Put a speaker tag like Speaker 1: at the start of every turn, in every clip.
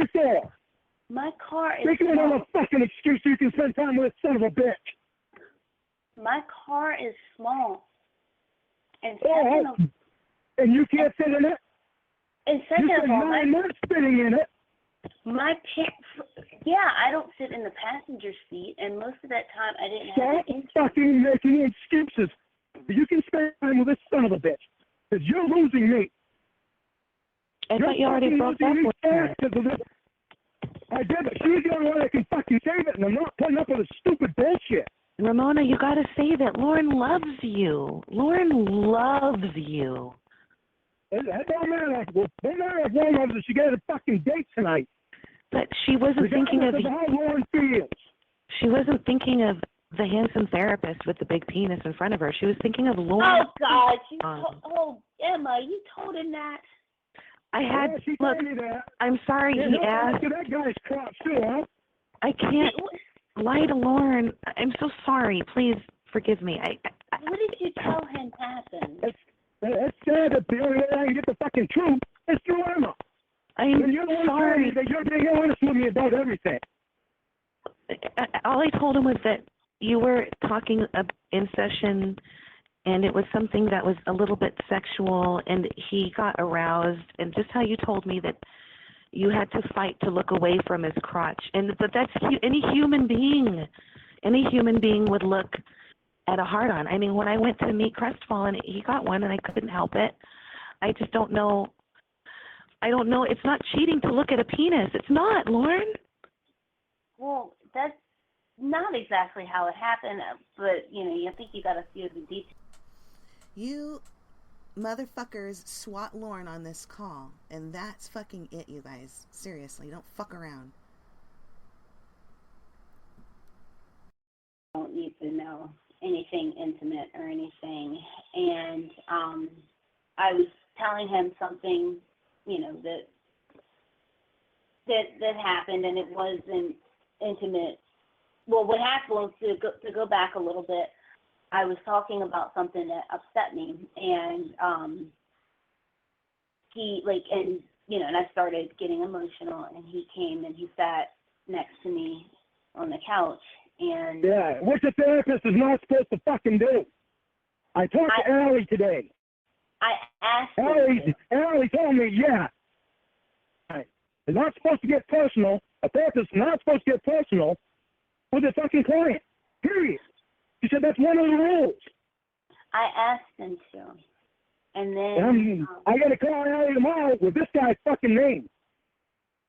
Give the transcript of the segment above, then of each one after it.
Speaker 1: before.
Speaker 2: My car is
Speaker 1: Think of
Speaker 2: small.
Speaker 1: another fucking excuse so you can spend time with this son of a bitch.
Speaker 2: My car is small. And
Speaker 1: and you can't sit in it?
Speaker 2: And
Speaker 1: You
Speaker 2: second
Speaker 1: spend
Speaker 2: of all,
Speaker 1: 9 months sitting in it.
Speaker 2: I don't sit in the passenger seat, and most of that time I didn't have an
Speaker 1: Stop fucking making excuses. You can spend time with this son of a bitch, because you're losing me.
Speaker 3: I thought you already broke up with her.
Speaker 1: I did, but she's the only one that can fucking save it, and I'm not putting up with this stupid bullshit.
Speaker 3: Ramona, you got to say that Lorne loves you. Lorne loves you.
Speaker 1: That don't matter. Well, don't matter if Lorne loves her. She got a fucking date tonight.
Speaker 3: But she wasn't thinking of
Speaker 1: how Lorne feels.
Speaker 3: She wasn't thinking of the handsome therapist with the big penis in front of her. She was thinking of Lorne.
Speaker 2: Oh God! Emma, you told him that.
Speaker 3: I had
Speaker 1: she
Speaker 3: look.
Speaker 1: told me that.
Speaker 3: I'm sorry.
Speaker 1: Yeah,
Speaker 3: he asked.
Speaker 1: That guy's crotch too, huh?
Speaker 3: I can't lie to Lorne. I'm so sorry. Please forgive me.
Speaker 2: What did you tell him happened?
Speaker 1: It's sad that the only way I can get the fucking truth is through Emma.
Speaker 3: I'm
Speaker 1: you're
Speaker 3: sorry.
Speaker 1: That you're being honest with me about everything.
Speaker 3: All I told him was that you were talking in session, and it was something that was a little bit sexual, and he got aroused, and just how you told me that you had to fight to look away from his crotch, but that's any human being would look at a hard-on. I mean, when I went to meet Crestfallen, he got one, and I couldn't help it. I just don't know. I don't know. It's not cheating to look at a penis. It's not, Lorne.
Speaker 2: Well, that's not exactly how it happened, but, I think you got a few of the details.
Speaker 4: You motherfuckers swat Lorne on this call, and that's fucking it, you guys. Seriously, don't fuck around.
Speaker 2: I don't need to know anything intimate or anything, and I was telling him something, that happened, and it wasn't intimate. Well, what happened was, to go back a little bit, I was talking about something that upset me, and and I started getting emotional, and he came and he sat next to me on the couch, and
Speaker 1: yeah, what the therapist is not supposed to fucking do. I talked to Allie today.
Speaker 2: I asked
Speaker 1: Allie told me, yeah. It's not supposed to get personal. A therapist is not supposed to get personal with a fucking client. Period. She said that's one of the rules.
Speaker 2: I asked him to. And then
Speaker 1: I got to call Allie tomorrow with this guy's fucking name.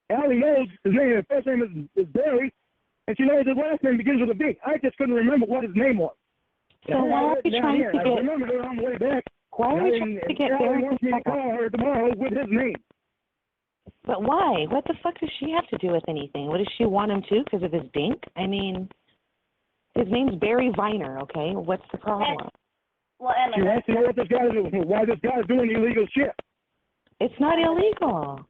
Speaker 1: Allie knows his name. His first name is Barry, and she knows his last name begins with a B. I just couldn't remember what his name was.
Speaker 3: So why are you trying to
Speaker 1: I remembered it on the way back.
Speaker 3: Why are you trying to get Barry?
Speaker 1: Allie wants me to call her tomorrow with his name.
Speaker 3: But why? What the fuck does she have to do with anything? What does she want him to because of his dink? I mean, his name's Barry Viner, okay? What's the problem?
Speaker 2: Well, Emma,
Speaker 1: she wants to know what this guy's doing, why this guy's doing illegal shit.
Speaker 3: It's not illegal.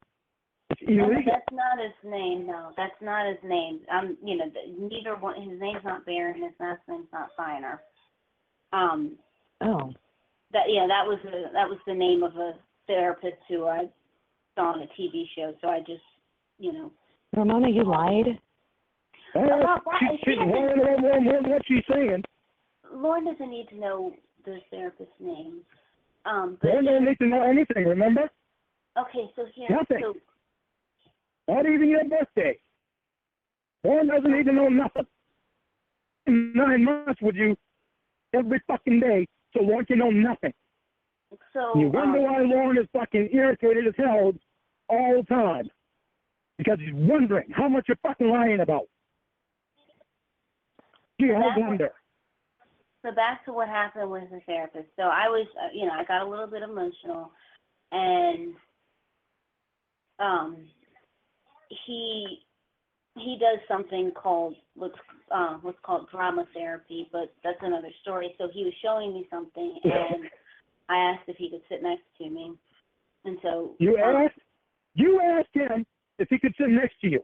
Speaker 1: It's illegal.
Speaker 2: That's not his name, no. That's not his name. Neither one. His name's not Barry, and his last name's not Viner.
Speaker 3: Oh.
Speaker 2: That was the name of a therapist who I saw on a TV show. So I just,
Speaker 3: Ramona, you lied.
Speaker 1: What she's saying.
Speaker 2: Lorne doesn't need to know the therapist's name. But
Speaker 1: Lorne doesn't need to know anything. Remember?
Speaker 2: Okay, so here.
Speaker 1: Nothing.
Speaker 2: So,
Speaker 1: not even your birthday. Lorne doesn't need to know nothing. 9 months with you every fucking day, so Lorne can know nothing.
Speaker 2: So
Speaker 1: you wonder why Lorne is fucking irritated as hell all the time. Because he's wondering how much you're fucking lying about. Gee, I wonder.
Speaker 2: So back to what happened with the therapist. So I was, I got a little bit emotional, and he does something called what's called drama therapy, but that's another story. So he was showing me something, and I asked if he could sit next to me, and so
Speaker 1: you asked him if he could sit next to you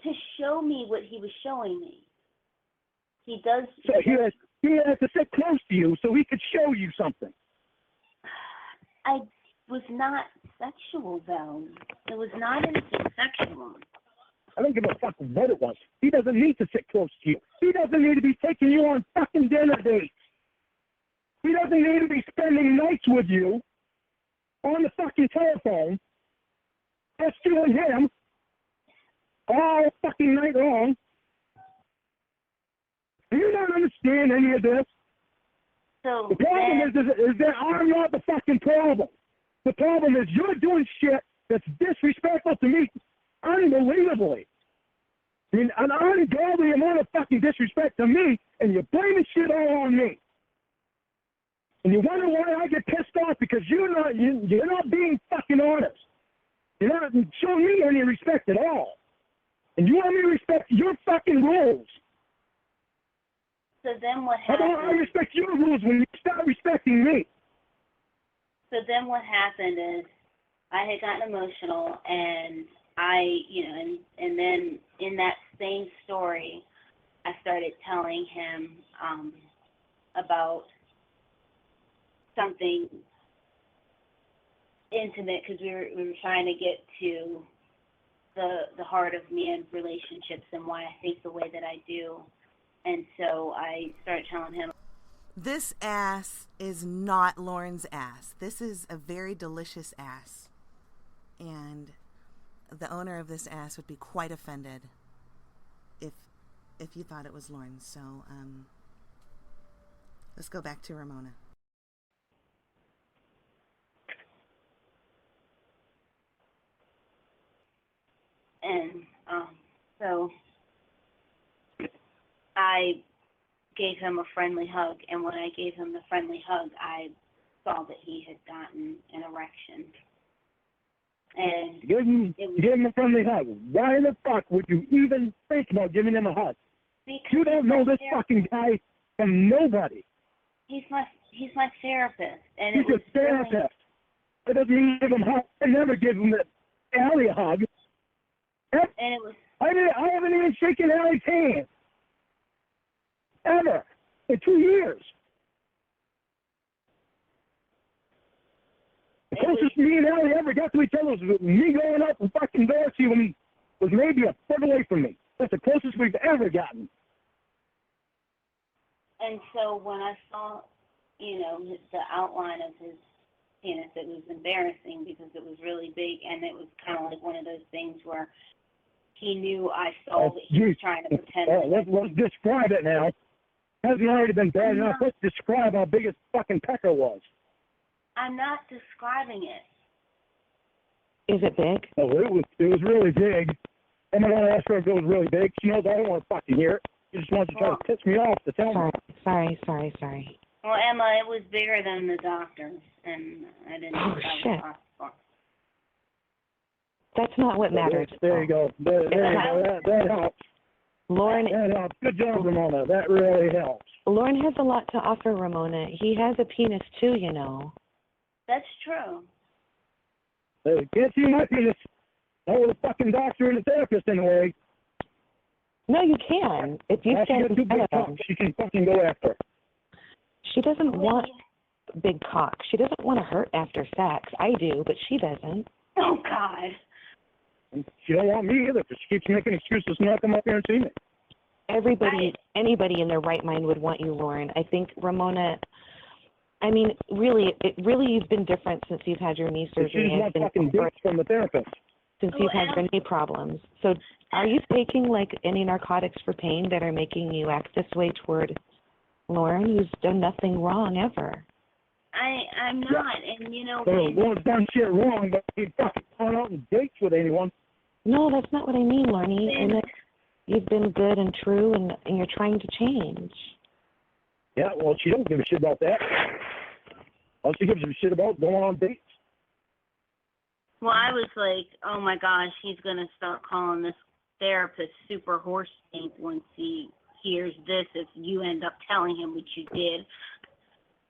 Speaker 2: to show me what he was showing me. He does.
Speaker 1: So he has to sit close to you so he could show you something.
Speaker 2: I was not sexual, though. It was not anything sexual.
Speaker 1: I don't give a fuck what it was. He doesn't need to sit close to you. He doesn't need to be taking you on fucking dinner dates. He doesn't need to be spending nights with you on the fucking telephone. Just you and him all fucking night long. Do you not understand any of this?
Speaker 2: So
Speaker 1: the problem is that I'm not the fucking problem. The problem is you're doing shit that's disrespectful to me unbelievably. I mean, an ungodly amount of fucking disrespect to me, and you're blaming shit all on me. And you wonder why I get pissed off because you're not being fucking honest. You're not showing me any respect at all. And you want me to respect your fucking rules.
Speaker 2: So then what
Speaker 1: How
Speaker 2: happened?
Speaker 1: about I respect your rules when you start respecting me?
Speaker 2: So then what happened is I had gotten emotional, and and then in that same story, I started telling him about something intimate because we were trying to get to the heart of me and relationships and why I think the way that I do. And so I started telling him.
Speaker 4: This ass is not Lorne's ass. This is a very delicious ass. And the owner of this ass would be quite offended if you thought it was Lorne's. So let's go back to Ramona.
Speaker 2: And so I gave him a friendly hug, and when I gave him the friendly hug, I saw that he had gotten an erection. And
Speaker 1: Give him a friendly hug. Why the fuck would you even think about giving him a hug? You don't know this fucking guy from nobody.
Speaker 2: He's my therapist, and
Speaker 1: He's a therapist.
Speaker 2: Really...
Speaker 1: It doesn't mean give him a hug. I never give him Allie a hug.
Speaker 2: And it was.
Speaker 1: I haven't even shaken Allie's hand. Ever. In 2 years. The closest me and Allie ever got to each other was me going up and fucking Darcy when he was maybe a foot away from me. That's the closest we've ever gotten.
Speaker 2: And so when I saw, the outline of his penis, it was embarrassing because it was really big, and it was kind of like one of those things where he knew I saw that he was trying to pretend.
Speaker 1: Let's describe it now. Hasn't already been bad enough. Let's describe how big his fucking pecker was.
Speaker 2: I'm not describing it.
Speaker 3: Is it big?
Speaker 1: Oh, it was really big. I'm not going to ask her if it was really big. She knows I don't want to fucking hear it. She just wants to try to piss me off to tell me.
Speaker 3: Sorry.
Speaker 2: Well, Emma, it was bigger than the doctor's, and I didn't know that was possible.
Speaker 3: That's not what matters.
Speaker 1: There you go. There you go. That helps.
Speaker 3: Lorne,
Speaker 1: that helps. Good job, Ramona. That really helps.
Speaker 3: Lorne has a lot to offer, Ramona. He has a penis, too, you know.
Speaker 2: That's true.
Speaker 1: You can't see my penis. Oh, the fucking doctor and the therapist in the way.
Speaker 3: No, you can. If you stand in front of them.
Speaker 1: She can fucking go after.
Speaker 3: She doesn't want big cock. She doesn't want to hurt after sex. I do, but she doesn't.
Speaker 2: Oh, God.
Speaker 1: She don't want me either, because she keeps making excuses not to come up here and see me.
Speaker 3: Anybody in their right mind would want you, Lorne. I think Ramona, I mean, really, you've been different since you've had your knee surgery.
Speaker 1: She just wants fucking dicks from the therapist.
Speaker 3: Since you've had your knee problems. So are you taking, any narcotics for pain that are making you act this way toward Lorne, who's done nothing wrong ever?
Speaker 2: I'm not, and
Speaker 1: Lorne's done shit wrong, but he fucking gone out and dates with anyone.
Speaker 3: No, that's not what I mean, Lorne. And you've been good and true, and you're trying to change.
Speaker 1: Yeah, well, she don't give a shit about that. All she gives a shit about going on dates.
Speaker 2: Well, I was like, oh my gosh, he's going to start calling this therapist super horse stink once he hears this if you end up telling him what you did.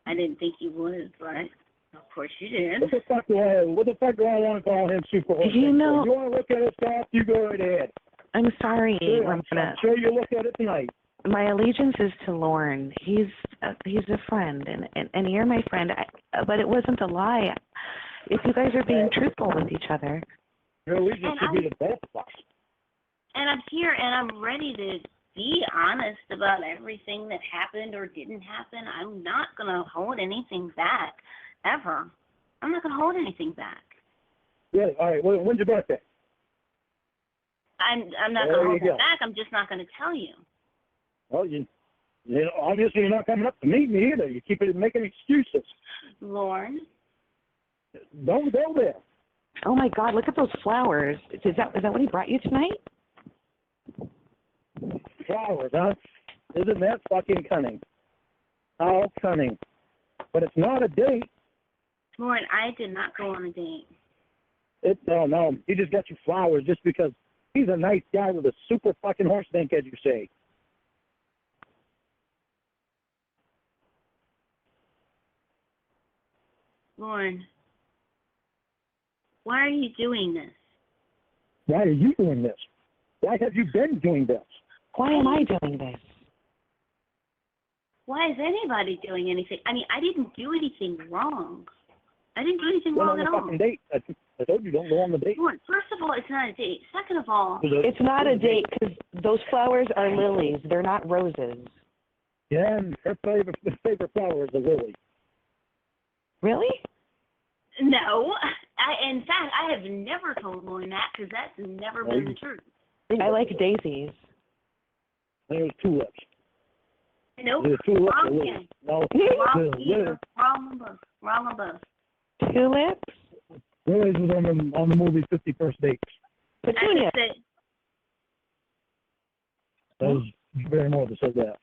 Speaker 2: I didn't think you would, but of course you did.
Speaker 1: What the fuck do I want to call him super horse stink?
Speaker 3: You know,
Speaker 1: if you want to look at it, Scott, you go right ahead.
Speaker 3: I'm sorry, Ramona.
Speaker 1: I'm sure you'll look at it tonight.
Speaker 3: My allegiance is to Lorne. He's a friend, and you're my friend. But it wasn't a lie. If you guys are being truthful with each other.
Speaker 1: Your allegiance should be to both of us.
Speaker 2: And I'm here and I'm ready to be honest about everything that happened or didn't happen. I'm not going to hold anything back, ever. I'm not going to hold anything back.
Speaker 1: Yeah, all right. When's your birthday?
Speaker 2: I'm not going to hold it back. I'm just not going to tell you.
Speaker 1: Well, you know, obviously you're not coming up to meet me either. You keep making excuses.
Speaker 2: Lorne?
Speaker 1: Don't go there.
Speaker 3: Oh my God! Look at those flowers. Is that what he brought you tonight?
Speaker 1: Flowers, huh? Isn't that fucking cunning? How cunning. But it's not a date.
Speaker 2: Lorne, I did not go on a date.
Speaker 1: No. He just got you flowers just because he's a nice guy with a super fucking horse stink, as you say.
Speaker 2: Lorne, why are you doing this?
Speaker 1: Why are you doing this? Why have you been doing this?
Speaker 3: Why am I doing this?
Speaker 2: Why is anybody doing anything? I mean, I didn't do anything wrong. I didn't do anything wrong at all.
Speaker 1: On a fucking date. I told you don't go on the date.
Speaker 2: Lorne, first of all, it's not a date. Second of all,
Speaker 3: It's not a date because those flowers are lilies. They're not roses.
Speaker 1: Yeah, and her favorite flower is a lily.
Speaker 3: Really?
Speaker 2: no. In fact, I have never told Lorne that because that's never been the truth.
Speaker 3: I like daisies.
Speaker 1: There's tulips.
Speaker 2: Nope.
Speaker 1: There's tulips.
Speaker 2: Wrong again.
Speaker 1: No.
Speaker 2: Wrong above.
Speaker 3: Tulips?
Speaker 1: Lilies was on the movie 50 First Dates.
Speaker 3: Petunia.
Speaker 1: There's very more that says that.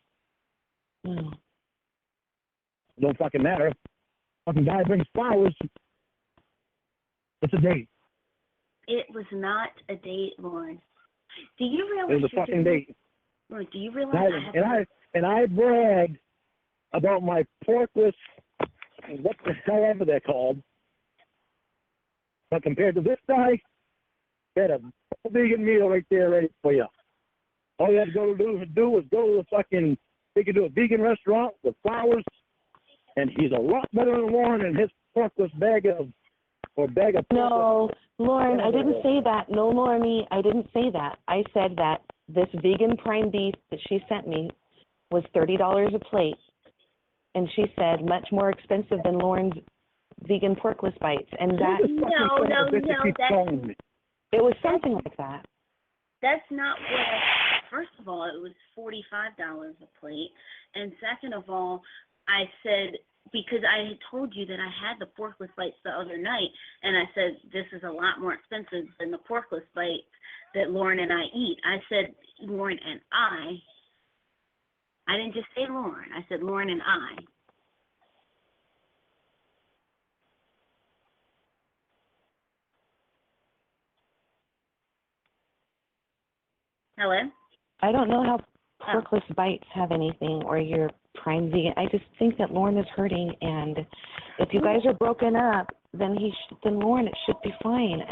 Speaker 3: Mm.
Speaker 1: It don't fucking matter. Fucking guy brings flowers. It's a date.
Speaker 2: It was not a date, Lorne. Do you realize
Speaker 1: It was a fucking date.
Speaker 2: Lorne, do you realize
Speaker 1: I bragged about my porkless, what the hell ever they're called. But compared to this guy, he had a vegan meal right there ready for you. All you had to do was go to the fucking, they could do a vegan restaurant with flowers, and he's a lot better than Lorne and his porkless bag of.
Speaker 3: No, Lorne, I didn't say that. No, Lorne, I didn't say that. I said that this vegan prime beef that she sent me was $30 a plate, and she said much more expensive than Lorne's vegan porkless bites, and that
Speaker 2: no,
Speaker 3: it was something like that.
Speaker 2: That's not what first of all, it was $45 a plate, and second of all, I said, because I had told you that I had the porkless bites the other night, and I said, this is a lot more expensive than the porkless bites that Lorne and I eat. I said, Lorne and I didn't just say Lorne. I said Lorne and I. Hello?
Speaker 3: I don't know how porkless bites have anything, or your prime vegan. I just think that Lorne is hurting, and if you guys are broken up, then Lorne, it should be fine.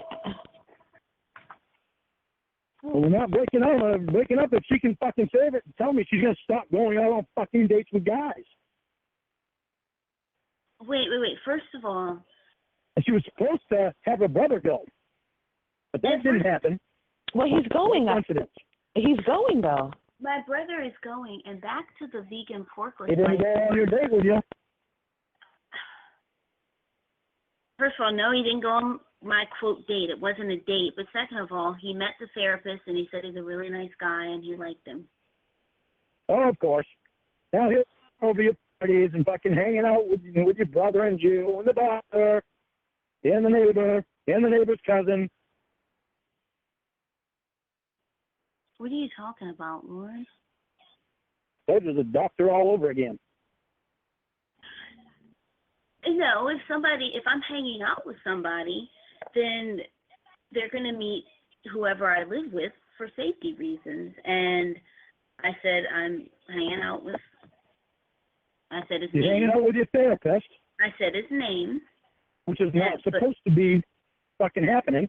Speaker 1: Well, we're not breaking up. Breaking up if she can fucking save it and tell me she's gonna stop going out on fucking dates with guys.
Speaker 2: Wait. First of all,
Speaker 1: and she was supposed to have her brother go, but that didn't happen.
Speaker 3: Well, he's going. He's going though.
Speaker 2: My brother is going, and back to the vegan porkless.
Speaker 1: He didn't go on your date with you.
Speaker 2: First of all, no, he didn't go on my quote date. It wasn't a date. But second of all, he met the therapist, and he said he's a really nice guy, and he liked him.
Speaker 1: Oh, of course. Now he'll over your parties and fucking hanging out with your brother and you and the doctor and the neighbor and the neighbor's cousin.
Speaker 2: What are you talking about, Lorne?
Speaker 1: That was a doctor all over again.
Speaker 2: No, if I'm hanging out with somebody, then they're going to meet whoever I live with for safety reasons. And I said, I'm hanging out with, I said his name.
Speaker 1: You're hanging out with your therapist.
Speaker 2: I said his name.
Speaker 1: Which is not supposed to be fucking happening.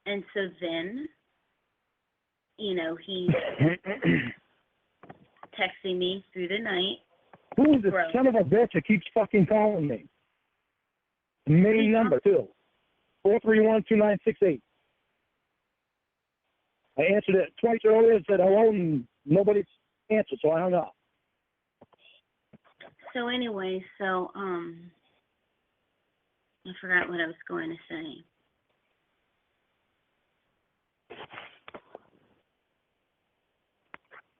Speaker 2: And so then, he's texting me through the night.
Speaker 1: Who is the son of a bitch that keeps fucking calling me? The main number, too. 431-2968. I answered it twice earlier and said hello, and nobody answered, so I hung up.
Speaker 2: So anyway, I forgot what I was going to say.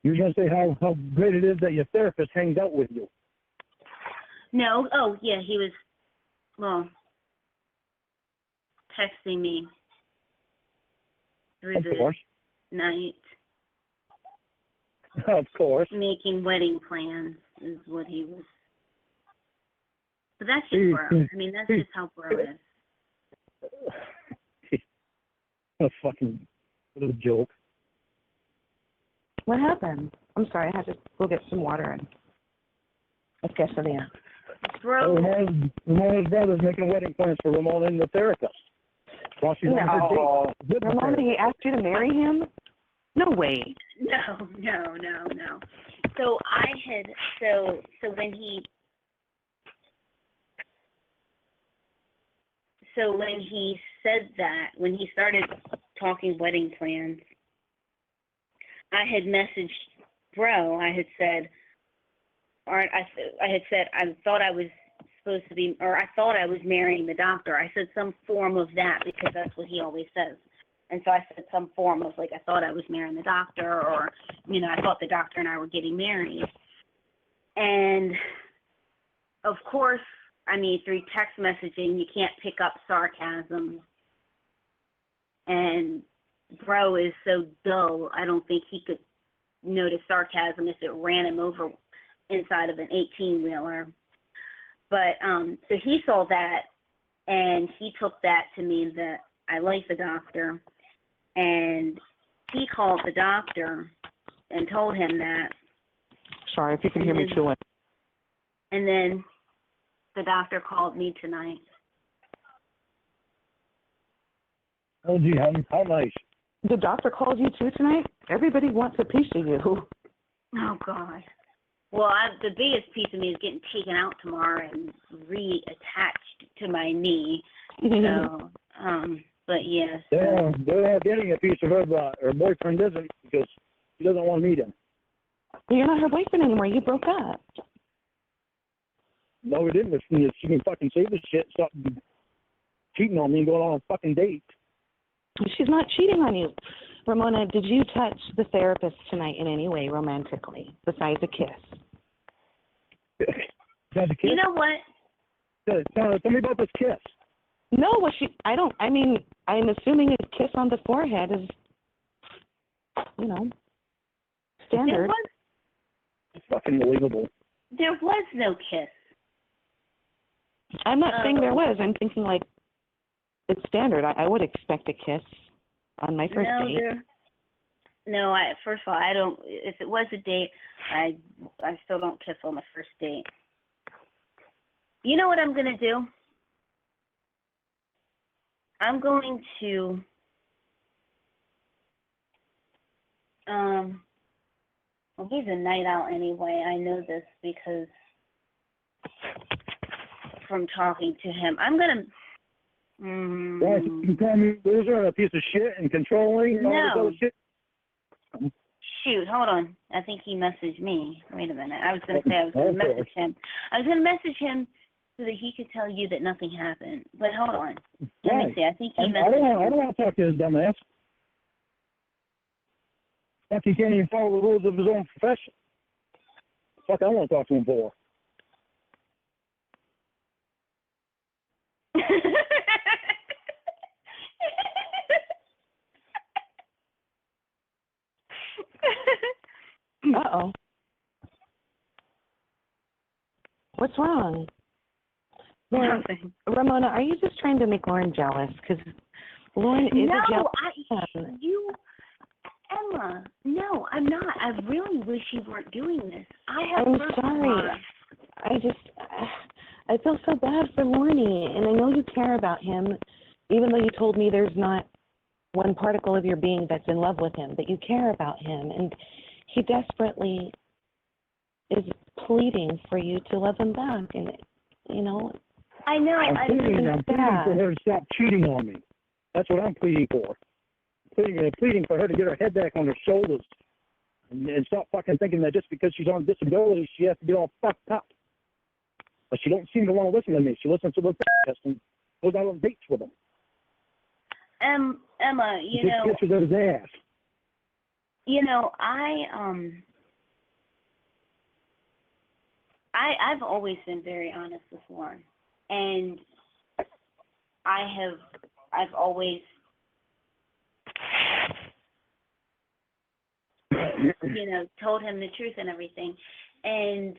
Speaker 1: You were going to say how great it is that your therapist hangs out with you.
Speaker 2: No, oh yeah, he was, well, texting me through the night.
Speaker 1: Of course.
Speaker 2: Making wedding plans is what he was. But that's just bro. I mean, that's just how bro is.
Speaker 1: A fucking little joke.
Speaker 3: What happened? I'm sorry, I had to go get some water and a quesadilla.
Speaker 2: Bro.
Speaker 1: Ramona's brother's making wedding plans for Ramona and The Therapist. While she's on her date.
Speaker 3: Ramona, he asked you to marry him? No way.
Speaker 2: No. So I had, so when he said that, when he started talking wedding plans, I had messaged bro. I had said I thought I was supposed to be, or I thought I was marrying the doctor. I said some form of that because that's what he always says. And so I said some form of, like, I thought I was marrying the doctor, or, you know, I thought the doctor and I were getting married. And, of course, I mean, through text messaging, you can't pick up sarcasm. And bro is so dull, I don't think he could notice sarcasm if it ran him over inside of an 18-wheeler. But so he saw that, and he took that to mean that I like the doctor. And he called the doctor and told him that.
Speaker 3: Sorry, if you can hear me chewing.
Speaker 2: And then the doctor called me tonight.
Speaker 1: Oh, gee, how nice.
Speaker 3: The doctor called you too tonight? Everybody wants a piece of you.
Speaker 2: Oh, God. Well, the biggest piece of me is getting taken out tomorrow and reattached to my knee. So, but yes.
Speaker 1: They're not getting a piece of her, but her boyfriend isn't, because he doesn't want to meet him.
Speaker 3: You're not her boyfriend anymore. You broke up.
Speaker 1: No, we didn't. She can fucking say this shit, stop cheating on me and going on a fucking date.
Speaker 3: She's not cheating on you. Ramona, did you touch the therapist tonight in any way romantically, besides a kiss?
Speaker 1: Besides a kiss?
Speaker 2: You know what?
Speaker 1: Tell me about this kiss.
Speaker 3: No, I'm assuming a kiss on the forehead is, standard.
Speaker 1: It's fucking believable.
Speaker 2: There was no kiss.
Speaker 3: I'm not saying there was. I'm thinking, like, it's standard. I would expect a kiss on my first date.
Speaker 2: First of all, I don't. If it was a date, I still don't kiss on the first date. You know what I'm going to do? I'm going to well, he's a night out anyway. I know this because from talking to him. I'm going to
Speaker 1: you call me loser and a piece of shit and controlling and all this other shit?
Speaker 2: Shoot, hold on. I think he messaged me. Wait a minute. I was going to say I was going to message him. I was going to message him so that he could tell you that nothing happened. But hold on. Let me see. I think he messaged me.
Speaker 1: I don't want to talk to his dumb ass. Fuck, he can't even follow the rules of his own profession. Fuck, I want to talk to him for.
Speaker 3: Uh-oh. What's wrong? Ramona, are you just trying to make Lorne jealous? Because Lorne is a jealous person.
Speaker 2: Emma, no, I'm not. I really wish you weren't doing this.
Speaker 3: I'm sorry. I feel so bad for Lorne, and I know you care about him, even though you told me there's not one particle of your being that's in love with him, but you care about him, and he desperately is pleading for you to love him back, and,
Speaker 2: I know.
Speaker 1: I'm pleading for her to stop cheating on me. That's what I'm pleading for. pleading for her to get her head back on her shoulders and stop fucking thinking that just because she's on disability, she has to be all fucked up. But she don't seem to want to listen to me. She listens to the therapist and goes out on dates with him.
Speaker 2: Emma, you know,
Speaker 1: pictures of his ass.
Speaker 2: You know, I've always been very honest with Lorne, and I've always, you know, told him the truth and everything. And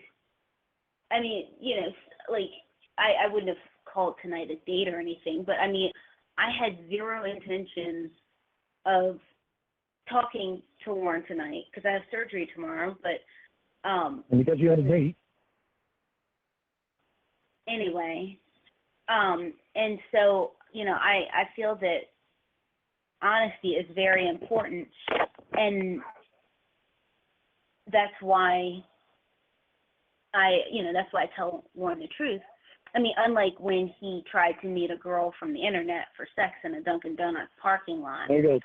Speaker 2: I mean, you know, like I wouldn't have called tonight a date or anything, but I mean, I had zero intentions of talking to Lorne tonight because I have surgery tomorrow. But
Speaker 1: and because you had a date.
Speaker 2: Anyway, and so, you know, I feel that honesty is very important, and that's why that's why I tell Lorne the truth. I mean, unlike when he tried to meet a girl from the internet for sex in a Dunkin' Donuts parking lot.
Speaker 1: There you go.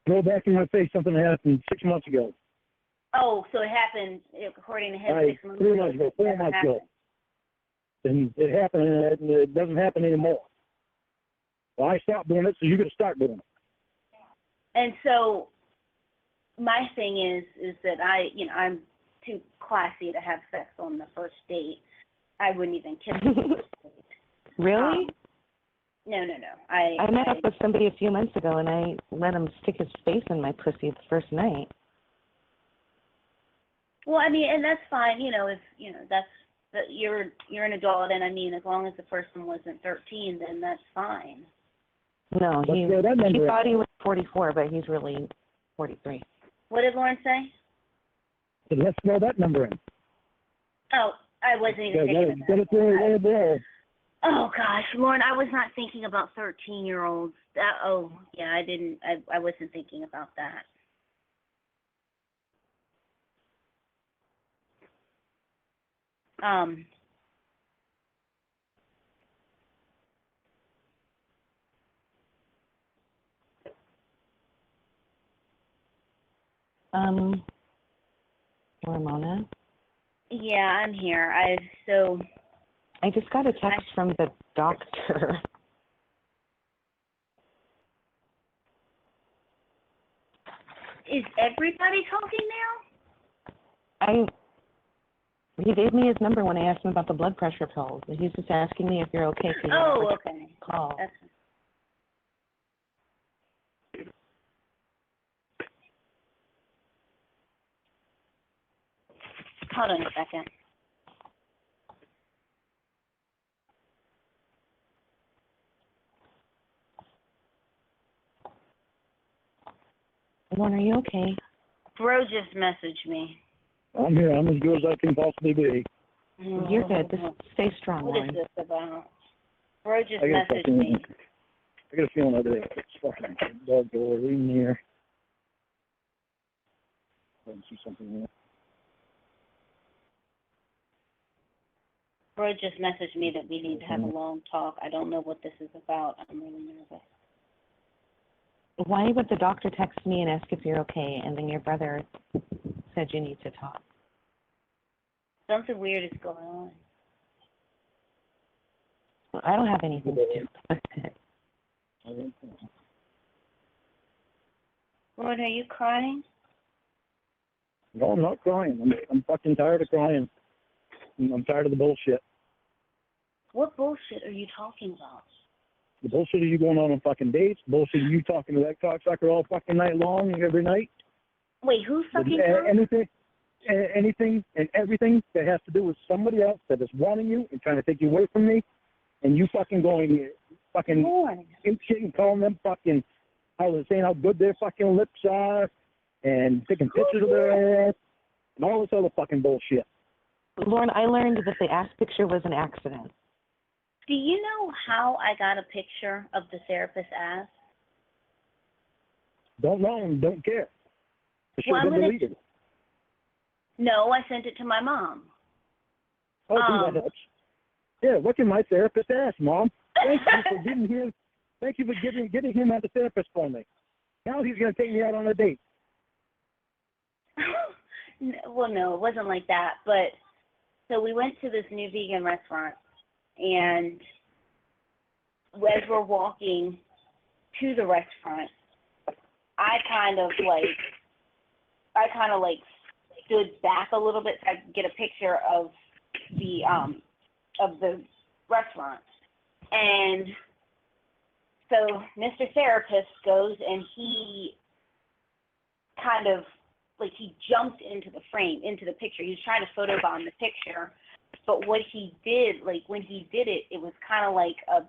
Speaker 1: Go back in my face. Something that happened 6 months ago.
Speaker 2: Oh, so it happened, according to him, 6 months
Speaker 1: 3 months ago, 4 months ago. And it happened, and it doesn't happen anymore. Well, I stopped doing it, so you're going to start doing it.
Speaker 2: And so my thing is that I'm too classy to have sex on the first date. I wouldn't even kiss him.
Speaker 3: Really?
Speaker 2: No.
Speaker 3: I met up with somebody a few months ago, and I let him stick his face in my pussy the first night.
Speaker 2: Well, I mean, and that's fine. You know, if you know that you're an adult, and I mean, as long as the person wasn't 13, then that's fine.
Speaker 3: No, he thought he was 44, but he's really 43.
Speaker 2: What did Lorne say?
Speaker 1: Let's throw that number in.
Speaker 2: Oh, I wasn't even thinking of that. Oh gosh, Lorne, I was not thinking about 13-year-olds. I didn't. I wasn't thinking about that.
Speaker 3: Ramona?
Speaker 2: Yeah, I'm here.
Speaker 3: I just got a text from the doctor.
Speaker 2: Is everybody talking now?
Speaker 3: He gave me his number when I asked him about the blood pressure pills. He's just asking me if you're okay.
Speaker 2: Okay.
Speaker 3: Call.
Speaker 2: Hold on a second.
Speaker 3: Lorne, are you okay?
Speaker 2: Bro just messaged me.
Speaker 1: I'm here. I'm as good as I can possibly be.
Speaker 3: You're good. Just stay strong,
Speaker 2: What
Speaker 3: Lorne.
Speaker 2: is this about? Bro just messaged me.
Speaker 1: I got a feeling over there. It's fucking dog door in here. I can see something here.
Speaker 2: Bro just messaged me that we need to have a long talk. I don't know what this is about. I'm really nervous.
Speaker 3: Why would the doctor text me and ask if you're okay, and then your brother said you need to talk?
Speaker 2: Something weird is going on.
Speaker 3: Well, I don't have anything to do with it.
Speaker 2: Lord, are you crying?
Speaker 1: No, I'm not crying. I'm fucking tired of crying. I'm tired of the bullshit.
Speaker 2: What bullshit are you talking about?
Speaker 1: The bullshit of you going on fucking dates. The bullshit of you talking to that cocksucker all fucking night long, every night.
Speaker 2: Wait, who fucking
Speaker 1: anything and everything that has to do with somebody else that is wanting you and trying to take you away from me, and you fucking going fucking shit and calling them fucking saying how good their fucking lips are and taking pictures of their ass and all this other fucking bullshit.
Speaker 3: Lorne, I learned that the ass picture was an accident.
Speaker 2: Do you know how I got a picture of the therapist's ass?
Speaker 1: Don't know and don't care. It should
Speaker 2: Well,
Speaker 1: have been deleted.
Speaker 2: No, I sent it to my mom.
Speaker 1: Oh, that helps. Yeah, look at my therapist's ass, Mom. Thank you for getting him. Thank you for getting him at the therapist for me. Now he's going to take me out on a date.
Speaker 2: Well, no, it wasn't like that. But so we went to this new vegan restaurant, and as we're walking to the restaurant, I kind of stood back a little bit so I could get a picture of the restaurant. And so Mr. Therapist goes and he kind of he jumped into the frame, into the picture. He was trying to photobomb the picture, but what he did, when he did it, it was kind of like a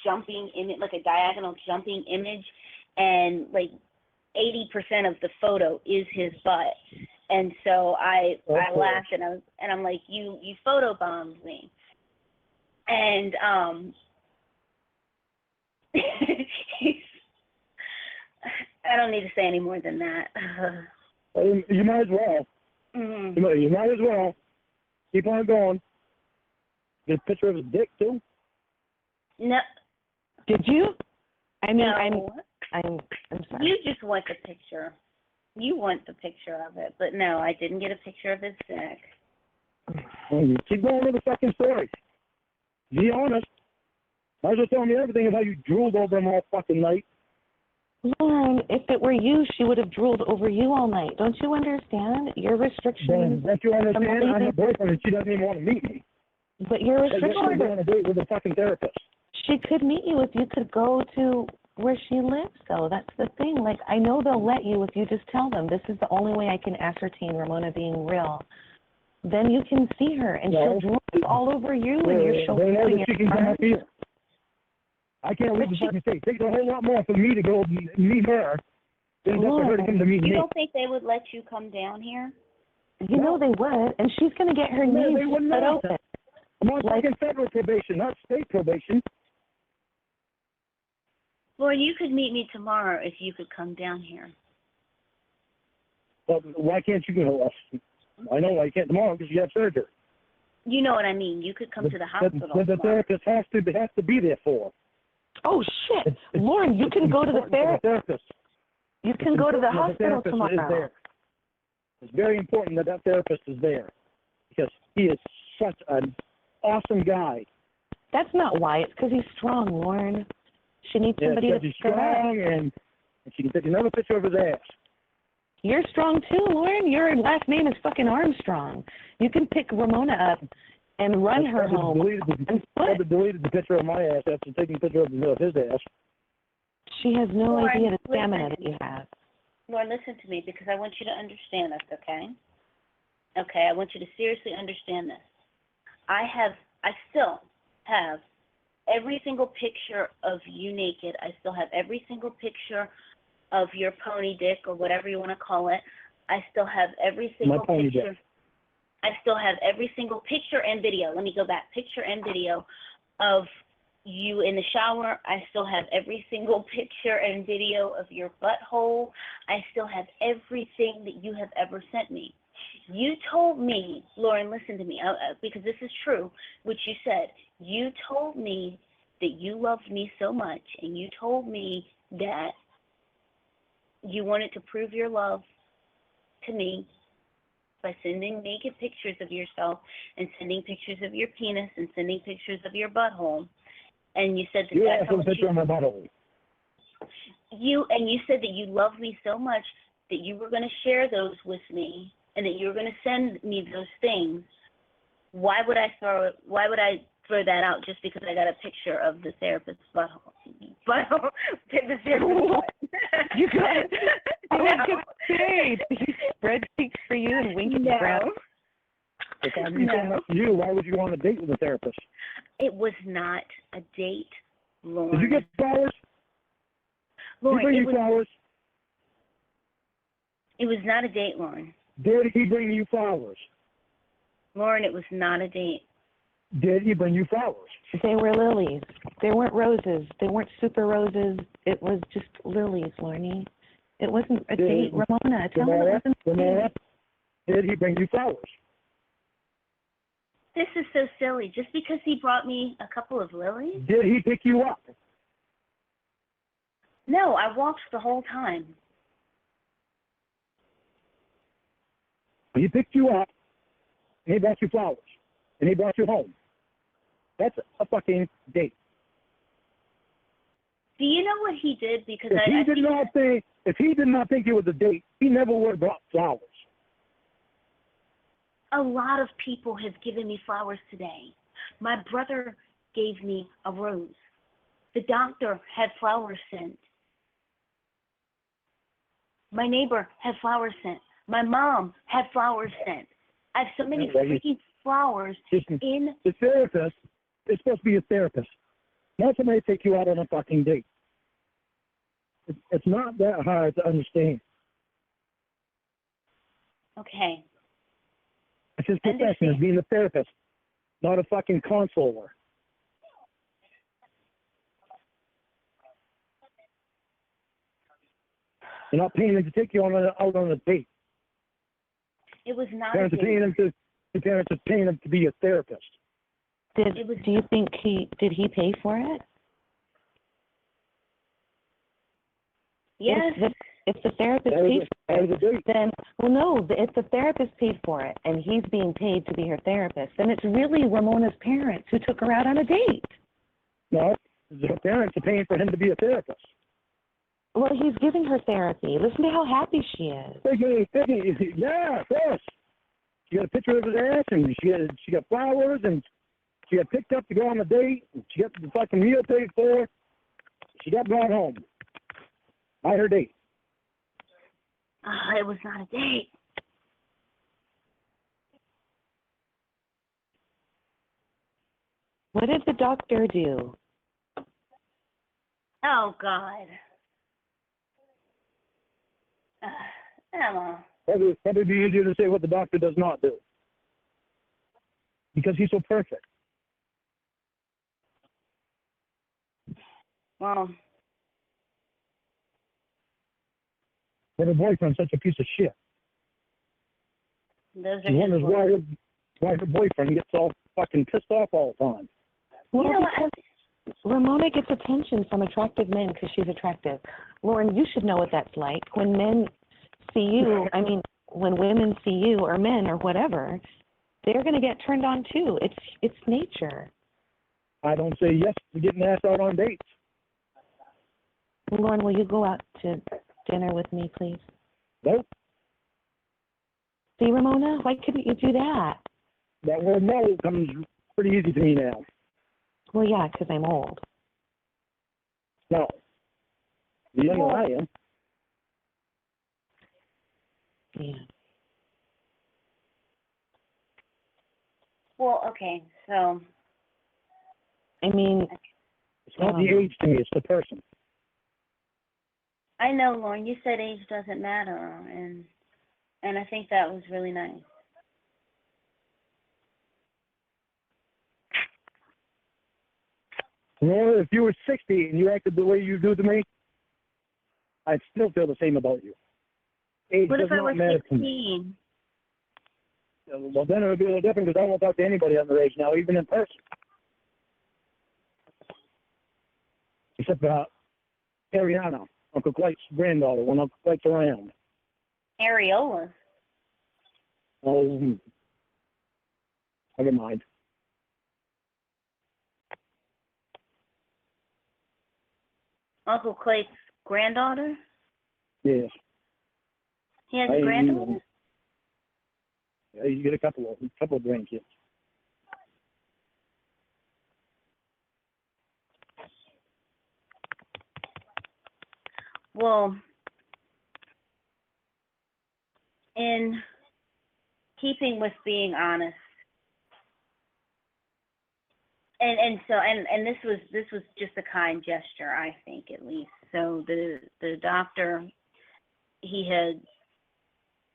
Speaker 2: jumping image, like a diagonal jumping image, and 80% of the photo is his butt. And so I laughed and I'm like, you photobombed me. And I don't need to say any more than that.
Speaker 1: You might as well.
Speaker 2: Mm-hmm.
Speaker 1: You might as well. Keep on going. Get a picture of his dick, too?
Speaker 2: No.
Speaker 3: Did you? I mean,
Speaker 2: no.
Speaker 3: I'm sorry.
Speaker 2: You just want the picture. You want the picture of it. But no, I didn't get a picture of his dick.
Speaker 1: Keep going with the fucking story. Be honest. Might as well tell me everything about how you drooled over him all fucking night.
Speaker 3: Lauren, if it were you, she would have drooled over you all night. Don't you understand? Your restrictions.
Speaker 1: Don't you understand? I have a boyfriend and she doesn't even want to meet me.
Speaker 3: But your restrictions.
Speaker 1: She's on a date with a fucking therapist.
Speaker 3: She could meet you if you could go to where she lives, though. That's the thing. I know they'll let you if you just tell them, this is the only way I can ascertain Ramona being real. Then you can see her, and she'll drool all over you, and you're showing
Speaker 1: they know that
Speaker 3: your
Speaker 1: she can come here. I can't leave the fucking state. It takes a whole lot more for me to go meet her than for her to come to meet me.
Speaker 2: You don't think they would let you come down here?
Speaker 3: You know they would, and she's going to get her knees cut open.
Speaker 1: I'm on fucking federal probation, not state probation.
Speaker 2: Well, you could meet me tomorrow if you could come down here.
Speaker 1: Well, why can't you go? I know why you can't tomorrow because you have surgery.
Speaker 2: You know what I mean. You could come to the hospital.
Speaker 1: The therapist has to be there for.
Speaker 3: Oh shit, Lauren, you can go to the therapist. You can go to the hospital tomorrow.
Speaker 1: It's very important that therapist is there because he is such an awesome guy.
Speaker 3: That's not why. It's because he's strong, Lauren. She needs somebody to
Speaker 1: he's strong, and she can take another picture of his ass.
Speaker 3: You're strong too, Lauren. Your last name is fucking Armstrong. You can pick Ramona up and run her home.
Speaker 1: I deleted the picture of my ass after taking a picture of his ass.
Speaker 3: She has no
Speaker 2: Lauren,
Speaker 3: idea the stamina that you have.
Speaker 2: Lauren, listen to me because I want you to understand this, okay? Okay, I want you to seriously understand this. I still have every single picture of you naked. I still have every single picture of your pony dick or whatever you want to call it. I still have every single picture. Dick. I still have every single picture and video. Let me go back. Picture and video of you in the shower. I still have every single picture and video of your butthole. I still have everything that you have ever sent me. You told me, Lauren, listen to me, because this is true, which you said. You told me that you loved me so much, and you told me that you wanted to prove your love to me by sending naked pictures of yourself and sending pictures of your penis and sending pictures of your butthole. And you said that
Speaker 1: you asked for a picture of my butthole.
Speaker 2: You said that you loved me so much that you were going to share those with me and that you were going to send me those things. Why would I throw that out just because I got a picture of the therapist's butthole? The therapist's butt.
Speaker 3: You got it. I was going to say, he spread cheeks for you and wink at the ground.
Speaker 1: If I'm so much to you, why would you want a date with a therapist?
Speaker 2: It was not a date, Lauren.
Speaker 1: Did you get flowers?
Speaker 2: Lauren,
Speaker 1: Did he bring you flowers?
Speaker 2: It was not a date, Lauren.
Speaker 1: Did he bring you flowers?
Speaker 2: Lauren, it was not a date.
Speaker 1: Did he bring you flowers?
Speaker 3: They were lilies. They weren't roses. They weren't super roses. It was just lilies, Lorne. It wasn't a date. Ramona, tell me it wasn't a date.
Speaker 1: Did he bring you flowers?
Speaker 2: This is so silly. Just because he brought me a couple of lilies?
Speaker 1: Did he pick you up?
Speaker 2: No, I walked the whole time.
Speaker 1: He picked you up, and he brought you flowers, and he brought you home. That's a fucking date.
Speaker 2: Do you know what he did? Because
Speaker 1: If he did not think it was a date, he never would have brought flowers.
Speaker 2: a lot of people have given me flowers today. My brother gave me a rose. The doctor had flowers sent. My neighbor had flowers sent. My mom had flowers sent. I have so many freaking flowers in.
Speaker 1: The therapist is supposed to be a therapist, not somebody to take you out on a fucking date. It's not that hard to understand.
Speaker 2: Okay.
Speaker 1: It's his profession as being a therapist, not a fucking consoler. You're not paying him to take you out on a date.
Speaker 2: It was not
Speaker 1: Parents
Speaker 2: a date.
Speaker 1: The parents are paying him to be a therapist.
Speaker 3: Do you think did he pay for it?
Speaker 2: Yes.
Speaker 3: If the therapist paid for it, then, well, no, if the therapist paid for it and he's being paid to be her therapist, then it's really Ramona's parents who took her out on a date.
Speaker 1: No, the parents are paying for him to be a therapist.
Speaker 3: Well, he's giving her therapy. Listen to how happy she is.
Speaker 1: Yeah, of course. She got a picture of his ass, and she got flowers, and she got picked up to go on a date, and she got the fucking meal paid for. She got brought home by her date.
Speaker 2: It was not a date.
Speaker 3: What did the doctor do?
Speaker 2: Oh, God. Emma.
Speaker 1: Probably be easier to say what the doctor does not do. Because he's so perfect.
Speaker 2: Well,
Speaker 1: But her boyfriend's such a piece of shit.
Speaker 2: those are
Speaker 1: She
Speaker 2: his
Speaker 1: wonders
Speaker 2: words.
Speaker 1: why her boyfriend gets all fucking pissed off all the time.
Speaker 3: Well, because Ramona gets attention from attractive men because she's attractive. Lauren, you should know what that's like. When men see you, I mean, when women see you or men or whatever, they're going to get turned on too. It's nature.
Speaker 1: I don't say yes to getting asked out on dates.
Speaker 3: Lauren, will you go out to dinner with me, please?
Speaker 1: Nope.
Speaker 3: See, Ramona, why couldn't you do that?
Speaker 1: That word no comes pretty easy to me now.
Speaker 3: Well, yeah, because I'm old.
Speaker 1: No. The younger I am.
Speaker 3: Yeah.
Speaker 2: Well, okay, so.
Speaker 3: I mean,
Speaker 1: It's not the age to me, it's the person.
Speaker 2: I know, Lauren, you said age doesn't matter, and I think that was really nice.
Speaker 1: Well, if you were 60 and you acted the way you do to me, I'd still feel the same about you. Age
Speaker 2: What
Speaker 1: does
Speaker 2: if I
Speaker 1: not
Speaker 2: was
Speaker 1: matter to
Speaker 2: 16?
Speaker 1: me. Well, then it would be a little different because I won't talk to anybody underage now, even in person. Except for Ariana, Uncle Clyde's granddaughter, when Uncle Clyde's around.
Speaker 2: Areola.
Speaker 1: Oh, never mind.
Speaker 2: Uncle Clay's granddaughter?
Speaker 1: Yes.
Speaker 2: He has a granddaughter?
Speaker 1: Yeah, you get a couple of grandkids.
Speaker 2: Well, in keeping with being honest, and this was just a kind gesture, I think, at least. So the doctor, he had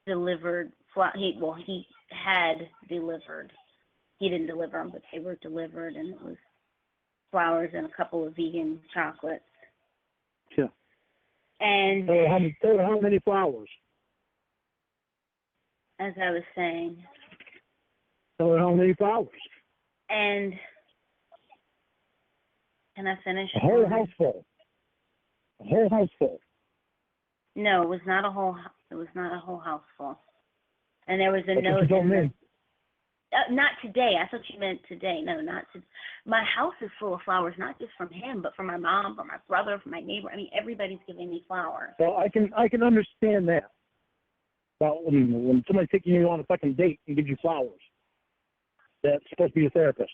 Speaker 2: delivered. He had delivered. He didn't deliver them, but they were delivered, and it was flowers and a couple of vegan chocolates.
Speaker 1: Sure.
Speaker 2: And
Speaker 1: how many flowers?
Speaker 2: as I was saying,
Speaker 1: How many flowers?
Speaker 2: and can I finish?
Speaker 1: A whole house full. A whole house full.
Speaker 2: No, it was not a whole. It was not a whole house full. And there was a
Speaker 1: That's what
Speaker 2: note.
Speaker 1: you told me.
Speaker 2: Not today. I thought you meant today. No, not today. My house is full of flowers, not just from him, but from my mom, from my brother, from my neighbor. I mean, everybody's giving me flowers.
Speaker 1: Well, I can understand that. About when somebody's taking you on a fucking date and gives you flowers, that's supposed to be a therapist.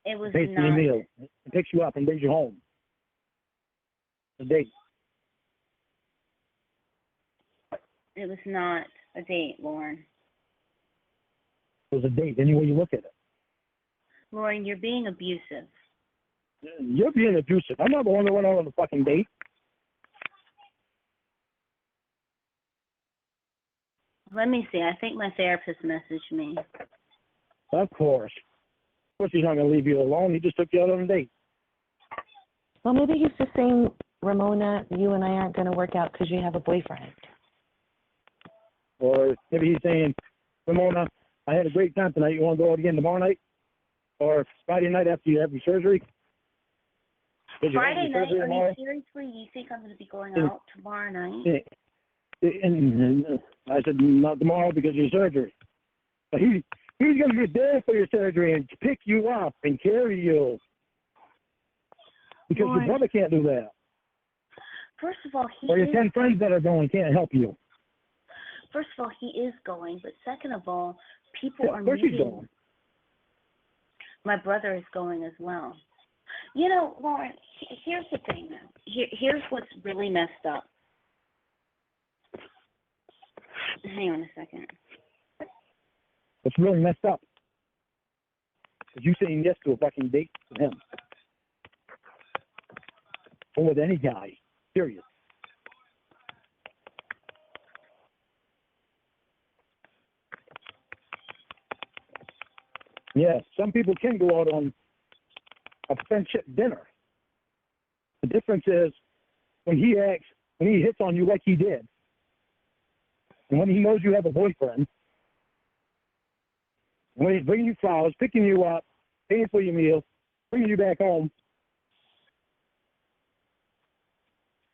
Speaker 2: It was
Speaker 1: Pays for
Speaker 2: not.
Speaker 1: your meal, it picks you up and brings you home. A date.
Speaker 2: It was not a date, Lauren.
Speaker 1: It was a date, any way you look at it.
Speaker 2: Lauren, you're being abusive.
Speaker 1: You're being abusive. I'm not the one that went out on the fucking date.
Speaker 2: Let me see. I think my therapist messaged me.
Speaker 1: Of course. Of course he's not going to leave you alone. He just took you out on a date.
Speaker 3: Well, maybe he's just saying, Ramona, you and I aren't going to work out because you have a boyfriend.
Speaker 1: Or maybe he's saying, Ramona, I had a great time tonight. You want to go out again tomorrow night? Or Friday night after you have your surgery?
Speaker 2: Friday night? Are you seriously? You think I'm going to be going out tomorrow night?
Speaker 1: And I said, not tomorrow because of your surgery. But he's going to be there for your surgery and pick you up and carry you. Because
Speaker 2: Lauren,
Speaker 1: your brother can't do that.
Speaker 2: First of all,
Speaker 1: Or your 10 friends that are going can't help you.
Speaker 2: First of all, he is going. But second of all, people are
Speaker 1: Of course he's
Speaker 2: meeting.
Speaker 1: going.
Speaker 2: My brother is going as well. You know, Lauren, here's the thing now. Here's what's really messed up. Hang on a second.
Speaker 1: What's really messed up is you saying yes to a fucking date with him. Or with any guy. Period. Yes, some people can go out on a friendship dinner. The difference is when he hits on you like he did, and when he knows you have a boyfriend, when he's bringing you flowers, picking you up, paying for your meal, bringing you back home,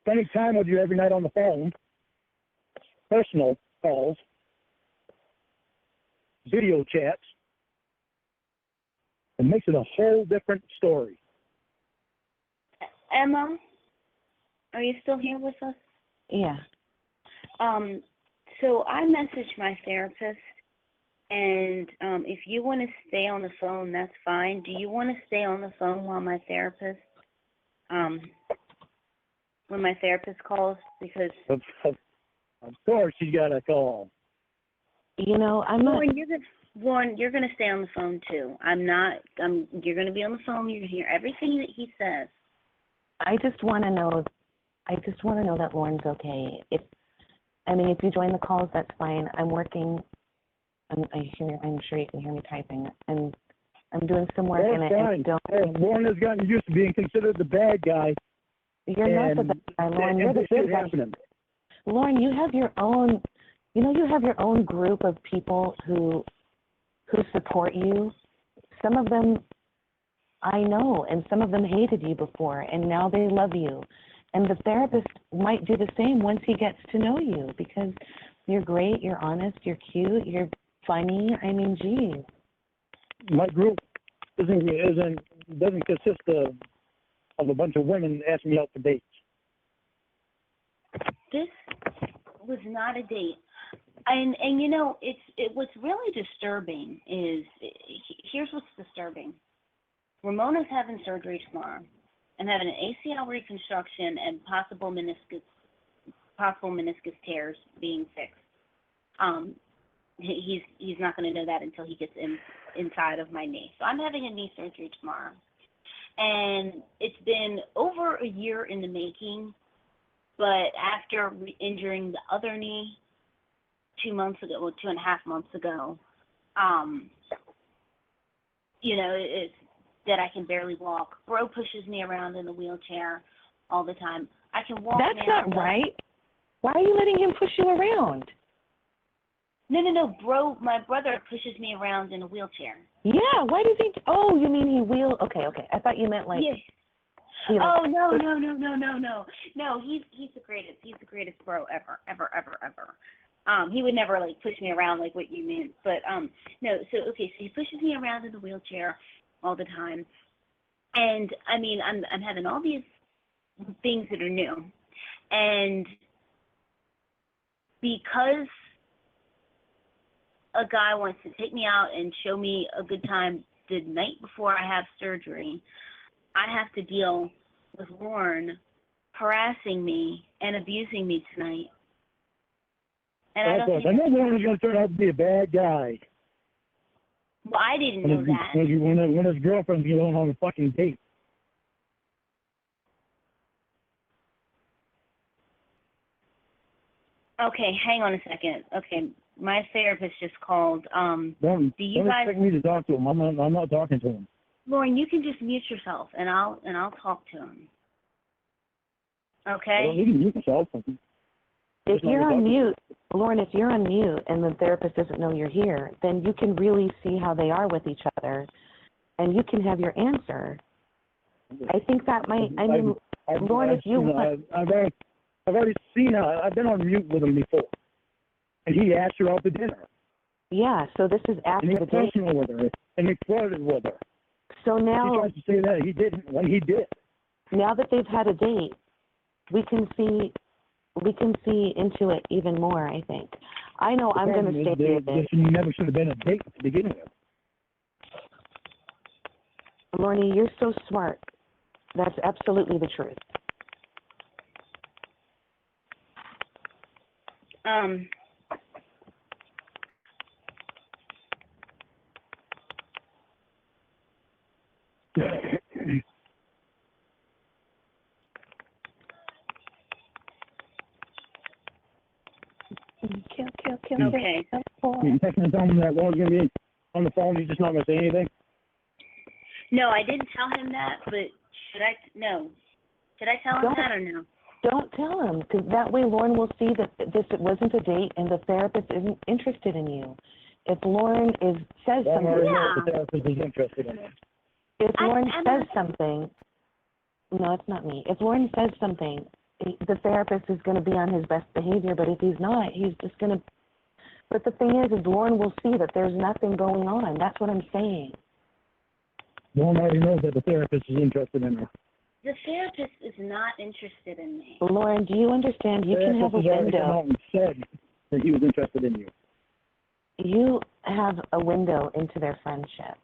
Speaker 1: spending time with you every night on the phone, personal calls, video chats, it makes it a whole different story.
Speaker 2: Emma, are you still here with us?
Speaker 3: Yeah.
Speaker 2: So I messaged my therapist, and if you want to stay on the phone, that's fine. Do you want to stay on the phone while my therapist, when my therapist calls? Because
Speaker 1: Of course you got a call.
Speaker 3: You know, I'm not...
Speaker 2: Lauren, you're going to stay on the phone too. You're going to be on the phone. You're going to hear everything that he says.
Speaker 3: I just want to know that Lauren's okay. If you join the calls, that's fine. I'm working. I'm sure you can hear me typing, and I'm doing some work in it. And
Speaker 1: Lauren has gotten used to being considered the bad guy.
Speaker 3: You're not the bad guy, Lauren. You're the good guy. Lauren, you have your own. You know, you have your own group of people who support you. Some of them I know, and some of them hated you before, and now they love you. And the therapist might do the same once he gets to know you, because you're great, you're honest, you're cute, you're funny. I mean, geez.
Speaker 1: My group doesn't consist of a bunch of women asking me out for dates.
Speaker 2: This was not a date. And you know, what's really disturbing is, here's what's disturbing. Ramona's having surgery tomorrow and having an ACL reconstruction and possible meniscus tears being fixed. He's not going to know that until he gets inside of my knee. So I'm having a knee surgery tomorrow. And it's been over a year in the making, but after injuring the other knee 2 months ago, well, 2.5 months ago, you know, it's that I can barely walk. Bro pushes me around in a wheelchair all the time. I can walk.
Speaker 3: That's not right. Why are you letting him push you around?
Speaker 2: No. Bro, my brother pushes me around in a wheelchair.
Speaker 3: Yeah, why does he? Oh, you mean he wheel? Okay. I thought you meant like.
Speaker 2: Yeah.
Speaker 3: you know.
Speaker 2: Oh no. He's the greatest. He's the greatest bro ever. He would never like push me around like what you meant. But no. So okay. So he pushes me around in the wheelchair all the time, and I mean I'm having all these things that are new, and because a guy wants to take me out and show me a good time the night before I have surgery, I have to deal with Lorne harassing me and abusing me tonight. And I
Speaker 1: know Lorne was going to turn out to be a bad guy.
Speaker 2: Well, I didn't know that.
Speaker 1: When his girlfriend's going on a fucking date.
Speaker 2: Okay, hang on a second. Okay, my therapist just called.
Speaker 1: Don't
Speaker 2: guys
Speaker 1: expect me to talk to him. I'm not talking to him.
Speaker 2: Lauren, you can just mute yourself, and I'll talk to him. Okay.
Speaker 1: Well, you can mute yourself.
Speaker 3: If you're on mute, Lauren, if you're on mute and the therapist doesn't know you're here, then you can really see how they are with each other, and you can have your answer. I think that might. I mean, Lauren, if you want,
Speaker 1: I've already seen her. I've been on mute with him before, and he asked her out to dinner.
Speaker 3: Yeah. So this is after
Speaker 1: and
Speaker 3: the date.
Speaker 1: personal with her, and he flirted with her.
Speaker 3: So now
Speaker 1: he tries to say that he didn't when he did.
Speaker 3: Now that they've had a date, we can see into it even more, I think. I know I'm going to stay here.
Speaker 1: This never should have been a date to begin with.
Speaker 3: Lorne, you're so smart. That's absolutely the truth. Kill.
Speaker 2: Okay.
Speaker 1: You texting him that Lauren's going to be on the phone, he's just not going to say anything?
Speaker 2: No, I didn't tell him that, but should I? No. Should I tell him that or no?
Speaker 3: Don't tell him, because that way Lauren will see that this wasn't a date and the therapist isn't interested in you. If Lauren says something,
Speaker 1: the therapist is interested in it.
Speaker 3: If Lauren says something, no, it's not me. If Lauren says something, the therapist is going to be on his best behavior, but if he's not, he's just going to. But the thing is Lauren will see that there's nothing going on. That's what I'm saying.
Speaker 1: Lauren already knows that the therapist is interested in her.
Speaker 2: The therapist is not interested in me.
Speaker 3: Lauren, do you understand? You can have a window.
Speaker 1: Said that he was interested in you.
Speaker 3: You have a window into their friendship,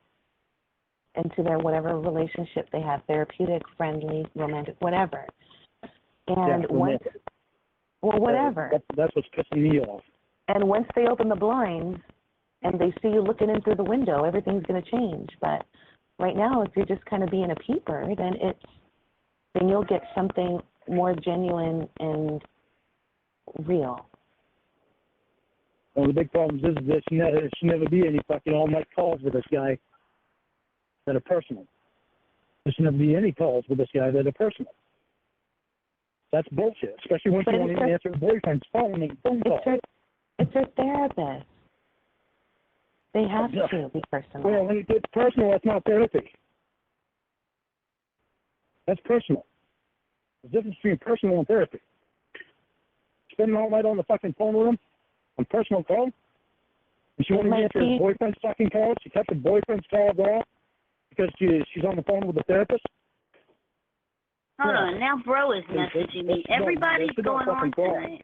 Speaker 3: into their whatever relationship they have, therapeutic, friendly, romantic, whatever. And whatever.
Speaker 1: That's what's pissing me off.
Speaker 3: And once they open the blinds and they see you looking in through the window, everything's going to change. But right now, if you're just kind of being a peeper, then you'll get something more genuine and real.
Speaker 1: One of the big problems is that there should never be any fucking all-night calls with this guy that are personal. There should never be any calls with this guy that are personal. That's bullshit, especially when she won't even answer her boyfriend's phone call.
Speaker 3: It's her therapist. They have to be personal.
Speaker 1: Well, when it's personal, that's not therapy. That's personal. There's a difference between personal and therapy. Spending all night on the fucking phone with him, on personal call, and she won't even answer her boyfriend's fucking calls. She kept her boyfriend's calls off because she's on the phone with the therapist.
Speaker 2: Hold on, now bro is messaging me. Everybody's going on tonight.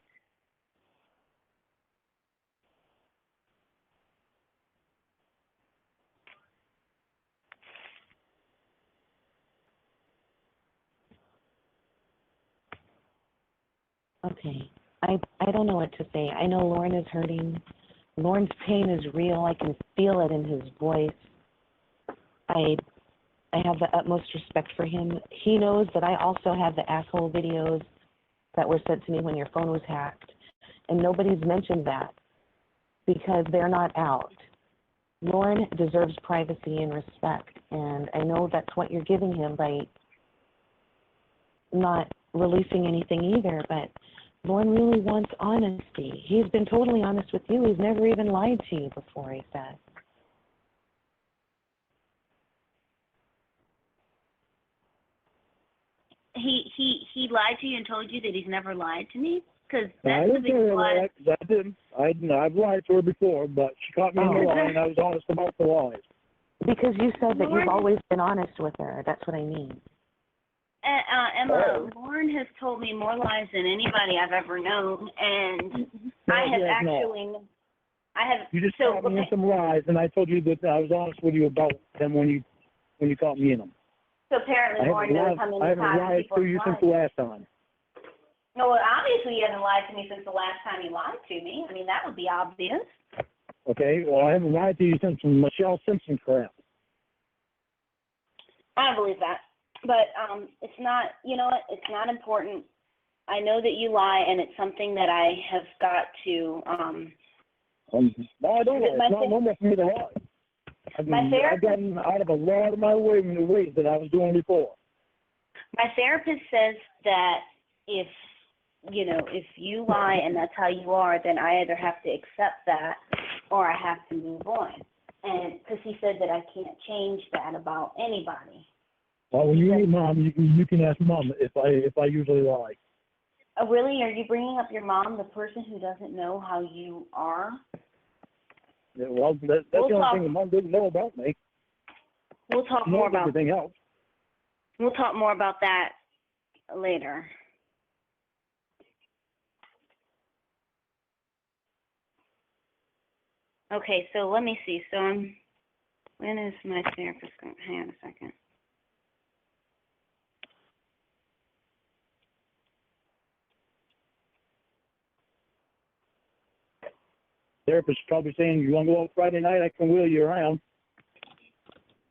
Speaker 3: Okay. I don't know what to say. I know Lorne is hurting. Lorne's pain is real. I can feel it in his voice. I have the utmost respect for him. He knows that I also have the asshole videos that were sent to me when your phone was hacked. And nobody's mentioned that because they're not out. Lorne deserves privacy and respect. And I know that's what you're giving him by not releasing anything either. But Lorne really wants honesty. He's been totally honest with you. He's never even lied to you before, he said.
Speaker 2: he lied to you and told you that he's never lied to me? Because
Speaker 1: I
Speaker 2: that's the
Speaker 1: didn't tell
Speaker 2: biggest
Speaker 1: her
Speaker 2: lie.
Speaker 1: that, 'cause I didn't. I've lied to her before, but she caught me in the lie, and I was honest about the lies.
Speaker 3: Because you said that
Speaker 2: Lorne,
Speaker 3: you've always been honest with her. That's what I mean.
Speaker 2: Emma, Lorne has told me more lies than anybody I've ever known, and
Speaker 1: No,
Speaker 2: I have
Speaker 1: he has
Speaker 2: actually,
Speaker 1: not.
Speaker 2: I have.
Speaker 1: You just
Speaker 2: So
Speaker 1: caught me in some lies, and I told you that I was honest with you about them when you caught me in them.
Speaker 2: so apparently Lorne knows how many
Speaker 1: I haven't
Speaker 2: times
Speaker 1: lied
Speaker 2: people
Speaker 1: to you since the last time.
Speaker 2: No, well, obviously he hasn't lied to me since the last time he lied to me. I mean, that would be obvious.
Speaker 1: Okay, well, I haven't lied to you since the Michelle Simpson crap.
Speaker 2: I don't believe that. But it's not, you know what, it's not important. I know that you lie, and it's something that I have got to,
Speaker 1: No, I don't lie. It's not normal for me to lie. I've gotten out of a lot of my ways that I was doing before.
Speaker 2: My therapist says that if you lie and that's how you are, then I either have to accept that or I have to move on. And because he said that I can't change that about anybody.
Speaker 1: Well, when you meet Mom, you can ask Mom if I usually lie.
Speaker 2: Oh, really? Are you bringing up your mom, the person who doesn't know how you are?
Speaker 1: Yeah, well, that's the only thing that Mom didn't know about me.
Speaker 2: We'll talk more about
Speaker 1: everything else.
Speaker 2: We'll talk more about that later. Okay, so let me see. So when is my therapist going? Hang on a second.
Speaker 1: Therapist is probably saying, you want to go out Friday night? I can wheel you around.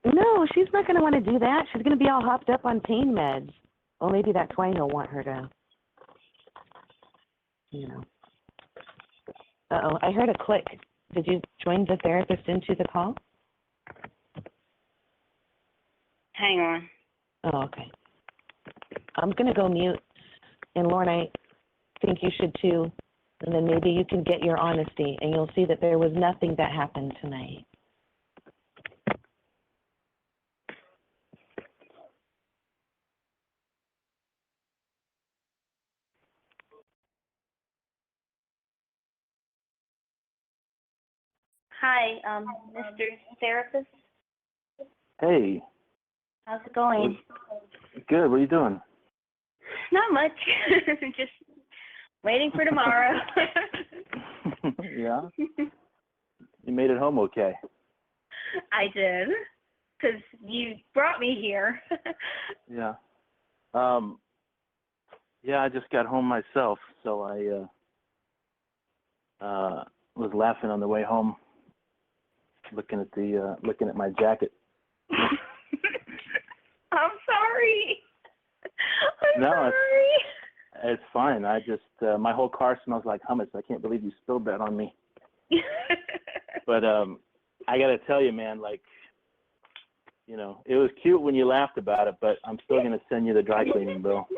Speaker 3: No, she's not going to want to do that. She's going to be all hopped up on pain meds. Well, maybe that's why he'll want her to, Uh-oh, I heard a click. Did you join the therapist into the call?
Speaker 2: Hang on.
Speaker 3: Oh, okay. I'm going to go mute. And Lorne, I think you should too. And then maybe you can get your honesty, and you'll see that there was nothing that happened tonight.
Speaker 2: Hi, Mr. Therapist.
Speaker 5: Hey.
Speaker 2: How's it going?
Speaker 5: Good. What are you doing?
Speaker 2: Not much. Just waiting for tomorrow.
Speaker 5: Yeah? You made it home okay?
Speaker 2: I did, because you brought me here.
Speaker 5: Yeah. Yeah, I just got home myself, so I was laughing on the way home, looking at my jacket.
Speaker 2: I'm sorry. I'm
Speaker 5: No,
Speaker 2: sorry.
Speaker 5: It's fine. I just my whole car smells like hummus. I can't believe you spilled that on me. But I got to tell you, man, like, it was cute when you laughed about it, but I'm still going to send you the dry cleaning bill.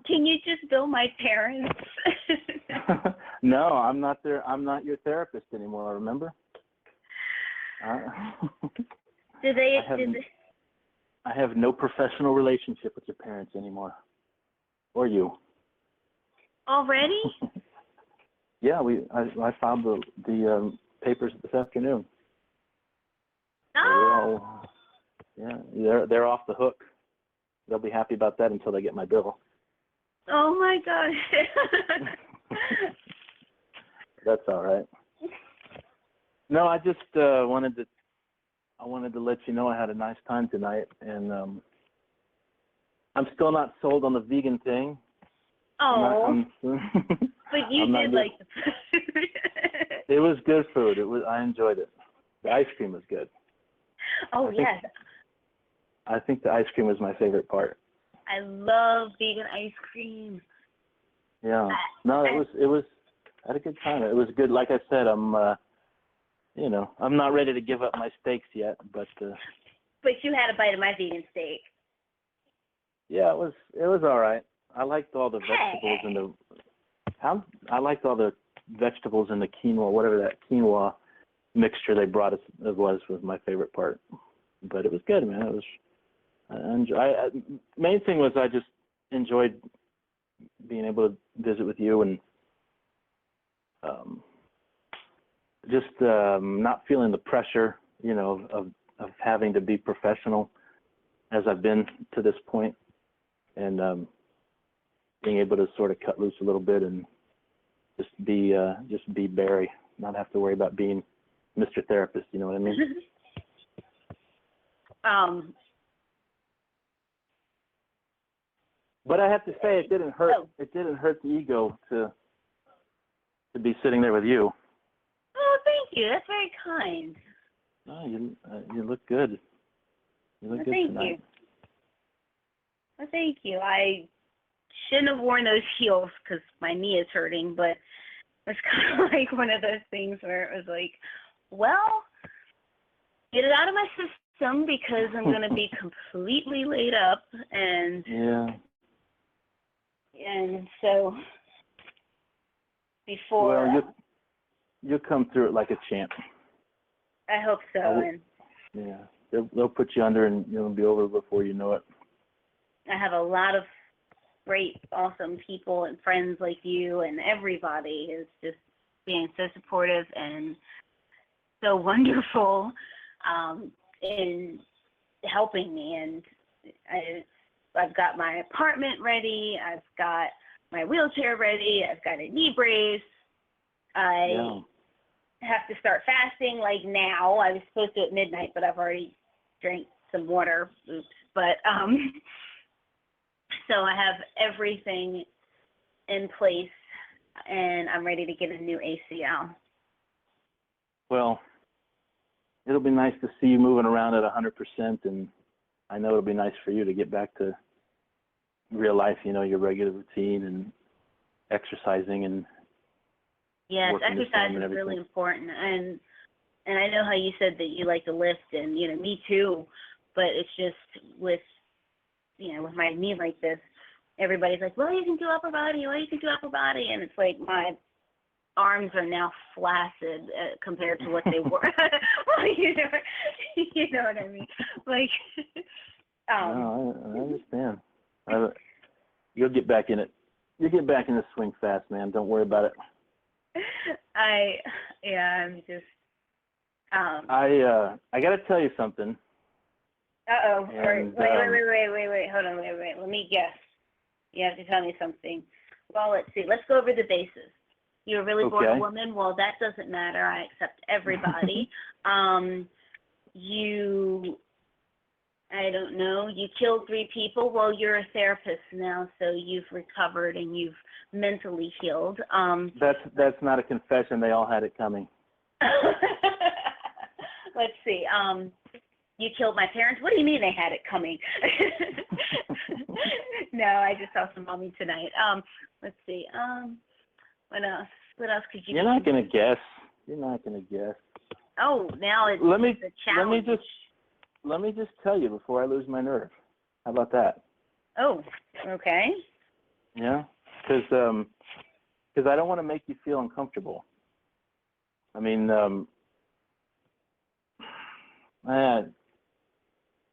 Speaker 2: Can you just bill my parents?
Speaker 5: No, I'm not your therapist anymore, remember? I have no professional relationship with your parents anymore. Or you.
Speaker 2: Already?
Speaker 5: Yeah, I filed the papers this afternoon.
Speaker 2: Oh.
Speaker 5: They're off the hook. They'll be happy about that until they get my bill.
Speaker 2: Oh my gosh.
Speaker 5: That's all right. No, I just wanted to let you know I had a nice time tonight, and I'm still not sold on the vegan thing.
Speaker 2: Oh. But you did like the food.
Speaker 5: It was good food. I enjoyed it. The ice cream was good.
Speaker 2: Oh, yes.
Speaker 5: I think the ice cream was my favorite part.
Speaker 2: I love vegan ice cream.
Speaker 5: Yeah. No, it was. I had a good time. It was good. Like I said, I'm not ready to give up my steaks yet, but.
Speaker 2: But you had a bite of my vegan steak.
Speaker 5: Yeah, it was all right. I liked all the vegetables I liked all the vegetables in the quinoa, whatever that quinoa mixture they brought us was my favorite part. but it was good, man. It was. Main thing was I just enjoyed being able to visit with you and just not feeling the pressure, of having to be professional as I've been to this point, and being able to sort of cut loose a little bit and just be Barry, not have to worry about being Mr. Therapist. You know what I mean? But I have to say, it didn't hurt.
Speaker 2: Oh.
Speaker 5: It didn't hurt the ego to be sitting there with you.
Speaker 2: Oh, thank you. That's very kind.
Speaker 5: Oh, you look good. You look good
Speaker 2: Thank
Speaker 5: tonight.
Speaker 2: you. Well, thank you. I shouldn't have worn those heels because my knee is hurting, but it's kind of like one of those things where it was like, well, get it out of my system because I'm going to be completely laid up, and so before.
Speaker 5: Well, you'll come through it like a champ.
Speaker 2: I hope so. And
Speaker 5: yeah, they'll put you under, and you'll be over before you know it.
Speaker 2: I have a lot of great, awesome people and friends like you, and everybody is just being so supportive and so wonderful in helping me. And I've got my apartment ready. I've got my wheelchair ready. I've got a knee brace. I have to start fasting like now. I was supposed to at midnight, but I've already drank some water. Oops. But so I have everything in place, and I'm ready to get a new ACL.
Speaker 5: Well, it'll be nice to see you moving around at 100%, and I know it'll be nice for you to get back to real life, your regular routine and exercising and
Speaker 2: yes, exercise is really important, and I know how you said that you like to lift, and me too, but it's just with my knee like this, everybody's like, well, you can do upper body, and it's like my arms are now flaccid compared to what they were. Well, you know what I mean? Like,
Speaker 5: no, I understand. You'll get back in it. You'll get back in the swing fast, man. Don't worry about it.
Speaker 2: I'm just.
Speaker 5: I got to tell you something.
Speaker 2: Uh-oh. Wait. Hold on, wait. Let me guess. You have to tell me something. Well, let's see. Let's go over the bases. You're a really born woman. Well, that doesn't matter. I accept everybody. I don't know. You killed 3 people. Well, you're a therapist now, so you've recovered and you've mentally healed.
Speaker 5: That's not a confession. They all had it coming.
Speaker 2: Let's see. You killed my parents. What do you mean they had it coming? No, I just saw some mommy tonight. Let's see. What else? What else could you?
Speaker 5: You're not gonna guess. You're not gonna guess.
Speaker 2: Oh, now it's a challenge.
Speaker 5: Let me just tell you before I lose my nerve. How about that?
Speaker 2: Oh, okay.
Speaker 5: Yeah, because I don't want to make you feel uncomfortable. I mean,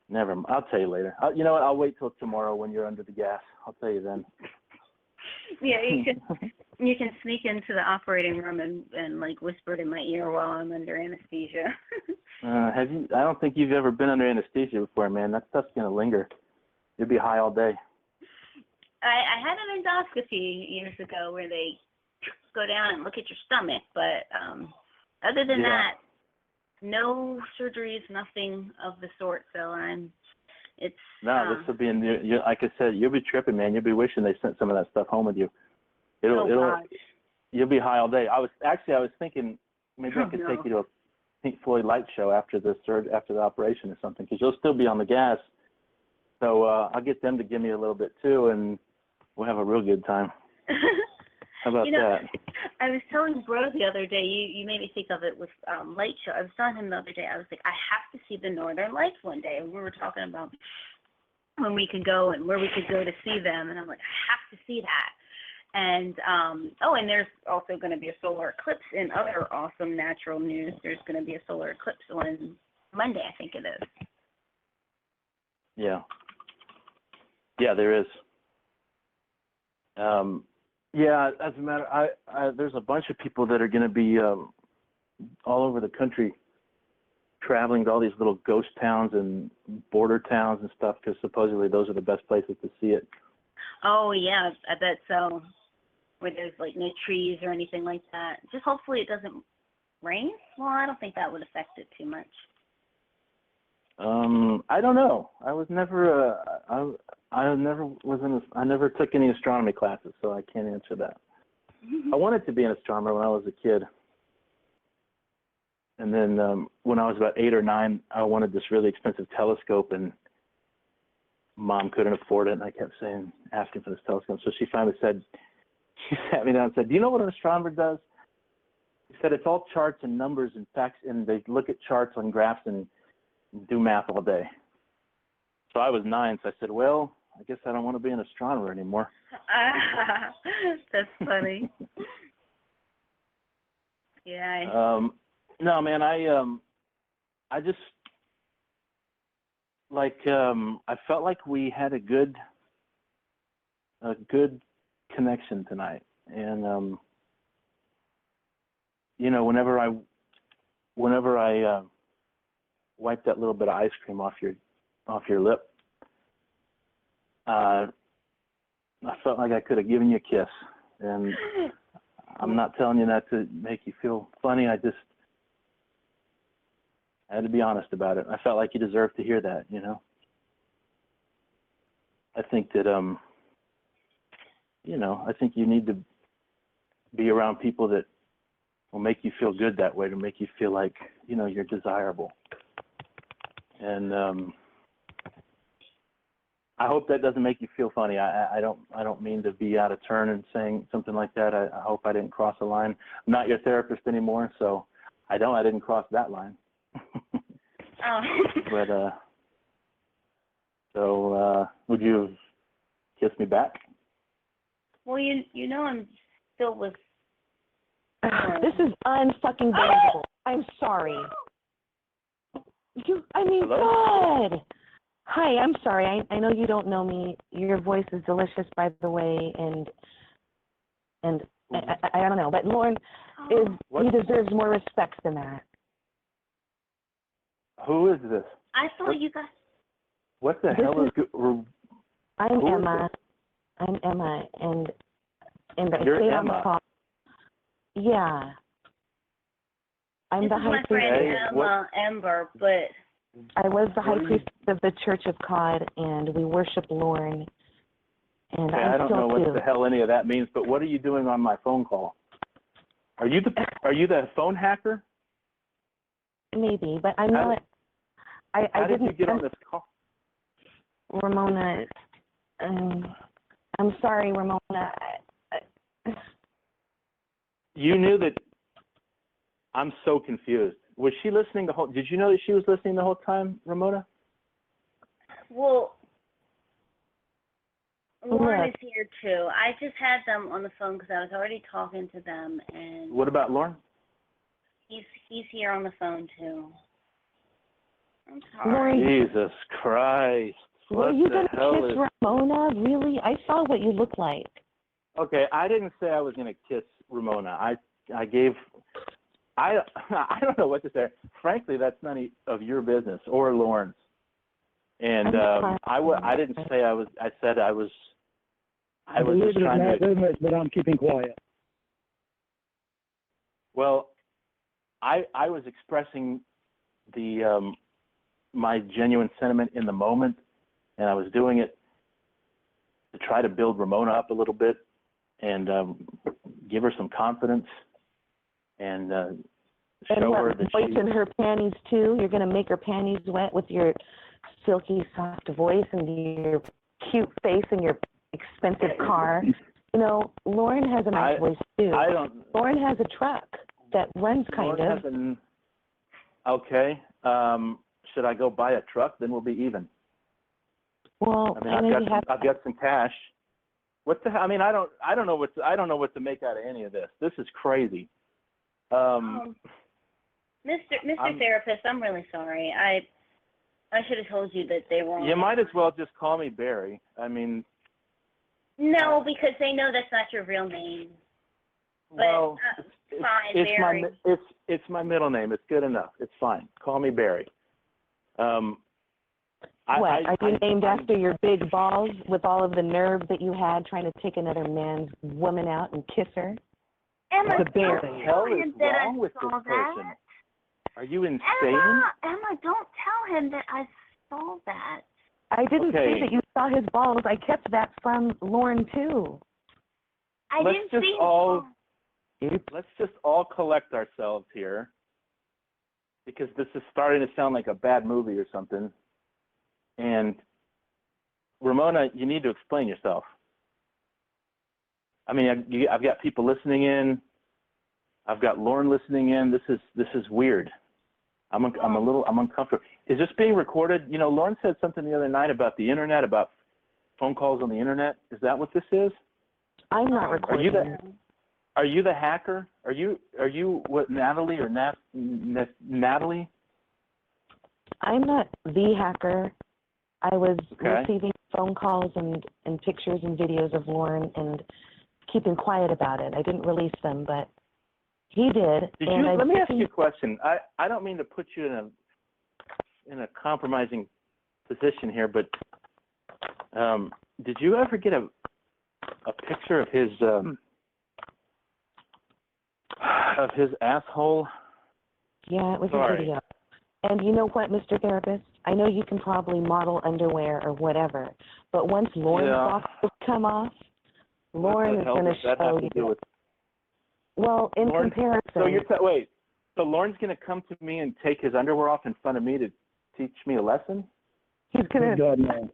Speaker 5: never. I'll tell you later. You know what? I'll wait till tomorrow when you're under the gas. I'll tell you then.
Speaker 2: Yeah, you can sneak into the operating room and like whisper in my ear while I'm under anesthesia.
Speaker 5: Have you? I don't think you've ever been under anesthesia before, man. That stuff's gonna linger. You'll be high all day.
Speaker 2: I had an endoscopy years ago where they go down and look at your stomach, but other than that, no surgeries, nothing of the sort. So this will be like I said, you'll be tripping, man. You'll be wishing they sent some of that stuff home with you. You'll be high all day. I was thinking maybe I could take you to a Pink Floyd light show after the operation or something, because you'll still be on the gas. So I'll get them to give me a little bit too, and we'll have a real good time. How about that? I was telling Bro the other day, you made me think of it with light show. I was telling him the other day, I was like, I have to see the Northern Lights one day. And we were talking about when we could go and where we could go to see them. And I'm like, I have to see that. And, and there's also going to be a solar eclipse in other awesome natural news. There's going to be a solar eclipse on Monday, I think it is.
Speaker 5: Yeah. Yeah, there is. Yeah, as a matter, there's a bunch of people that are going to be all over the country, traveling to all these little ghost towns and border towns and stuff, because supposedly those are the best places to see it.
Speaker 2: Oh, yeah, I bet so. Where there's, like, no trees or anything like that. Just hopefully it doesn't rain. Well, I don't think that would affect it too much.
Speaker 5: I don't know. I was never, I never took any astronomy classes, so I can't answer that. I wanted to be an astronomer when I was a kid. And then when I was about 8 or 9, I wanted this really expensive telescope, and Mom couldn't afford it, and I kept asking for this telescope. So she finally said, she sat me down and said, "Do you know what an astronomer does?" She said, "It's all charts and numbers and facts, and they look at charts on graphs and do math all day." So I was 9, so I said, "Well, I guess I don't want to be an astronomer anymore."
Speaker 2: That's funny. Yeah.
Speaker 5: No, man, I just I felt like we had a good connection tonight, and whenever I wiped that little bit of ice cream off your lip, I felt like I could have given you a kiss, and I'm not telling you that to make you feel funny. I had to be honest about it. I felt like you deserved to hear that, I think that, I think you need to be around people that will make you feel good that way, to make you feel like, you're desirable. And I hope that doesn't make you feel funny. I don't mean to be out of turn and saying something like that. I hope I didn't cross a line. I'm not your therapist anymore, so I didn't cross that line.
Speaker 2: Oh.
Speaker 5: But so would you kiss me back?
Speaker 3: Well, I'm still with. This is unfucking believable. I'm sorry.
Speaker 5: Hello?
Speaker 3: God. Hi, I'm sorry. I know you don't know me. Your voice is delicious, by the way, and I don't know, but Lorne he deserves more respect than that.
Speaker 5: Who is this?
Speaker 2: I thought you guys.
Speaker 5: What the hell is?
Speaker 3: I'm Emma. I'm Emma, and I
Speaker 5: You're
Speaker 3: stayed
Speaker 5: Emma.
Speaker 3: on the call. Yeah. I'm the high
Speaker 2: This is my friend
Speaker 3: priest.
Speaker 2: Emma Ember, but
Speaker 3: I was the high priest of the Church of God, and we worship Lorne. And
Speaker 5: okay, I don't know what
Speaker 3: too.
Speaker 5: the hell any of that means, but what are you doing on my phone call? Are you the phone hacker?
Speaker 3: Maybe, but I'm not.
Speaker 5: How did you get on this call?
Speaker 3: Ramona, I'm sorry, Ramona.
Speaker 5: You knew that. I'm so confused. Was she listening did you know that she was listening the whole time, Ramona?
Speaker 2: well, Lorne is here too. I just had them on the phone because I was already talking to them, and
Speaker 5: What about Lorne?
Speaker 2: he's here on the phone too. I'm sorry.
Speaker 5: Jesus Christ.
Speaker 3: Were
Speaker 5: What
Speaker 3: you
Speaker 5: the
Speaker 3: going to
Speaker 5: hell
Speaker 3: kiss
Speaker 5: is...
Speaker 3: Ramona? Really? I saw what you look like.
Speaker 5: Okay, I didn't say I was going to kiss Ramona. I don't know what to say. Frankly, that's none of your business or Lorne's. And I didn't say I was. I said I was. I was just trying to.
Speaker 1: Business, but I'm keeping quiet.
Speaker 5: Well, I was expressing the my genuine sentiment in the moment, and I was doing it to try to build Ramona up a little bit and give her some confidence and show her that
Speaker 3: she's in her panties too. You're going to make her panties wet with your silky, soft voice and your cute face and your expensive car. Lorne has a nice voice too. Lorne has a truck that runs kind of.
Speaker 5: Okay. Should I go buy a truck? Then we'll be even.
Speaker 3: Well,
Speaker 5: I've got some cash. What the hell? I mean, I don't know what to make out of any of this. This is crazy.
Speaker 2: Mr. Therapist, I'm really sorry. I should have told you that they were on.
Speaker 5: You might as well just call me Barry. I mean.
Speaker 2: No, because they know that's not your real name. But,
Speaker 5: well,
Speaker 2: fine,
Speaker 5: it's
Speaker 2: Barry.
Speaker 5: it's my middle name. It's good enough. It's fine. Call me Barry.
Speaker 3: Are you named after your big balls with all of the nerve that you had trying to take another man's woman out and kiss her?
Speaker 2: Emma,
Speaker 5: what the hell is wrong with this person? Are you insane?
Speaker 2: Emma, don't tell him that I saw that.
Speaker 3: I didn't say that you saw his balls. I kept that from Lorne, too.
Speaker 5: Let's just all collect ourselves here, because this is starting to sound like a bad movie or something. And Ramona, you need to explain yourself. I mean, I've got people listening in. I've got Lorne listening in. This is weird. I'm uncomfortable. Is this being recorded? You know, Lorne said something the other night about the internet, about phone calls on the internet. Is that what this is?
Speaker 3: I'm not recording.
Speaker 5: Are you the hacker? Are you what, Natalie or Natalie?
Speaker 3: I'm not the hacker. I was receiving phone calls and pictures and videos of Lorne and keeping quiet about it. I didn't release them, but he did.
Speaker 5: Let me ask you a question. I don't mean to put you in a compromising position here, but did you ever get a picture of his asshole?
Speaker 3: Yeah, it was a video. And you know what, Mr. Therapist? I know you can probably model underwear or whatever, but once Lorne's boxes come off, Lorne is going to show you. Well, in comparison.
Speaker 5: So Lorne's going to come to me and take his underwear off in front of me to teach me a lesson?
Speaker 3: He's going to.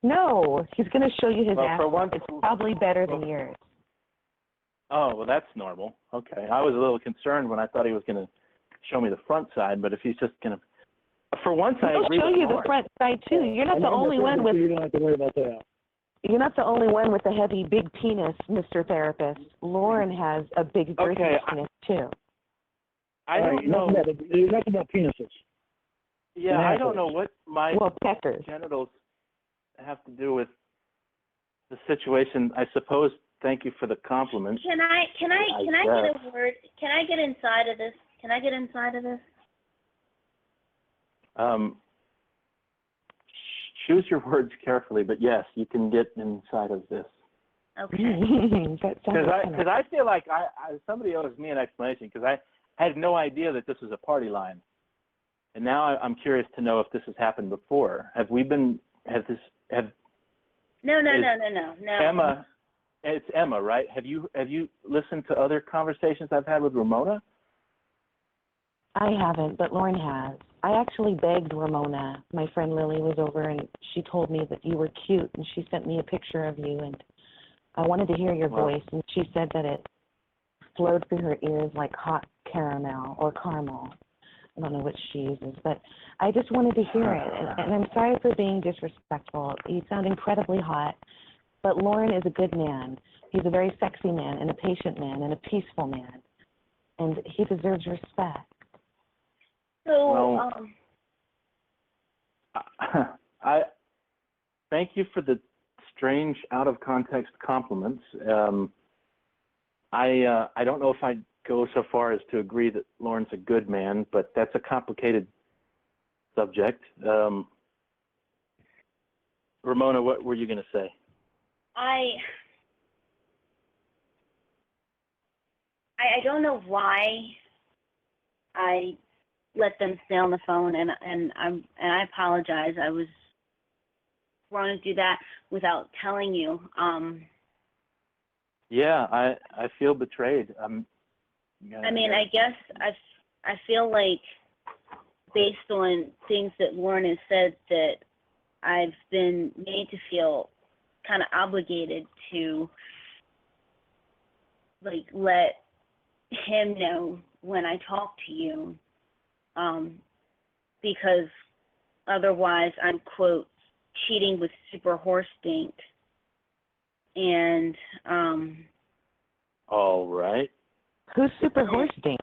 Speaker 3: No, he's going to show you his ass. It's probably better than yours.
Speaker 5: Oh, well, that's normal. Okay. I was a little concerned when I thought he was going to show me the front side, but if he's just going to, for once, I agree with
Speaker 3: He'll show you the front side too. You're not the only one with.
Speaker 1: You don't have to worry about that.
Speaker 3: You're not the only one with a heavy, big penis, Mr. Therapist. Lorne has a big, girthy penis too.
Speaker 5: I don't know.
Speaker 1: Enough about penises.
Speaker 5: Yeah, I don't know what my
Speaker 3: peckers.
Speaker 5: genitals have to do with the situation. I suppose. Thank you for the compliment.
Speaker 2: Can I get a word? Can I get inside of this?
Speaker 5: Choose your words carefully, but yes, you can get inside of this.
Speaker 2: Okay.
Speaker 5: Because I feel like somebody owes me an explanation, because I had no idea that this was a party line, and now I'm curious to know if this has happened before. No. Emma. It's Emma, right? Have you listened to other conversations I've had with Ramona?
Speaker 3: I haven't, but Lorne has. I actually begged Ramona. My friend Lily was over, and she told me that you were cute, and she sent me a picture of you, and I wanted to hear your voice, and she said that it flowed through her ears like hot caramel or caramel. I don't know which she uses, but I just wanted to hear it, and I'm sorry for being disrespectful. You sound incredibly hot. But Lorne is a good man. He's a very sexy man and a patient man and a peaceful man. And he deserves respect.
Speaker 2: So,
Speaker 5: I thank you for the strange, out-of-context compliments. I don't know if I'd go so far as to agree that Lorne's a good man, but that's a complicated subject. Ramona, what were you going to say?
Speaker 2: I don't know why I let them stay on the phone, and I apologize. I was wrong to do that without telling you.
Speaker 5: Yeah, I feel betrayed.
Speaker 2: I mean, I guess I feel like, based on things that Lorne has said, that I've been made to feel kind of obligated to, like, let him know when I talk to you, because otherwise I'm, quote, cheating with super horse stink. And
Speaker 5: all right.
Speaker 3: Who's super horse stink?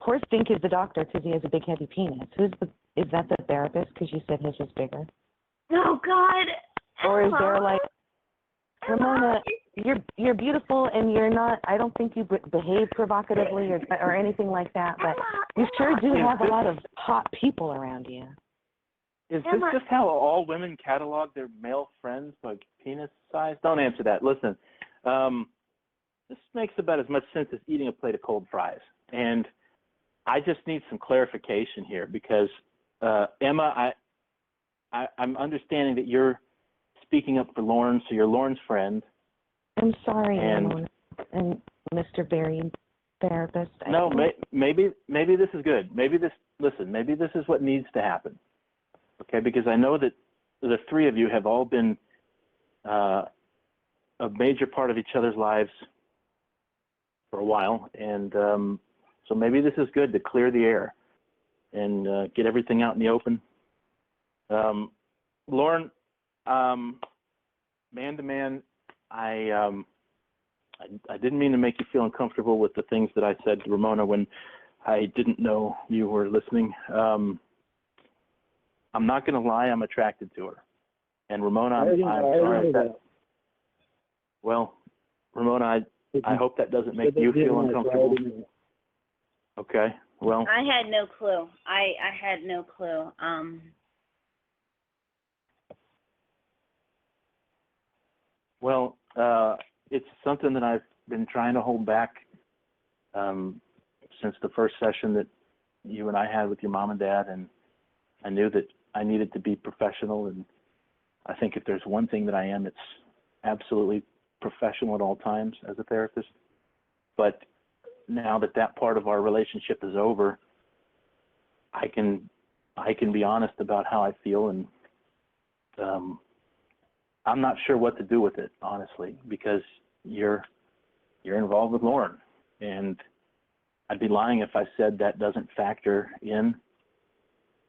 Speaker 3: Horse stink is the doctor because he has a big heavy penis. Who's Is that the therapist? Because you said his was bigger.
Speaker 2: Oh God.
Speaker 3: Or is
Speaker 2: Emma.
Speaker 3: there like, Ramona,
Speaker 2: Emma,
Speaker 3: you're beautiful and you're not, I don't think you behave provocatively or anything like that, but you sure do have a lot of hot people around you.
Speaker 5: Is this just how all women catalog their male friends, like penis size? Don't answer that. Listen, this makes about as much sense as eating a plate of cold fries. And I just need some clarification here because, Emma, I'm understanding that you're speaking up for Lorne, so you're Lorne's friend.
Speaker 3: I'm sorry, Ramona and Mr. Barry, therapist.
Speaker 5: No, maybe this is good. Maybe this is what needs to happen. Okay, because I know that the three of you have all been a major part of each other's lives for a while, and so maybe this is good to clear the air and get everything out in the open. Lorne, man to man, I didn't mean to make you feel uncomfortable with the things that I said to Ramona when I didn't know you were listening. I'm not going to lie, I'm attracted to her. And Ramona, I'm sorry that. Well, Ramona, I hope that doesn't make you feel uncomfortable. Okay, well.
Speaker 2: I had no clue. I had no clue.
Speaker 5: Well, it's something that I've been trying to hold back since the first session that you and I had with your mom and dad, and I knew that I needed to be professional, and I think if there's one thing that I am, it's absolutely professional at all times as a therapist. But now that part of our relationship is over, I can be honest about how I feel, and I'm not sure what to do with it, honestly, because you're involved with Lorne, and I'd be lying if I said that doesn't factor in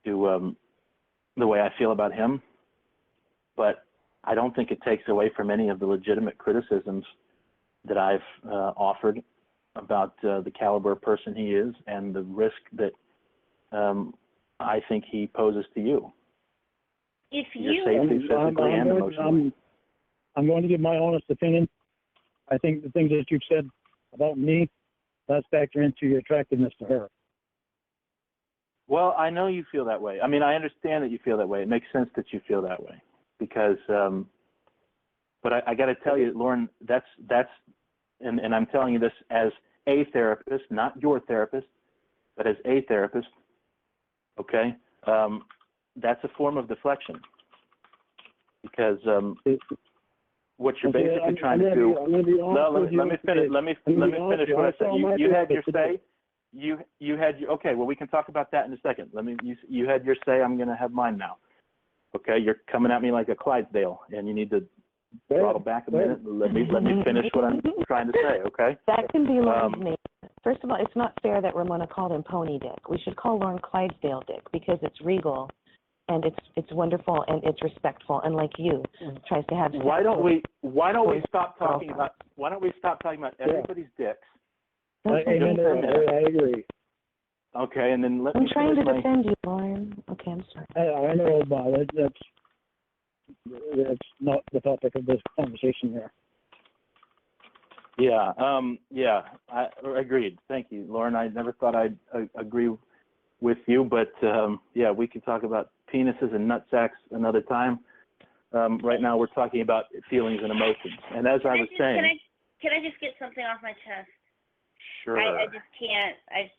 Speaker 5: to the way I feel about him. But I don't think it takes away from any of the legitimate criticisms that I've offered about the caliber of person he is and the risk that I think he poses to you.
Speaker 2: If
Speaker 5: your
Speaker 2: you,
Speaker 5: safety, physically and emotionally.
Speaker 1: I'm going to give my honest opinion. I think the things that you've said about me, that's factor into your attractiveness to her.
Speaker 5: Well, I know you feel that way. I mean, I understand that you feel that way. It makes sense that you feel that way because, but I got to tell you, Lorne, that's, and I'm telling you this as a therapist, not your therapist, but as a therapist, okay? That's a form of deflection because what you're basically trying to do. No, let me finish. Let me finish what I said. You had your say. You had your, okay. Well, we can talk about that in a second. You had your say. I'm going to have mine now. Okay, you're coming at me like a Clydesdale, and you need to throttle back a minute and let me finish what I'm trying to say. Okay.
Speaker 3: That can be Lorne's name. First of all, it's not fair that Ramona called him Pony Dick. We should call Lorne Clydesdale Dick because it's regal, and it's wonderful, and it's respectful, and like you, tries to have.
Speaker 5: Why don't we stop talking about everybody's dicks?
Speaker 1: I agree.
Speaker 5: Okay, and then
Speaker 3: I'm trying to defend you, Lorne. Okay, I'm sorry.
Speaker 1: I know about it. That's not the topic of this conversation here.
Speaker 5: Yeah, I agreed. Thank you, Lorne. I never thought I'd agree with you, but yeah, we can talk about penises and nutsacks another time. Right now, we're talking about feelings and emotions. And as I was saying,
Speaker 2: can I just get something off my chest?
Speaker 5: Sure.
Speaker 2: I just can't. I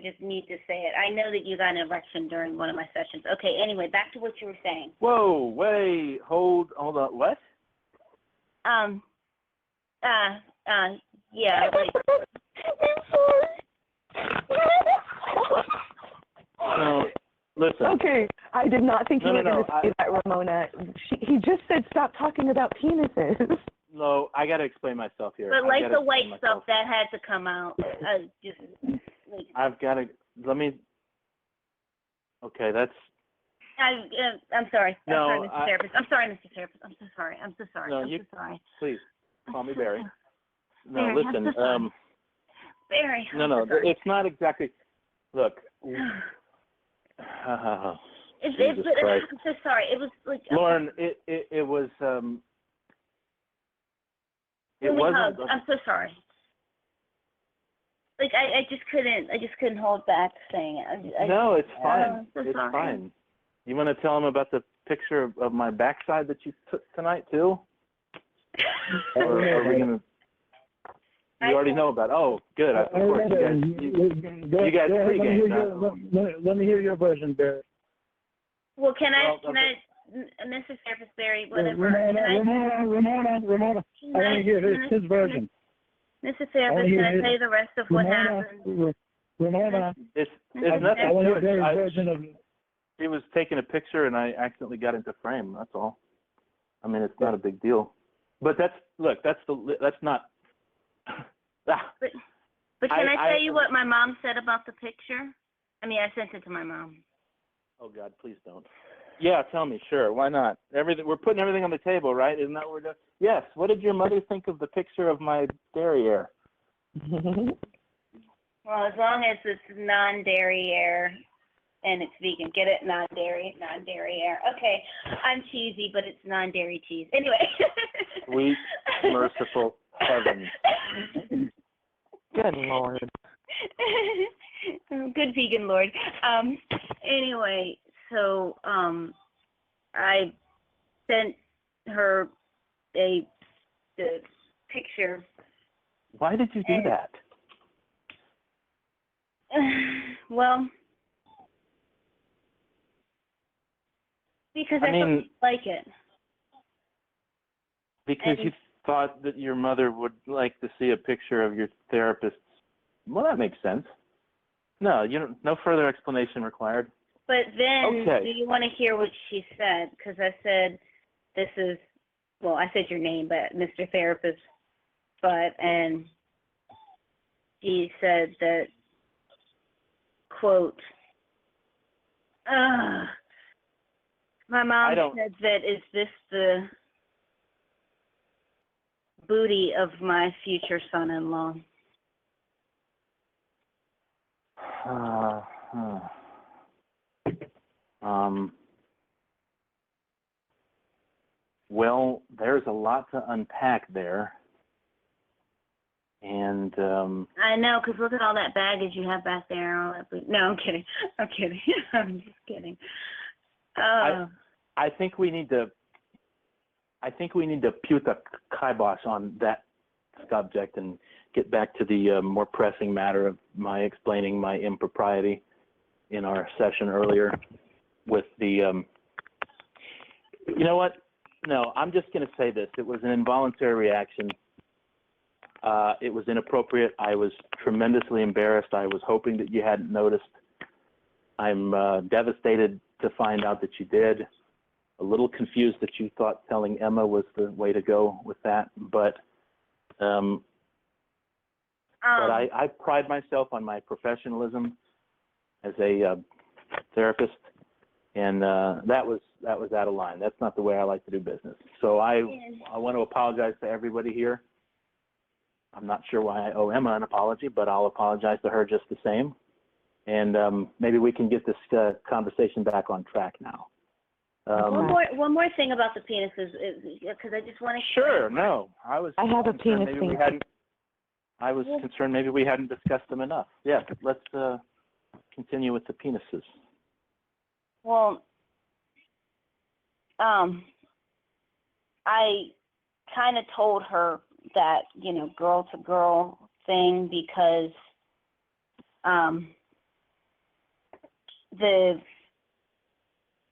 Speaker 2: just need to say it. I know that you got an erection during one of my sessions. Okay. Anyway, back to what you were saying.
Speaker 5: Whoa, wait, hold on. What?
Speaker 2: Yeah.
Speaker 5: No, listen.
Speaker 3: Okay, I did not think you were going to say that, Ramona. He just said stop talking about penises.
Speaker 5: No, I got to explain myself here.
Speaker 2: But like the white stuff, that had to come out.
Speaker 5: I've got to, let me, okay, that's.
Speaker 2: I'm sorry.
Speaker 5: No,
Speaker 2: I'm sorry, Mr. Therapist. I'm so sorry. I'm so sorry.
Speaker 5: No,
Speaker 2: I'm so sorry.
Speaker 5: Please, call me Barry. No,
Speaker 2: Barry,
Speaker 5: listen.
Speaker 2: Barry.
Speaker 5: No, it's not exactly, look, Jesus Christ.
Speaker 2: I'm so sorry. It was like
Speaker 5: Lorne, it was it
Speaker 2: when we
Speaker 5: wasn't.
Speaker 2: hugged. I'm so sorry. Like I just couldn't hold back saying it.
Speaker 5: No, it's fine.
Speaker 2: I'm so
Speaker 5: It's
Speaker 2: sorry.
Speaker 5: fine. You want to tell him about the picture of my backside that you took tonight too? Or are we gonna? You already know about it. Oh, good. Of course, you guys pregame.
Speaker 1: Let me hear your version, Barry.
Speaker 2: Well, can I, Mr. Therapist Barry, whatever.
Speaker 1: Ramona. I want to hear his version.
Speaker 2: Mr. Therapist, can I tell you the rest of what happened?
Speaker 1: Ramona.
Speaker 5: It's nothing.
Speaker 1: I want to hear Barry's version of it.
Speaker 5: He was taking a picture and I accidentally got into frame. That's all. I mean, it's not a big deal. But that's not.
Speaker 2: But can I tell you what my mom said about the picture? I mean, I sent it to my mom.
Speaker 5: Oh God, please don't. Yeah, tell me. Sure, why not? We're putting everything on the table, right? Isn't that what we're doing? Yes. What did your mother think of the picture of my derriere?
Speaker 2: Well, as long as it's non-derriere and it's vegan, get it? Non-derriere. Okay, I'm cheesy, but it's non-dairy cheese. Anyway.
Speaker 5: Sweet, merciful heavens.
Speaker 3: Good Lord.
Speaker 2: Good vegan Lord. Anyway, so I sent her the picture.
Speaker 5: Why did you do that?
Speaker 2: Well, because I thought you'd like it.
Speaker 5: Because you thought that your mother would like to see a picture of your therapist. Well, that makes sense. No, no further explanation required.
Speaker 2: But then,
Speaker 5: okay.
Speaker 2: Do you want to hear what she said? Because I said, I said your name, but Mr. Therapist, and she said that, quote, my mom said that, is this the booty of my future son-in-law?
Speaker 5: Well, there's a lot to unpack there. And
Speaker 2: I know, because look at all that baggage you have back there. All that no, I'm kidding. I'm just kidding.
Speaker 5: I think we need to put a kibosh on that subject and get back to the more pressing matter of my explaining my impropriety in our session earlier with the, you know what? No, I'm just going to say this. It was an involuntary reaction. It was inappropriate. I was tremendously embarrassed. I was hoping that you hadn't noticed. I'm devastated to find out that you did. A little confused that you thought telling Emma was the way to go with that. But I pride myself on my professionalism as a therapist, and that was out of line. That's not the way I like to do business. So I want to apologize to everybody here. I'm not sure why I owe Emma an apology, but I'll apologize to her just the same. And maybe we can get this conversation back on track now.
Speaker 2: One more thing about the penises, because I just want to.
Speaker 5: Sure. No, I have a penis thing. I was concerned maybe we hadn't discussed them enough. Yeah, let's continue with the penises.
Speaker 2: Well, I kind of told her that, girl to girl thing because the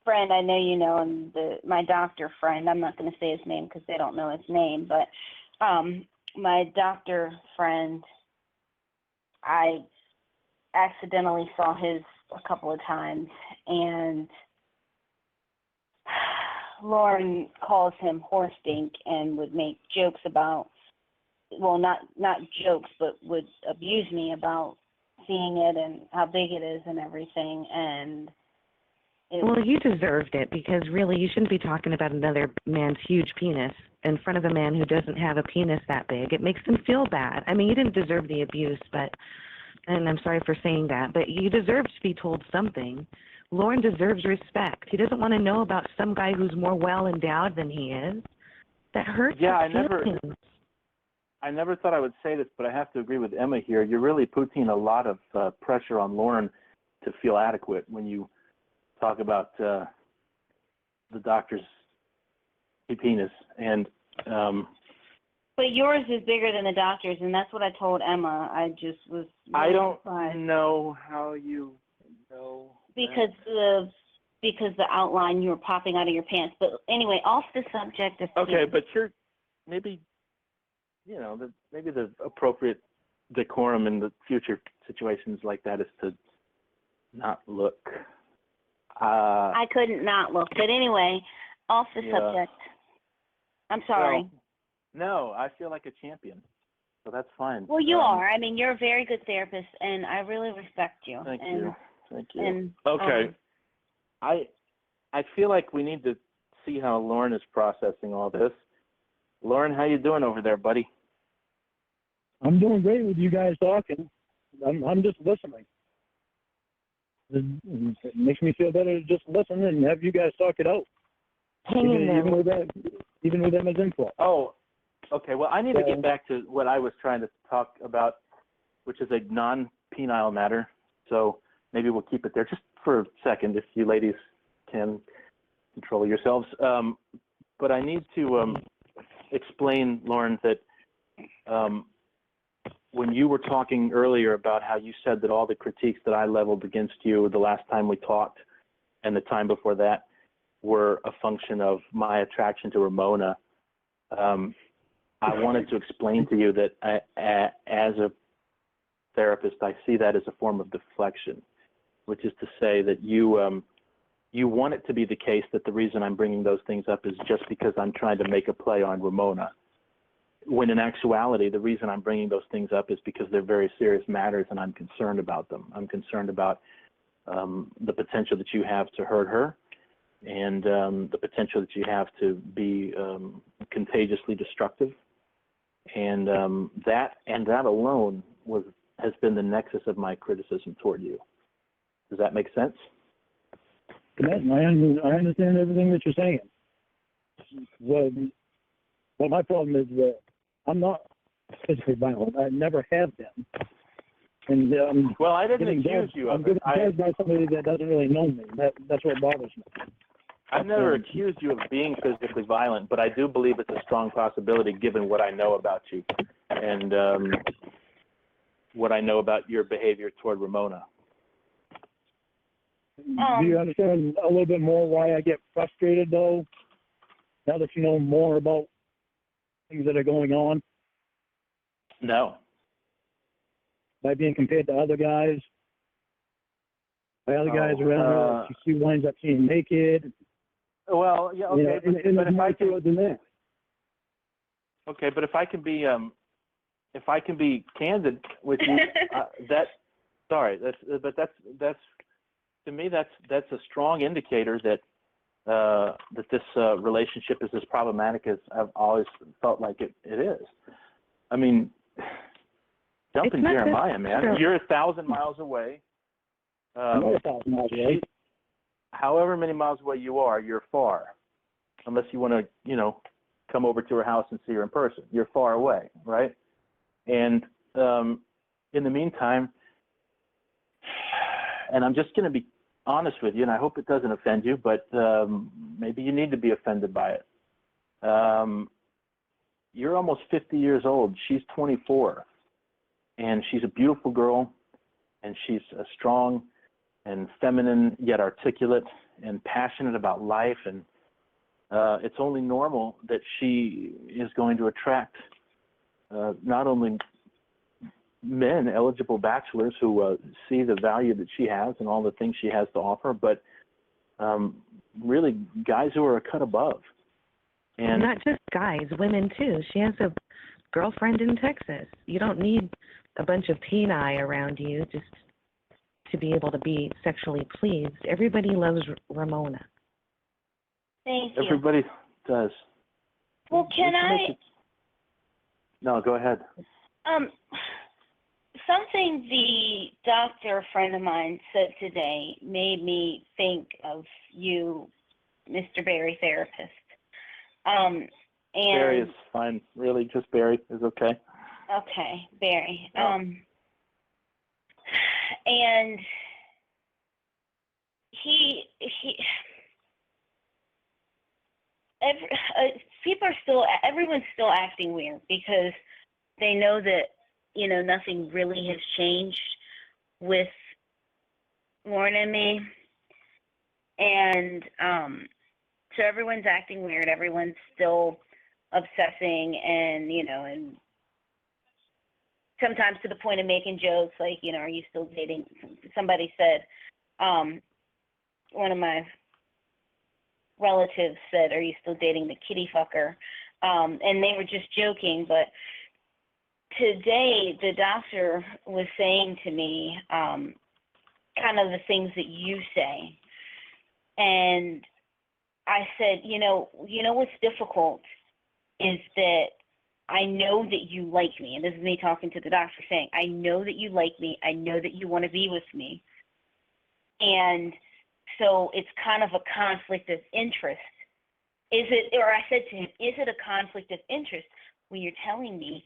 Speaker 2: friend I know you know, and my doctor friend, I'm not going to say his name because they don't know his name, but my doctor friend, I accidentally saw his a couple of times, and Lauren calls him horse dink and would make jokes about, well, not jokes, but would abuse me about seeing it and how big it is and everything. And
Speaker 3: well, you deserved it, because really you shouldn't be talking about another man's huge penis in front of a man who doesn't have a penis that big. It makes them feel bad. I mean, you didn't deserve the abuse, and I'm sorry for saying that, but you deserve to be told something Lorne deserves respect. He doesn't want to know about some guy who's more well-endowed than he is. That hurts his feelings.
Speaker 5: I never thought I would say this, but I have to agree with Emma here. You're really putting a lot of pressure on Lorne to feel adequate when you talk about the doctor's penis. And
Speaker 2: but yours is bigger than the doctor's, and that's what I told Emma. I just was really
Speaker 5: I don't
Speaker 2: surprised.
Speaker 5: know how you know.
Speaker 2: Because the outline, you were popping out of your pants. But anyway, off the subject of
Speaker 5: Okay, but you're maybe, maybe the appropriate decorum in the future situations like that is to not look.
Speaker 2: I couldn't not look. But anyway, off the subject. I'm sorry.
Speaker 5: Well, no, I feel like a champion, so that's fine.
Speaker 2: Well, you are. I mean, you're a very good therapist, and I really respect you.
Speaker 5: Thank you.
Speaker 2: And,
Speaker 5: okay. I feel like we need to see how Lorne is processing all this. Lorne, how you doing over there, buddy?
Speaker 1: I'm doing great with you guys talking. I'm just listening. It makes me feel better to just listen and have you guys talk it out. Even with Emma's info.
Speaker 5: Oh, okay. Well, I need to get back to what I was trying to talk about, which is a non-penile matter. So maybe we'll keep it there just for a second, if you ladies can control yourselves. But I need to explain, Lorne, that when you were talking earlier about how you said that all the critiques that I leveled against you the last time we talked and the time before that were a function of my attraction to Ramona, I wanted to explain to you that as a therapist, I see that as a form of deflection, which is to say that you want it to be the case that the reason I'm bringing those things up is just because I'm trying to make a play on Ramona, when in actuality, the reason I'm bringing those things up is because they're very serious matters and I'm concerned about them. I'm concerned about the potential that you have to hurt her and the potential that you have to be contagiously destructive. And that alone has been the nexus of my criticism toward you. Does that make sense?
Speaker 1: I understand everything that you're saying. Well, my problem is that I'm not physically violent. I never have been. And
Speaker 5: well, I didn't accuse you of it.
Speaker 1: I'm getting judged by somebody that doesn't really know me. That's what bothers me.
Speaker 5: I've never accused you of being physically violent, but I do believe it's a strong possibility given what I know about you and what I know about your behavior toward Ramona.
Speaker 1: Do you understand a little bit more why I get frustrated, though, now that you know more about things that are going on?
Speaker 5: No.
Speaker 1: By being compared to other guys? By other guys around her, she winds up being naked.
Speaker 5: Well, yeah, okay, but if I can,
Speaker 1: than that.
Speaker 5: Okay, but if I can be candid with you, that's to me that's a strong indicator that that this relationship is as problematic as I've always felt like it is. I mean, jumping Jeremiah, man, you're 1,000 miles away.
Speaker 1: I'm 1,000 miles away.
Speaker 5: However many miles away you are, you're far. Unless you want to, come over to her house and see her in person. You're far away, right? And in the meantime, and I'm just going to be honest with you, and I hope it doesn't offend you, but maybe you need to be offended by it. You're almost 50 years old. She's 24. And she's a beautiful girl, and she's strong and feminine, yet articulate and passionate about life. And it's only normal that she is going to attract not only men, eligible bachelors who see the value that she has and all the things she has to offer, but really guys who are a cut above. And
Speaker 3: not just guys, women too. She has a girlfriend in Texas. You don't need a bunch of peni around you just to be able to be sexually pleased. Everybody loves Ramona.
Speaker 2: Thank you.
Speaker 5: Everybody does.
Speaker 2: Well, can I?
Speaker 5: No, go ahead.
Speaker 2: something the doctor friend of mine said today made me think of you, Mr. Barry Therapist. And
Speaker 5: Barry is fine, really. Just Barry is okay.
Speaker 2: Okay, Barry.
Speaker 5: Oh.
Speaker 2: And everyone's still acting weird because they know that, nothing really has changed with Lorne and me. And so everyone's acting weird. Everyone's still obsessing and, and sometimes to the point of making jokes like, are you still dating? Somebody said, one of my relatives said, are you still dating the kitty fucker? And they were just joking, but today the doctor was saying to me kind of the things that you say. And I said, what's difficult is that I know that you like me. And this is me talking to the doctor saying, I know that you like me. I know that you want to be with me. And so it's kind of a conflict of interest. I said to him, is it a conflict of interest when you're telling me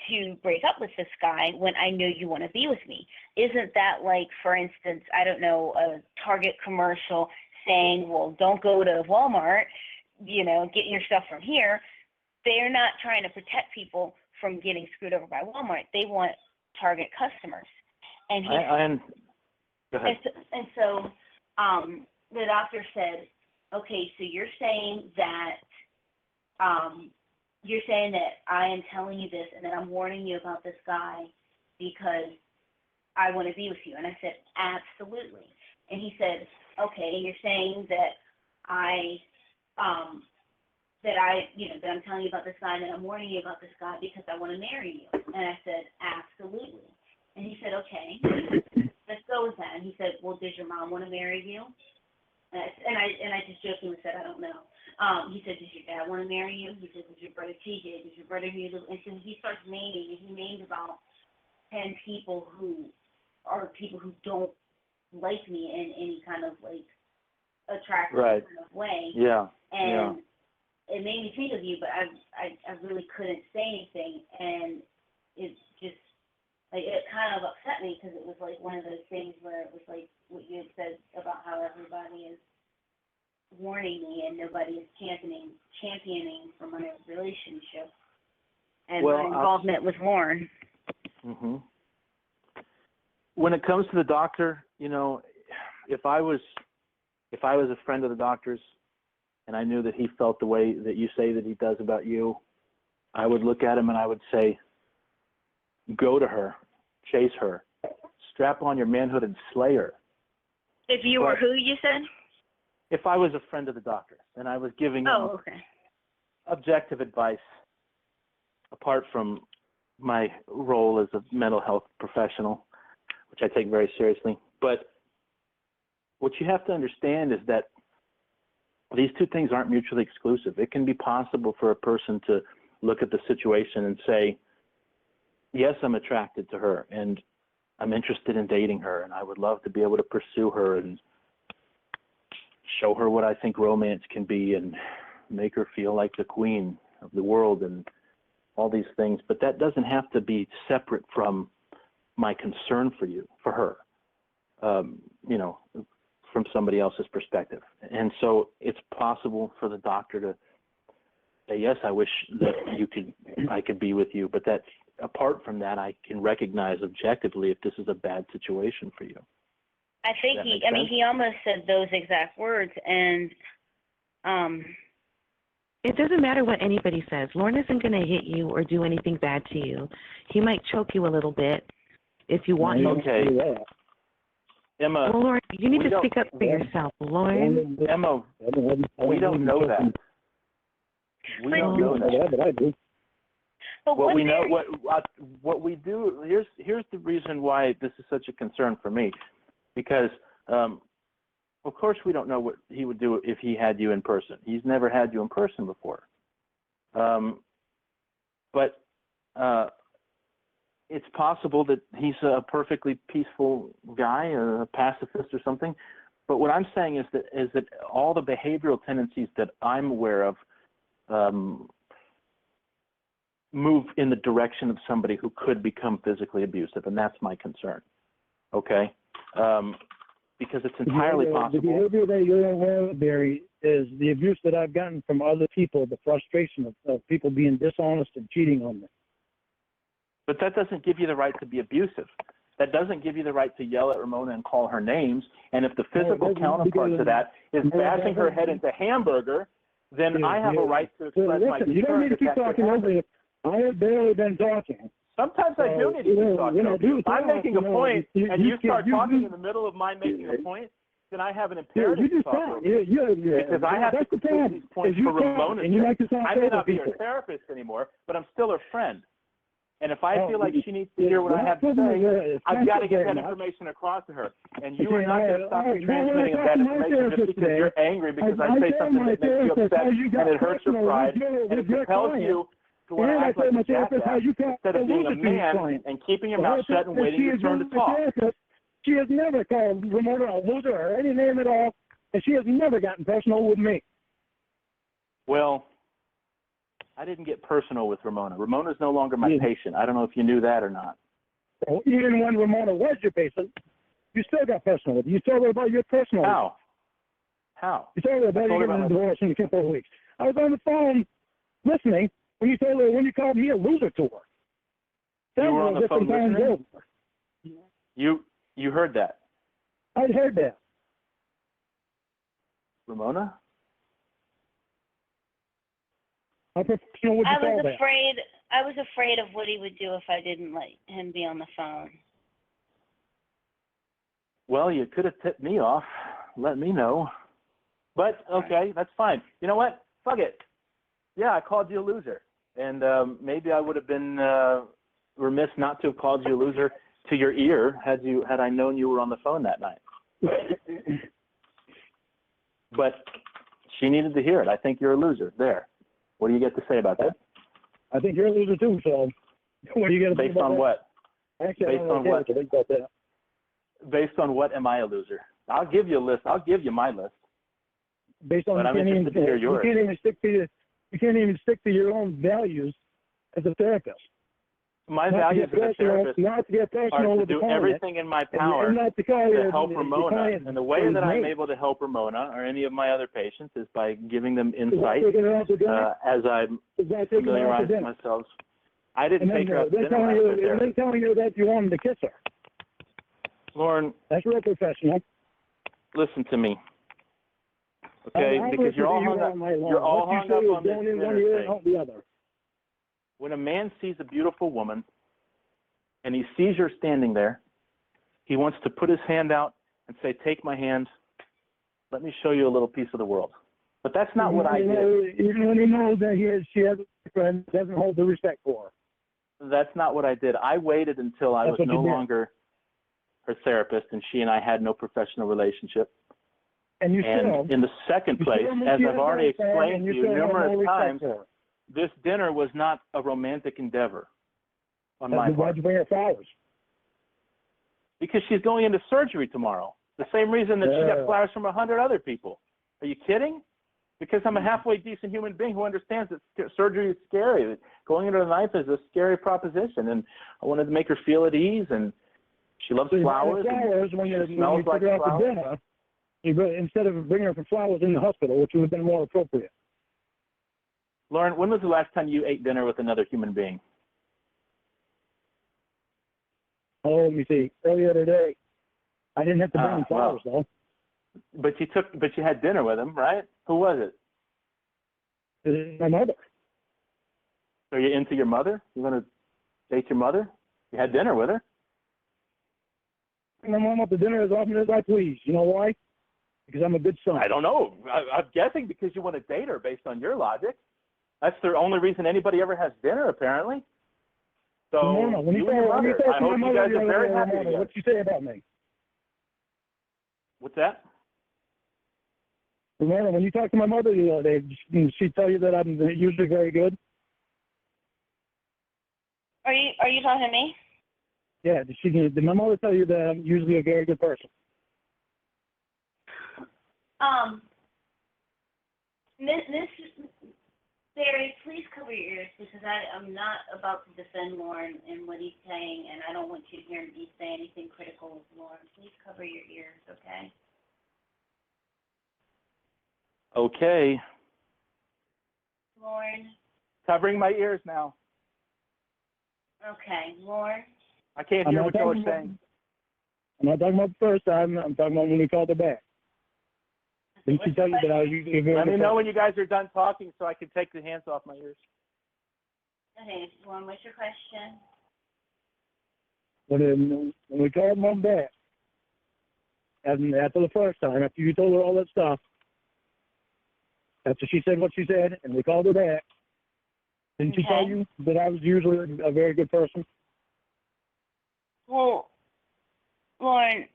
Speaker 2: to break up with this guy when I know you want to be with me? Isn't that like, for instance, I don't know, a Target commercial saying, well, don't go to Walmart, get your stuff from here. They're not trying to protect people from getting screwed over by Walmart. They want Target customers. And
Speaker 5: go ahead.
Speaker 2: And so the doctor said, okay, so you're saying that I am telling you this and that I'm warning you about this guy because I want to be with you. And I said, absolutely. And he said, okay, you're saying that that I'm telling you about this guy and that I'm warning you about this guy because I want to marry you. And I said, absolutely. And he said, okay, let's go with that. And he said, well, does your mom want to marry you? And I just jokingly said, I don't know. He said, does your dad want to marry you? He said, does your brother TJ? Does your brother need to? And so he starts naming, and he named about 10 people who are people who don't like me in any kind of like attractive kind of way.
Speaker 5: Yeah.
Speaker 2: And it made me think of you, but I really couldn't say anything, and it just like it kind of upset me because it was like one of those things where it was like what you had said about how everybody is warning me and nobody is championing for my relationship and my involvement with Lorne.
Speaker 5: Mm-hmm. When it comes to the doctor, if I was a friend of the doctor's and I knew that he felt the way that you say that he does about you, I would look at him and I would say, go to her, chase her, strap on your manhood and slay her.
Speaker 2: If you were who, you said?
Speaker 5: If I was a friend of the doctor and I was giving him objective advice, apart from my role as a mental health professional, which I take very seriously. But what you have to understand is that these two things aren't mutually exclusive. It can be possible for a person to look at the situation and say, yes, I'm attracted to her and I'm interested in dating her and I would love to be able to pursue her and show her what I think romance can be and make her feel like the queen of the world and all these things. But that doesn't have to be separate from my concern for her, from somebody else's perspective. And so it's possible for the doctor to say, yes, I wish that I could be with you, but that apart from that, I can recognize objectively if this is a bad situation for you.
Speaker 2: I think he almost said those exact words, and
Speaker 3: it doesn't matter what anybody says. Lorne isn't going to hit you or do anything bad to you. He might choke you a little bit if you want him to.
Speaker 5: Emma,
Speaker 3: well, Lorne, you need to speak up for yourself, Lorne.
Speaker 5: Emma, we don't know that. We don't know that, but I do.
Speaker 2: But
Speaker 5: what we do, here's the reason why this is such a concern for me, because of course we don't know what he would do if he had you in person. He's never had you in person before. But it's possible that he's a perfectly peaceful guy, a pacifist or something. But what I'm saying is that all the behavioral tendencies that I'm aware of move in the direction of somebody who could become physically abusive, and that's my concern. Okay? Because it's entirely possible.
Speaker 1: The behavior that you're aware of, Barry, is the abuse that I've gotten from other people, the frustration of people being dishonest and cheating on me.
Speaker 5: But that doesn't give you the right to be abusive. That doesn't give you the right to yell at Ramona and call her names. And if the physical counterpart to that is bashing her head into hamburger, then I have a right to express my concern.
Speaker 1: You don't need to keep talking over it. I have barely been talking.
Speaker 5: Sometimes I do need to keep talking over you. If I'm making a point and you start talking in the middle of my making a point, then I have an imperative to talk over you. Because I have to complete these points for Ramona. I may not be her therapist anymore, but I'm still her friend. And if I feel like she needs to hear what I have to say, I've got to get that information across to her. And you are not going to stop the transmitting of that information just because you're angry because I say something that makes you upset and it hurts your pride and it compels you to want to act like a jackass instead of being a man and keeping your mouth shut and waiting your turn to talk.
Speaker 1: She has never called Ramona a loser or any name at all, and she has never gotten personal with me.
Speaker 5: Well, I didn't get personal with Ramona. Ramona's no longer my patient. I don't know if you knew that or not.
Speaker 1: Well, even when Ramona was your patient, you still got personal with her. You told her about your personal life.
Speaker 5: How?
Speaker 1: You told her about you getting a divorce in a couple of weeks. I was on the phone listening when you told her, when you called me a loser to her.
Speaker 5: You were on the phone listening? You heard that?
Speaker 1: I'd heard that.
Speaker 5: Ramona?
Speaker 2: I was afraid of what he would do if I didn't let him be on the phone.
Speaker 5: Well, you could have tipped me off. Let me know. But, okay, that's fine. You know what? Fuck it. Yeah, I called you a loser. And maybe I would have been remiss not to have called you a loser to your ear had I known you were on the phone that night. But she needed to hear it. I think you're a loser. There. What do you get to say about that?
Speaker 1: I think you're a loser too, so what do you get to say about that?
Speaker 5: Based on what?
Speaker 1: Actually,
Speaker 5: based on what? Based on what am I a loser? I'll give you a list. I'll give you my list.
Speaker 1: Based on
Speaker 5: but I'm interested to hear yours.
Speaker 1: You can't even stick to your own values as a therapist.
Speaker 5: My values as a therapist are to do everything in my power to help Ramona. And the way that I'm able to help Ramona or any of my other patients is by giving them insight as I familiarize myself. I didn't take her out to dinner.
Speaker 1: And then telling her that you wanted to kiss her.
Speaker 5: Lorne.
Speaker 1: That's real professional.
Speaker 5: Listen to me. Okay? Because you're all hung up on this dinner thing. When a man sees a beautiful woman and he sees her standing there, he wants to put his hand out and say, take my hand, let me show you a little piece of the world. But that's not what I did.
Speaker 1: Even when he knows that she has a friend, doesn't hold the respect for her.
Speaker 5: That's not what I did. I waited until I was no longer her therapist and she and I had no professional relationship.
Speaker 1: And
Speaker 5: in the second place, as I've already explained to you numerous times, this dinner was not a romantic endeavor on my part.
Speaker 1: Why'd you bring her flowers?
Speaker 5: Because she's going into surgery tomorrow. The same reason that she got flowers from 100 other people. Are you kidding? Because I'm a halfway decent human being who understands that surgery is scary. That going into the knife is a scary proposition, and I wanted to make her feel at ease. And she loves flowers.
Speaker 1: When you took her out for dinner, instead of bringing her for flowers in the hospital, which would have been more appropriate.
Speaker 5: Lauren, when was the last time you ate dinner with another human being?
Speaker 1: Oh, let me see. Earlier today. I didn't have to bring flowers, though.
Speaker 5: But you had dinner with him, right? Who was it?
Speaker 1: It is my mother.
Speaker 5: Are you into your mother? You want to date your mother? You had dinner with her?
Speaker 1: And I'm up to dinner as often as I please. You know why? Because I'm a good son.
Speaker 5: I don't know. I'm guessing because you want to date her based on your logic. That's the only reason anybody ever has dinner, apparently. So,
Speaker 1: when you
Speaker 5: and your mother, I hope you guys are very happy together.
Speaker 1: What'd you say about me?
Speaker 5: What's that?
Speaker 1: Remember, when you talked to my mother the other day, did she tell you that I'm usually very good?
Speaker 2: Are you talking to me?
Speaker 1: Yeah, did my mother tell you that I'm usually a very good person?
Speaker 2: Miss Barry, please cover your ears because I'm not about to defend Lorne and what he's saying, and I don't want you to hear me say anything critical of Lorne. Please cover your ears, okay?
Speaker 5: Okay.
Speaker 2: Lorne?
Speaker 5: Covering my ears now.
Speaker 2: Okay, Lorne?
Speaker 5: I can't hear what y'all are saying.
Speaker 1: I'm not talking about the first time. I'm talking about when we called her back. Didn't she tell you that I was usually a very
Speaker 5: Let
Speaker 1: good
Speaker 5: me know
Speaker 1: person?
Speaker 5: when you guys are done talking so I can take the hands off my ears.
Speaker 2: Okay, Lorne, what's your question?
Speaker 1: When we called Mom back, and after the first time, after you told her all that stuff, after she said what she said, and we called her back, didn't she tell you that I was usually a very good person?
Speaker 2: Well, Lorne,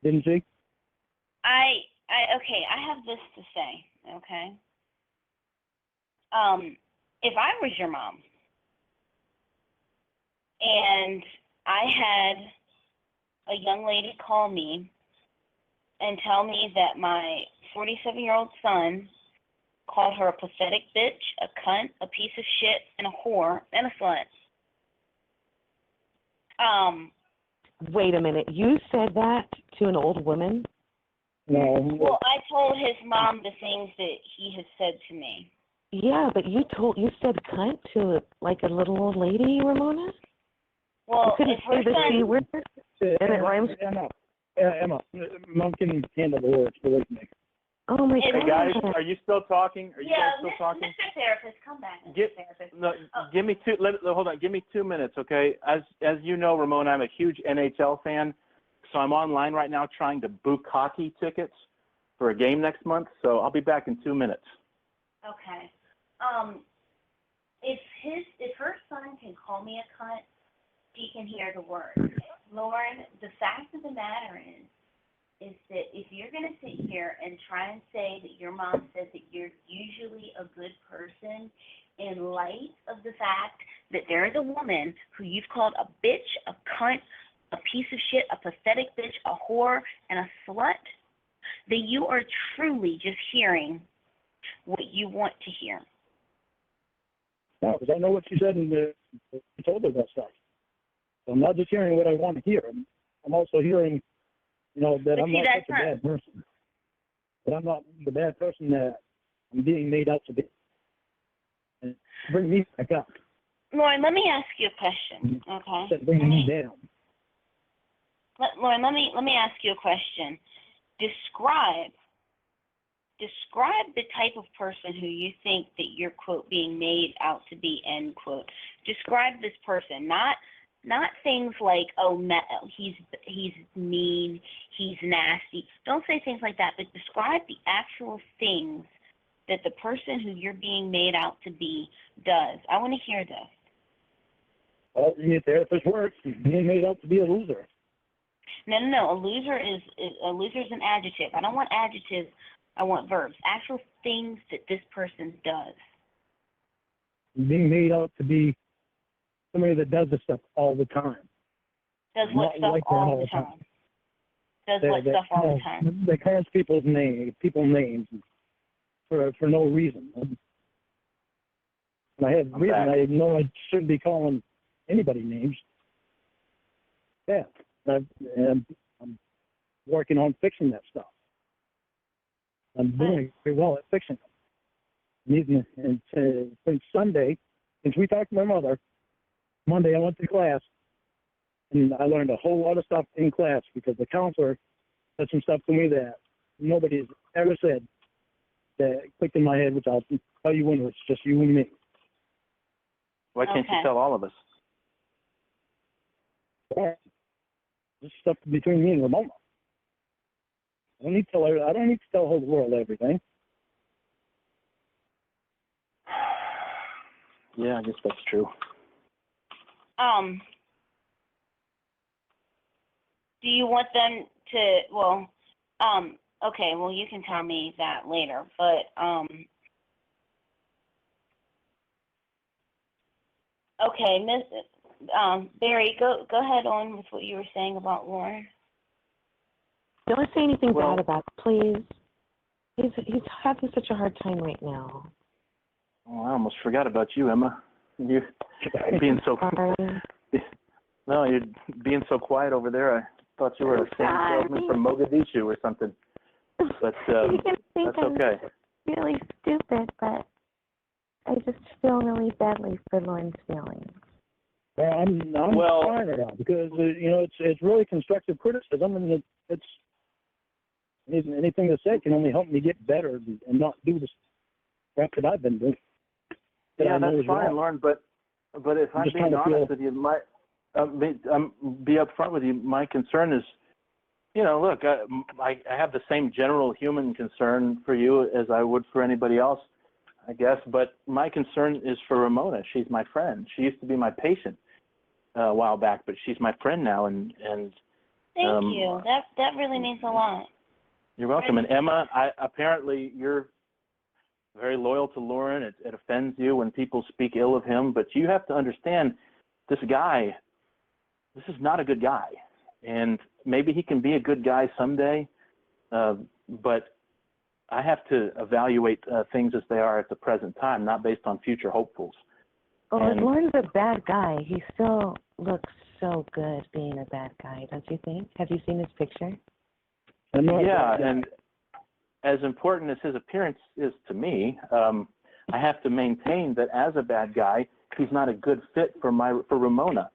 Speaker 1: Didn't she?
Speaker 2: okay, I have this to say, okay? If I was your mom and I had a young lady call me and tell me that my 47-year-old son called her a pathetic bitch, a cunt, a piece of shit, and a whore, and a slut.
Speaker 3: Wait a minute. You said that to an old woman?
Speaker 1: No.
Speaker 2: Well, I told his mom the things that he has said to me.
Speaker 3: Yeah, but you said cunt to like a little old lady, Ramona?
Speaker 2: Well,
Speaker 3: You couldn't
Speaker 2: if her
Speaker 3: say the C
Speaker 2: son,
Speaker 3: word, and it rhymes.
Speaker 1: Emma, Mom can handle the words. Believe me.
Speaker 3: Oh my
Speaker 5: Hey
Speaker 3: God.
Speaker 5: guys, are you still talking? Are you guys still talking?
Speaker 2: Mr. Therapist, come back, Mr. Therapist.
Speaker 5: No, give me hold on. Give me 2 minutes, okay? As you know, Ramona, I'm a huge NHL fan, so I'm online right now trying to book hockey tickets for a game next month. So I'll be back in 2 minutes.
Speaker 2: Okay. If her son can call me a cunt, he can hear the word. Lauren, the fact of the matter is that if you're going to sit here and try and say that your mom says that you're usually a good person in light of the fact that there is a woman who you've called a bitch, a cunt, a piece of shit, a pathetic bitch, a whore, and a slut, then you are truly just hearing what you want to hear.
Speaker 1: No, because I know what she said and I told her that stuff. So I'm not just hearing what I want to hear. I'm also hearing, that
Speaker 2: But
Speaker 1: I'm
Speaker 2: see,
Speaker 1: not such a bad person. That I'm not the bad person that I'm being made out to be. And bring me back up.
Speaker 2: Lauren, let me ask you a question, okay?
Speaker 1: Instead of bringing me down.
Speaker 2: Lauren, let me ask you a question. Describe the type of person who you think that you're, quote, being made out to be, end quote. Describe this person, not things like, he's mean, he's nasty. Don't say things like that, but describe the actual things that the person who you're being made out to be does. I want to hear this.
Speaker 1: Well, the therapist works. Being made out to be a loser.
Speaker 2: No. A loser is an adjective. I don't want adjectives. I want verbs. Actual things that this person does.
Speaker 1: Being made out to be somebody that does this stuff all the time.
Speaker 2: Does what stuff
Speaker 1: like
Speaker 2: all the time? Does what stuff all the time?
Speaker 1: They calls people names for no reason. And I have reason. I know I shouldn't be calling anybody names. Yeah, and I'm working on fixing that stuff. I'm doing very well at fixing it. And since Sunday, since we talked to my mother, Monday I went to class, and I learned a whole lot of stuff in class because the counselor said some stuff to me that nobody's ever said that clicked in my head, which I'll tell you when it's just you and me.
Speaker 5: Why can't you tell all of us?
Speaker 1: Yeah. This stuff between me and Ramona. I don't need to tell her. I don't need to tell the whole world everything.
Speaker 5: Yeah, I guess that's true.
Speaker 2: Do you want them to? Okay. Well, you can tell me that later. But okay, Barry, go ahead on with what you were saying about Lorne.
Speaker 3: Don't say anything
Speaker 5: Well-
Speaker 3: bad about it, please. He's having such a hard time right now.
Speaker 5: Oh, I almost forgot about you, Emma. You're being so no, you're being so quiet over there. I thought you were a sand salesman from Mogadishu or something. But
Speaker 6: You can think
Speaker 5: that's
Speaker 6: I'm
Speaker 5: okay.
Speaker 6: really stupid, but I just feel really badly for Lorne's feelings.
Speaker 1: Well, I'm fine with that because it's really constructive criticism, and it's anything that's said can only help me get better and not do the crap that I've been doing.
Speaker 5: Yeah, that's fine, Lorne. But if I'm being honest with you, be upfront with you. My concern is, look, I have the same general human concern for you as I would for anybody else, I guess. But my concern is for Ramona. She's my friend. She used to be my patient a while back, but she's my friend now. And
Speaker 2: Thank you. That really means a lot.
Speaker 5: You're welcome. And Emma, apparently you're very loyal to Lorne. It offends you when people speak ill of him, but you have to understand this guy. This is not a good guy, and maybe he can be a good guy someday, but I have to evaluate things as they are at the present time, not based on future hopefuls.
Speaker 3: Well, if Lorne's a bad guy, he still looks so good being a bad guy, don't you think? Have you seen his picture?
Speaker 5: Yeah, and as important as his appearance is to me, I have to maintain that as a bad guy, he's not a good fit for Ramona.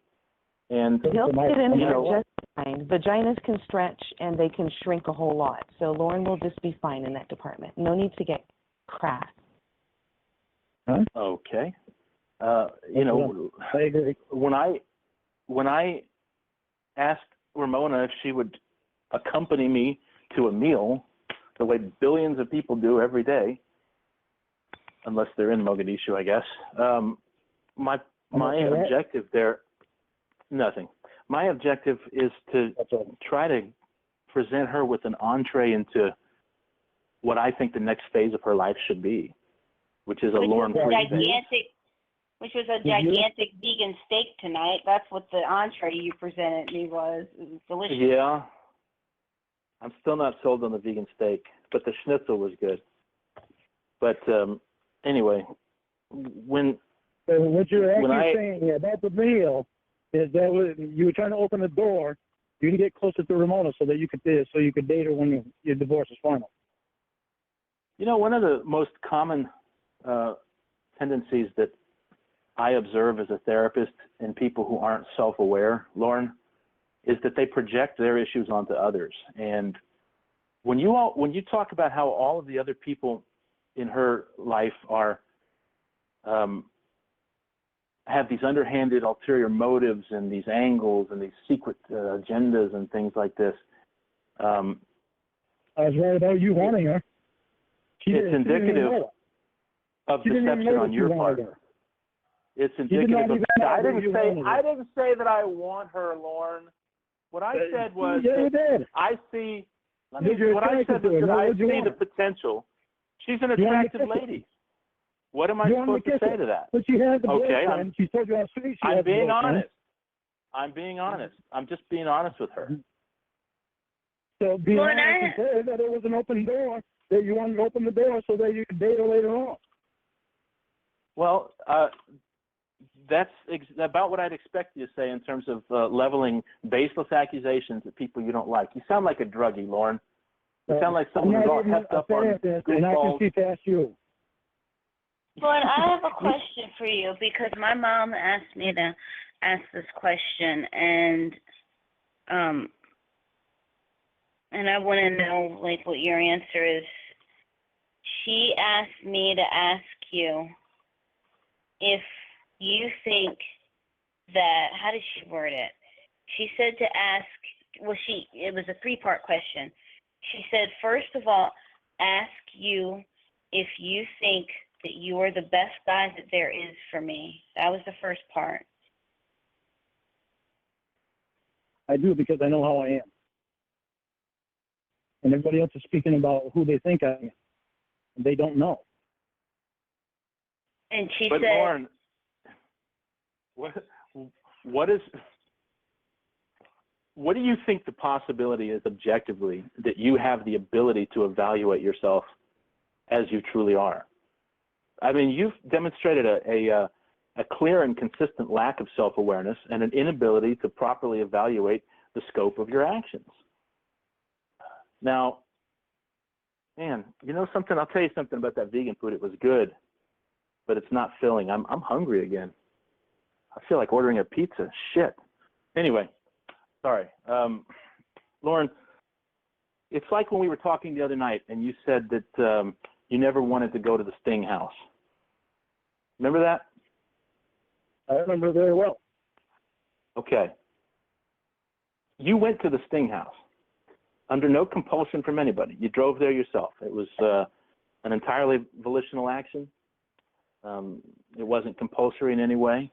Speaker 5: And
Speaker 3: he'll fit in there just fine. Vaginas can stretch and they can shrink a whole lot. So Lorne will just be fine in that department. No need to get crass.
Speaker 1: Huh?
Speaker 5: Okay. I agree. When I asked Ramona if she would accompany me to a meal, the way billions of people do every day, unless they're in Mogadishu, I guess. My objective there, nothing. My objective is to try to present her with an entree into what I think the next phase of her life should be, which is a Lorne-free phase.
Speaker 2: Which was a gigantic vegan steak tonight. That's what the entree you presented me was. It was delicious.
Speaker 5: Yeah. I'm still not sold on the vegan steak, but the schnitzel was good. But anyway, what
Speaker 1: you're actually saying about the meal is that you were trying to open the door, you can get closer to Ramona so that you could date her when your divorce is final.
Speaker 5: One of the most common tendencies that I observe as a therapist in people who aren't self-aware, Lorne, is that they project their issues onto others. And when you talk about how all of the other people in her life are have these underhanded ulterior motives and these angles and these secret agendas and things like this.
Speaker 1: I was right about you wanting her.
Speaker 5: It's indicative of deception on your part. It's indicative of. I didn't say that I want her, Lorne. What I said was I see. What I said was that I see the potential. She's an attractive lady. What am I supposed to say to that?
Speaker 1: But she has the
Speaker 5: okay,
Speaker 1: boyfriend. She told you how sweet she
Speaker 5: I'm being honest. I'm being honest. I'm just being honest with her.
Speaker 1: So being honest and say that it was an open door, that you wanted to open the door so that you could date her later on.
Speaker 5: Well, that's about what I'd expect you to say in terms of leveling baseless accusations at people you don't like. You sound like a druggie, Lorne. You sound like someone who's all hepped up on
Speaker 1: and I can see past you.
Speaker 2: Lorne, I have a question for you because my mom asked me to ask this question, and I want to know what your answer is. She asked me to ask you if you think that, how did she word it? She said to ask, it was a 3-part question. She said, first of all, ask you if you think that you are the best guy that there is for me. That was the first part.
Speaker 1: I do, because I know how I am. And everybody else is speaking about who they think I am. And they don't know.
Speaker 2: And she
Speaker 5: but
Speaker 2: said...
Speaker 5: Lorne, what do you think the possibility is objectively that you have the ability to evaluate yourself as you truly are? I mean, you've demonstrated a clear and consistent lack of self-awareness and an inability to properly evaluate the scope of your actions. Now, man, you know something? I'll tell you something about that vegan food. It was good, but it's not filling. I'm hungry again. I feel like ordering a pizza. Shit. Anyway, sorry. Lorne, it's like when we were talking the other night and you said that you never wanted to go to the Sting house. Remember that?
Speaker 1: I remember very well.
Speaker 5: Okay. You went to the Sting house under no compulsion from anybody. You drove there yourself. It was an entirely volitional action. It wasn't compulsory in any way.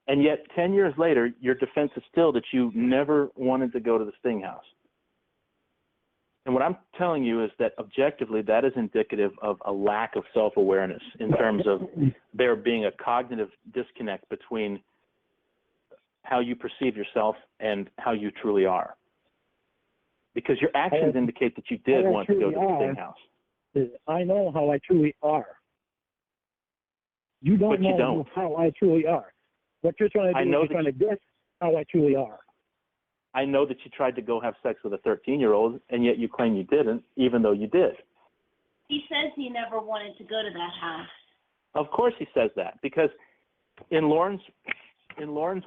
Speaker 5: And yet, 10 years later, your defense is still that you never wanted to go to the Sting house. And what I'm telling you is that objectively, that is indicative of a lack of self-awareness in terms of there being a cognitive disconnect between how you perceive yourself and how you truly are. Because your actions indicate that you did want to go to the Sting house.
Speaker 1: I know how I truly are. You don't know how I truly are. What you're trying to do is you're trying to guess how I truly are.
Speaker 5: I know that you tried to go have sex with a 13-year-old, and yet you claim you didn't, even though you did.
Speaker 2: He says he never wanted to go to that house.
Speaker 5: Of course he says that, because in Lorne's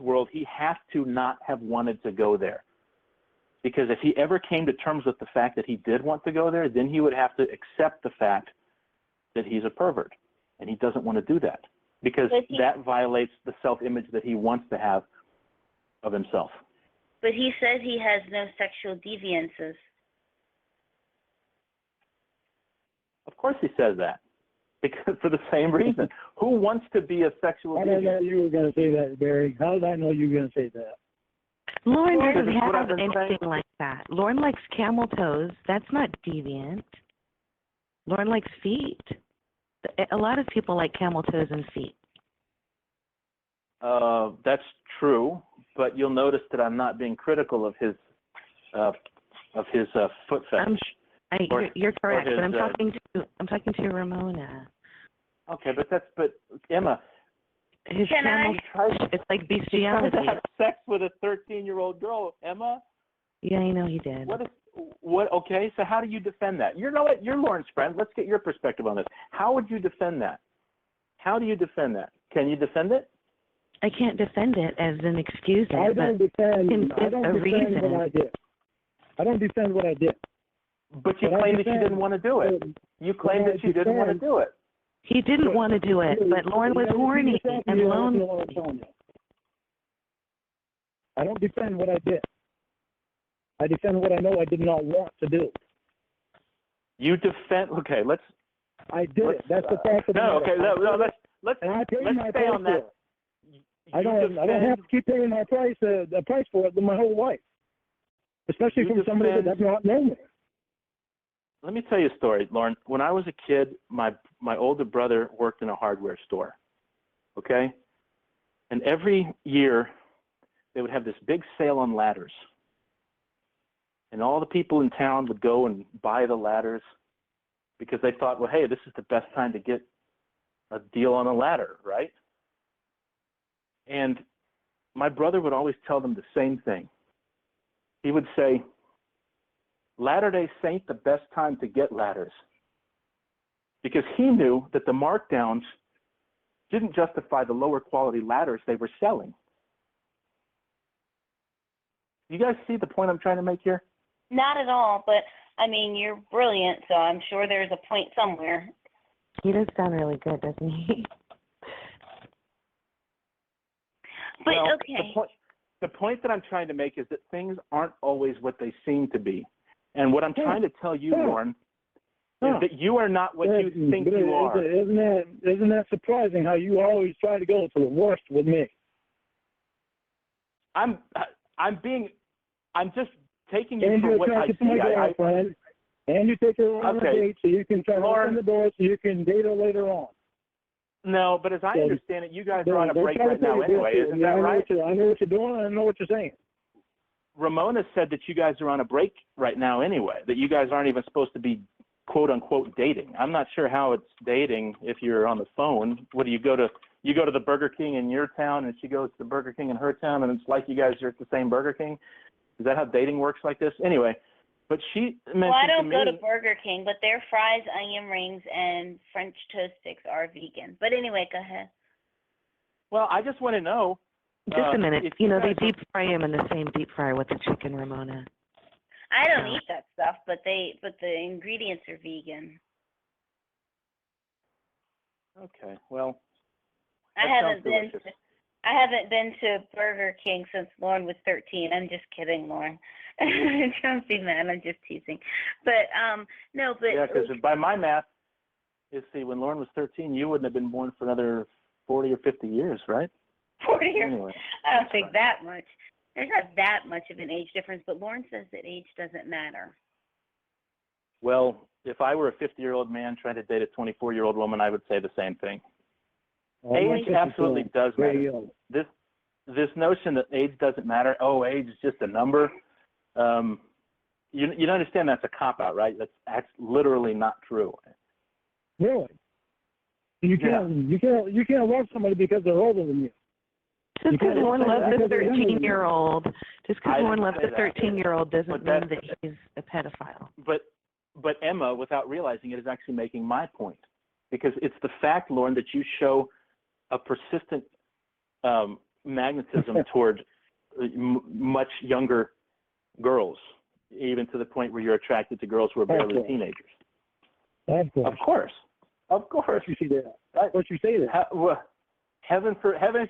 Speaker 5: world, he has to not have wanted to go there. Because if he ever came to terms with the fact that he did want to go there, then he would have to accept the fact that he's a pervert, and he doesn't want to do that, because that violates the self-image that he wants to have of himself.
Speaker 2: But he says he has no sexual deviances.
Speaker 5: Of course he says that, because for the same reason. Who wants to be a sexual deviant?
Speaker 1: I didn't know you were going to say that, Barry. How did I know you were going to say that?
Speaker 3: Lorne doesn't have anything like that. Lorne likes camel toes. That's not deviant. Lorne likes feet. A lot of people like camel toes and feet.
Speaker 5: That's true, but you'll notice that I'm not being critical of his foot fetish.
Speaker 3: You're correct, but I'm talking to Ramona.
Speaker 5: Okay, but Emma,
Speaker 3: his camel, it's like bestiality.
Speaker 5: He tried to have sex with a 13-year-old girl, Emma.
Speaker 3: Yeah, I know he did.
Speaker 5: What? Okay, so how do you defend that? You know what? You're Lorne's friend. Let's get your perspective on this. How would you defend that? How do you defend that? Can you defend it?
Speaker 3: I can't defend it as an excuse.
Speaker 1: I don't defend what I did. I don't defend what I did.
Speaker 5: But you claim that you didn't want to do it. You claim that you didn't want to do it.
Speaker 3: He didn't want to do it, but Lorne was horny and lonely.
Speaker 1: I don't defend what I did. I defend what I know I did not want to do.
Speaker 5: You defend. Okay, let's.
Speaker 1: I did. That's the fact of the matter.
Speaker 5: Okay. No. Let's stay on that.
Speaker 1: I don't have to keep paying my price, the price for it my whole life, especially from somebody that does not know me.
Speaker 5: Let me tell you a story, Lorne. When I was a kid, my older brother worked in a hardware store, okay? And every year, they would have this big sale on ladders. And all the people in town would go and buy the ladders because they thought, well, hey, this is the best time to get a deal on a ladder, right? And my brother would always tell them the same thing. He would say, Latter Day Saint, the best time to get ladders. Because he knew that the markdowns didn't justify the lower quality ladders they were selling. You guys see the point I'm trying to make here?
Speaker 2: Not at all, but I mean, you're brilliant, so I'm sure there's a point somewhere.
Speaker 3: He does sound really good, doesn't he?
Speaker 2: But
Speaker 5: well,
Speaker 2: okay.
Speaker 5: The point that I'm trying to make is that things aren't always what they seem to be. And what I'm trying to tell you, Lorne, is that you are not what you think you are.
Speaker 1: Isn't that surprising how you always try to go to the worst with me?
Speaker 5: I'm just taking you for what I see.
Speaker 1: And you take her on a date so you can try to open the door so you can date her later on.
Speaker 5: No, but as I
Speaker 1: So,
Speaker 5: understand it, you guys are on a break right now anyway. Isn't
Speaker 1: yeah,
Speaker 5: that right?
Speaker 1: I know what you're doing. I know what you're saying.
Speaker 5: Ramona said that you guys are on a break right now anyway, that you guys aren't even supposed to be quote-unquote dating. I'm not sure how it's dating if you're on the phone. What do you go to the Burger King in your town and she goes to the Burger King in her town and it's like you guys are at the same Burger King? Is that how dating works like this? Anyway, but she mentioned
Speaker 2: Well, I don't
Speaker 5: to
Speaker 2: go
Speaker 5: me,
Speaker 2: to Burger King, but their fries, onion rings, and French toast sticks are vegan. But anyway, go ahead.
Speaker 5: well, I just want to know.
Speaker 3: Just a minute.
Speaker 5: if
Speaker 3: You know, they
Speaker 5: guys
Speaker 3: deep fry him in the same deep fryer with the chicken, Ramona.
Speaker 2: I don't
Speaker 3: Yeah.
Speaker 2: eat that stuff, but the ingredients are vegan.
Speaker 5: Okay, well,
Speaker 2: I
Speaker 5: that
Speaker 2: haven't
Speaker 5: sounds delicious.
Speaker 2: I haven't been to Burger King since Lorne was 13. I'm just kidding, Lorne. Don't be mad. I'm just teasing. But no, but
Speaker 5: Yeah, because by my math, you see, when Lauren was 13, you wouldn't have been born for another 40 or 50 years, right?
Speaker 2: 40 years.
Speaker 5: Anyway.
Speaker 2: I don't think that much. There's not that much of an age difference, but Lorne says that age doesn't matter.
Speaker 5: Well, if I were a 50-year-old man trying to date a 24-year-old woman, I would say the same thing. Age absolutely does matter. This notion that age doesn't matter, age is just a number, you understand that's a cop-out, right? That's literally not true.
Speaker 1: Really? You can't love somebody because they're older than you.
Speaker 3: Just because Lorne loves a 13-year-old, doesn't mean that he's a pedophile.
Speaker 5: But Emma, without realizing it, is actually making my point. Because it's the fact, Lauren, that you show a persistent magnetism toward much younger girls, even to the point where you're attracted to girls who are barely teenagers. Of course.
Speaker 1: You see that. Of course you say that.
Speaker 5: Heaven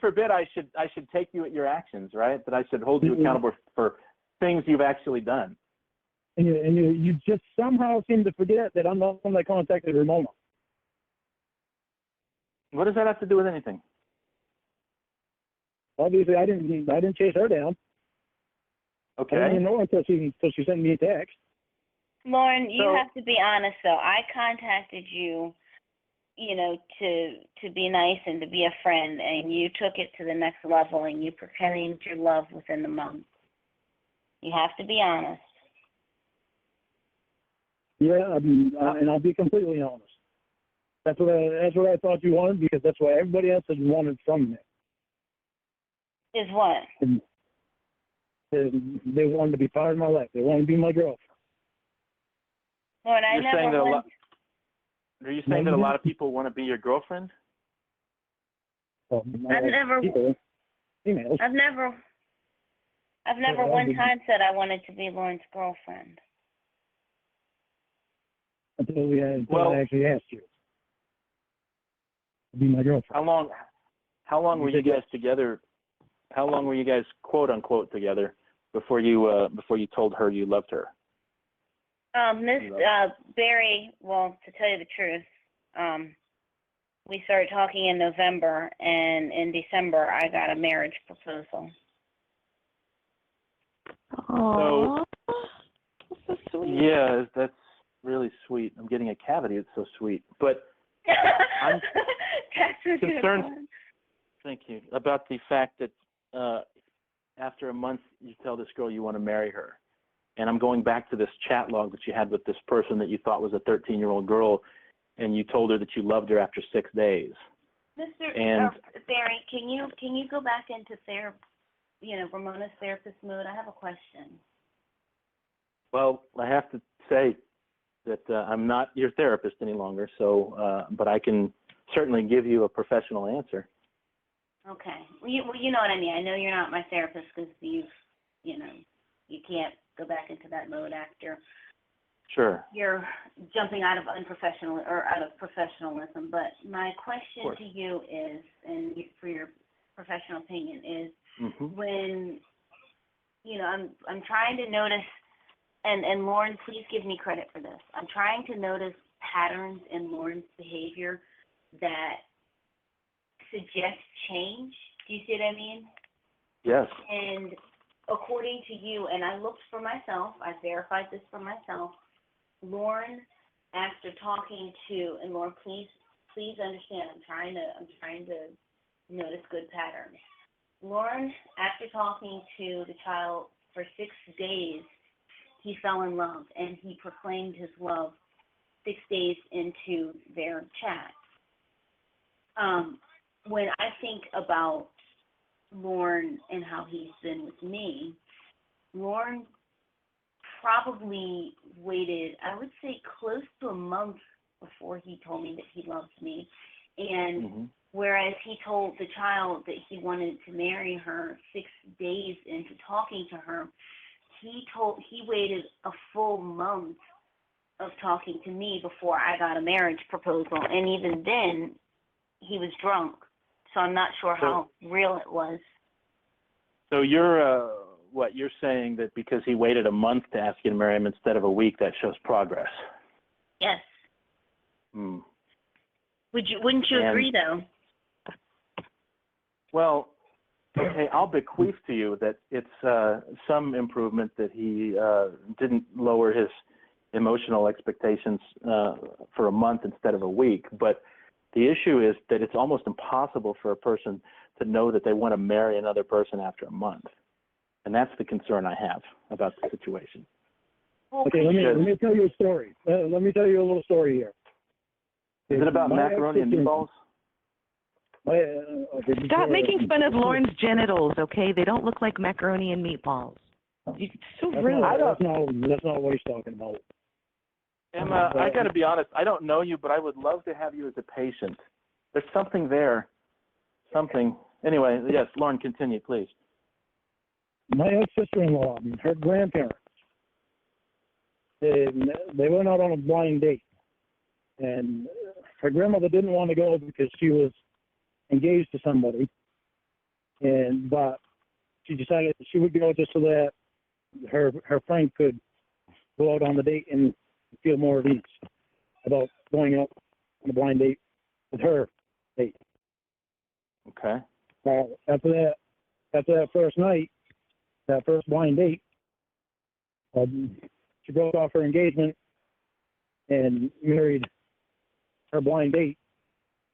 Speaker 5: forbid I should take you at your actions, right? That I should hold you accountable for things you've actually done.
Speaker 1: And you just somehow seem to forget that I'm the one that contacted Ramona.
Speaker 5: What does that have to do with anything?
Speaker 1: Obviously, I didn't chase her down.
Speaker 5: Okay.
Speaker 1: I didn't know her until she sent me a text.
Speaker 2: Lauren, you have to be honest, though. I contacted you, to be nice and to be a friend, and you took it to the next level, and you proclaimed your love within the month. You have to be honest.
Speaker 1: Yeah, and I'll be completely honest. That's what I thought you wanted, because that's what everybody else has wanted from me.
Speaker 2: Is what?
Speaker 1: And they wanted to be part of my life. They wanted to be my girlfriend.
Speaker 2: Lord,
Speaker 5: Are you saying that a lot of people want to be your girlfriend?
Speaker 1: Well,
Speaker 2: I've never one time said I wanted to be Lauren's girlfriend.
Speaker 1: Until I actually asked you to be my girlfriend.
Speaker 5: How long were you guys together? How long were you guys quote unquote together before you told her you loved her?
Speaker 2: Barry, well, to tell you the truth, we started talking in November, and in December I got a marriage proposal.
Speaker 3: Aww, that's so sweet.
Speaker 5: Yeah, that's really sweet. I'm getting a cavity. It's so sweet. But I'm concerned, thank you, about the fact that after a month you tell this girl you want to marry her. And I'm going back to this chat log that you had with this person that you thought was a 13-year-old girl, and you told her that you loved her after 6 days.
Speaker 2: Barry, can you go back into Ramona's therapist mode? I have a question.
Speaker 5: Well, I have to say that I'm not your therapist any longer, so but I can certainly give you a professional answer.
Speaker 2: Okay. Well, you know what I mean. I know you're not my therapist because you can't go back into that mode after.
Speaker 5: Sure.
Speaker 2: You're jumping out of professionalism. But my question to you is, and for your professional opinion, is when I'm trying to notice, and Lauren, please give me credit for this. I'm trying to notice patterns in Lauren's behavior that suggest change. Do you see what I mean?
Speaker 5: Yes.
Speaker 2: And according to you, and I looked for myself, I verified this for myself, Lauren, after talking to, and Lauren, please please understand, I'm trying to notice good patterns. Lorne, after talking to the child for 6 days, he fell in love, and he proclaimed his love 6 days into their chat. When I think about Lorne and how he's been with me, Lorne probably waited, I would say, close to a month before he told me that he loves me. And whereas he told the child that he wanted to marry her 6 days into talking to her, he waited a full month of talking to me before I got a marriage proposal. And even then, he was drunk. So I'm not sure how real it was.
Speaker 5: So you're you're saying that because he waited a month to ask you to marry him instead of a week, that shows progress?
Speaker 2: Yes.
Speaker 5: Hmm.
Speaker 2: Wouldn't you agree, though?
Speaker 5: Well, okay, I'll bequeath to you that it's some improvement that he didn't lower his emotional expectations for a month instead of a week. But the issue is that it's almost impossible for a person to know that they want to marry another person after a month. And that's the concern I have about the situation.
Speaker 1: Okay, let me tell you a story. Let me tell you a little story here.
Speaker 5: Is it about macaroni and meatballs?
Speaker 3: Stop making fun of Lorne's genitals, okay? They don't look like macaroni and meatballs. It's so rude.
Speaker 1: That's not what he's talking about.
Speaker 5: Emma, I got to be honest. I don't know you, but I would love to have you as a patient. There's something there. Something. Anyway, yes, Lorne, continue, please.
Speaker 1: My ex-sister-in-law, her grandparents, they went out on a blind date. And her grandmother didn't want to go because she was engaged to somebody. But she decided she would go just so that her friend could go out on the date and feel more at ease about going out on a blind date with her date.
Speaker 5: Okay.
Speaker 1: After that first night, that first blind date, she broke off her engagement and married her blind date,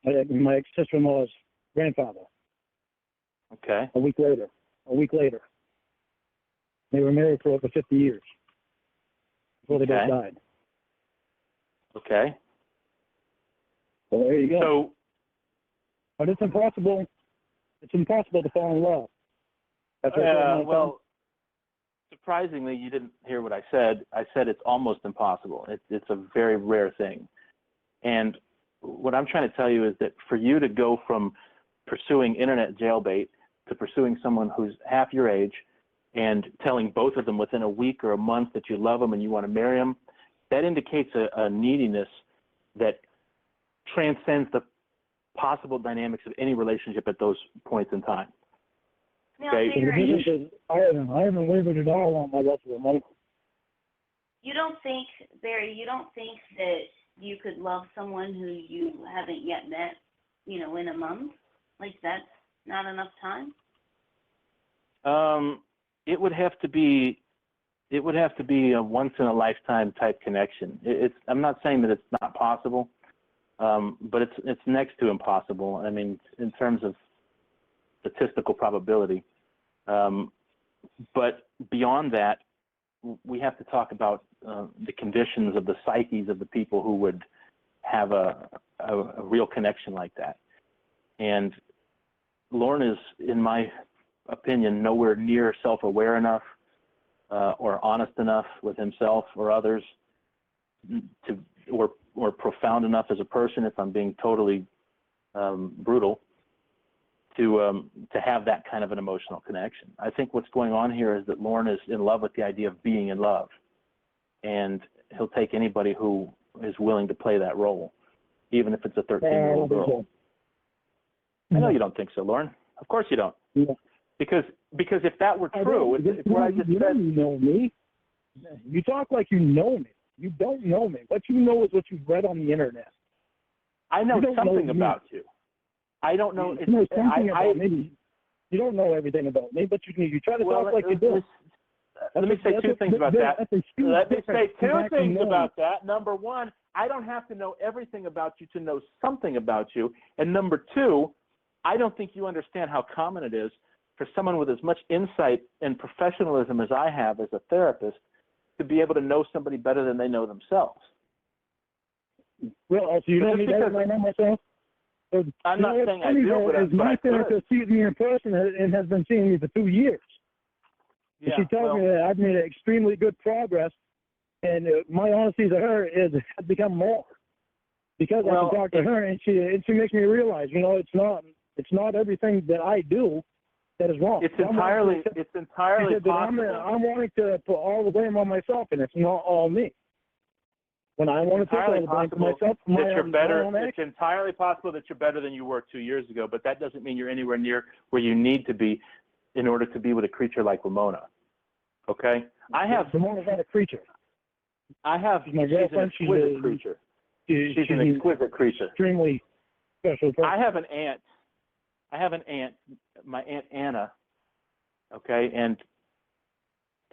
Speaker 1: my ex-sister-in-law's grandfather.
Speaker 5: Okay.
Speaker 1: A week later. They were married for over 50 years before they both died.
Speaker 5: Okay.
Speaker 1: So there you go.
Speaker 5: So,
Speaker 1: but it's impossible to fall in love.
Speaker 5: Well, surprisingly, you didn't hear what I said. I said it's almost impossible. It's a very rare thing. And what I'm trying to tell you is that for you to go from pursuing internet jailbait to pursuing someone who's half your age and telling both of them within a week or a month that you love them and you want to marry them, that indicates a neediness that transcends the possible dynamics of any relationship at those points in time.
Speaker 2: Now,
Speaker 5: Okay?
Speaker 1: I haven't wavered at all on my love for them.
Speaker 2: You don't think that you could love someone who you haven't yet met, in a month? Like, that's not enough time?
Speaker 5: It would have to be a once in a lifetime type connection. I'm not saying that it's not possible, but it's next to impossible. I mean, in terms of statistical probability. But beyond that, we have to talk about the conditions of the psyches of the people who would have a real connection like that. And Lorne is, in my opinion, nowhere near self-aware enough or honest enough with himself or others or profound enough as a person, if I'm being totally brutal, to have that kind of an emotional connection. I think what's going on here is that Lorne is in love with the idea of being in love, and he'll take anybody who is willing to play that role, even if it's a 13-year-old girl. I know you don't think so, Lorne. Of course you don't.
Speaker 1: Yeah.
Speaker 5: Because if that were true, if what I just said.
Speaker 1: You know me. You talk like you know me. You don't know me. What you know is what you've read on the internet.
Speaker 5: I know something about you. I don't know.
Speaker 1: You know something about me. You don't know everything about me, but you try to talk like you do.
Speaker 5: Let me say two things about that. Let me say two things about that. Number one, I don't have to know everything about you to know something about you. And number two, I don't think you understand how common it is for someone with as much insight and professionalism as I have as a therapist to be able to know somebody better than they know themselves.
Speaker 1: Well, so you know me better than I know myself?
Speaker 5: I'm not saying I do, but
Speaker 1: my therapist sees me in person and has been seeing me for 2 years.
Speaker 5: Yeah,
Speaker 1: she tells me that I've made extremely good progress, and my honesty to her has become more because I can talk to her, and she makes me realize, it's not everything that I do that is wrong.
Speaker 5: It's entirely possible.
Speaker 1: I'm wanting to put all the blame on myself, and it's not all me. When I want to take all the blame for myself,
Speaker 5: it's entirely possible that you're better than you were 2 years ago, but that doesn't mean you're anywhere near where you need to be in order to be with a creature like Ramona. Okay?
Speaker 1: Ramona's not a creature.
Speaker 5: She's an exquisite creature. She's an exquisite creature.
Speaker 1: Extremely special person.
Speaker 5: I have an aunt, my Aunt Anna, okay, and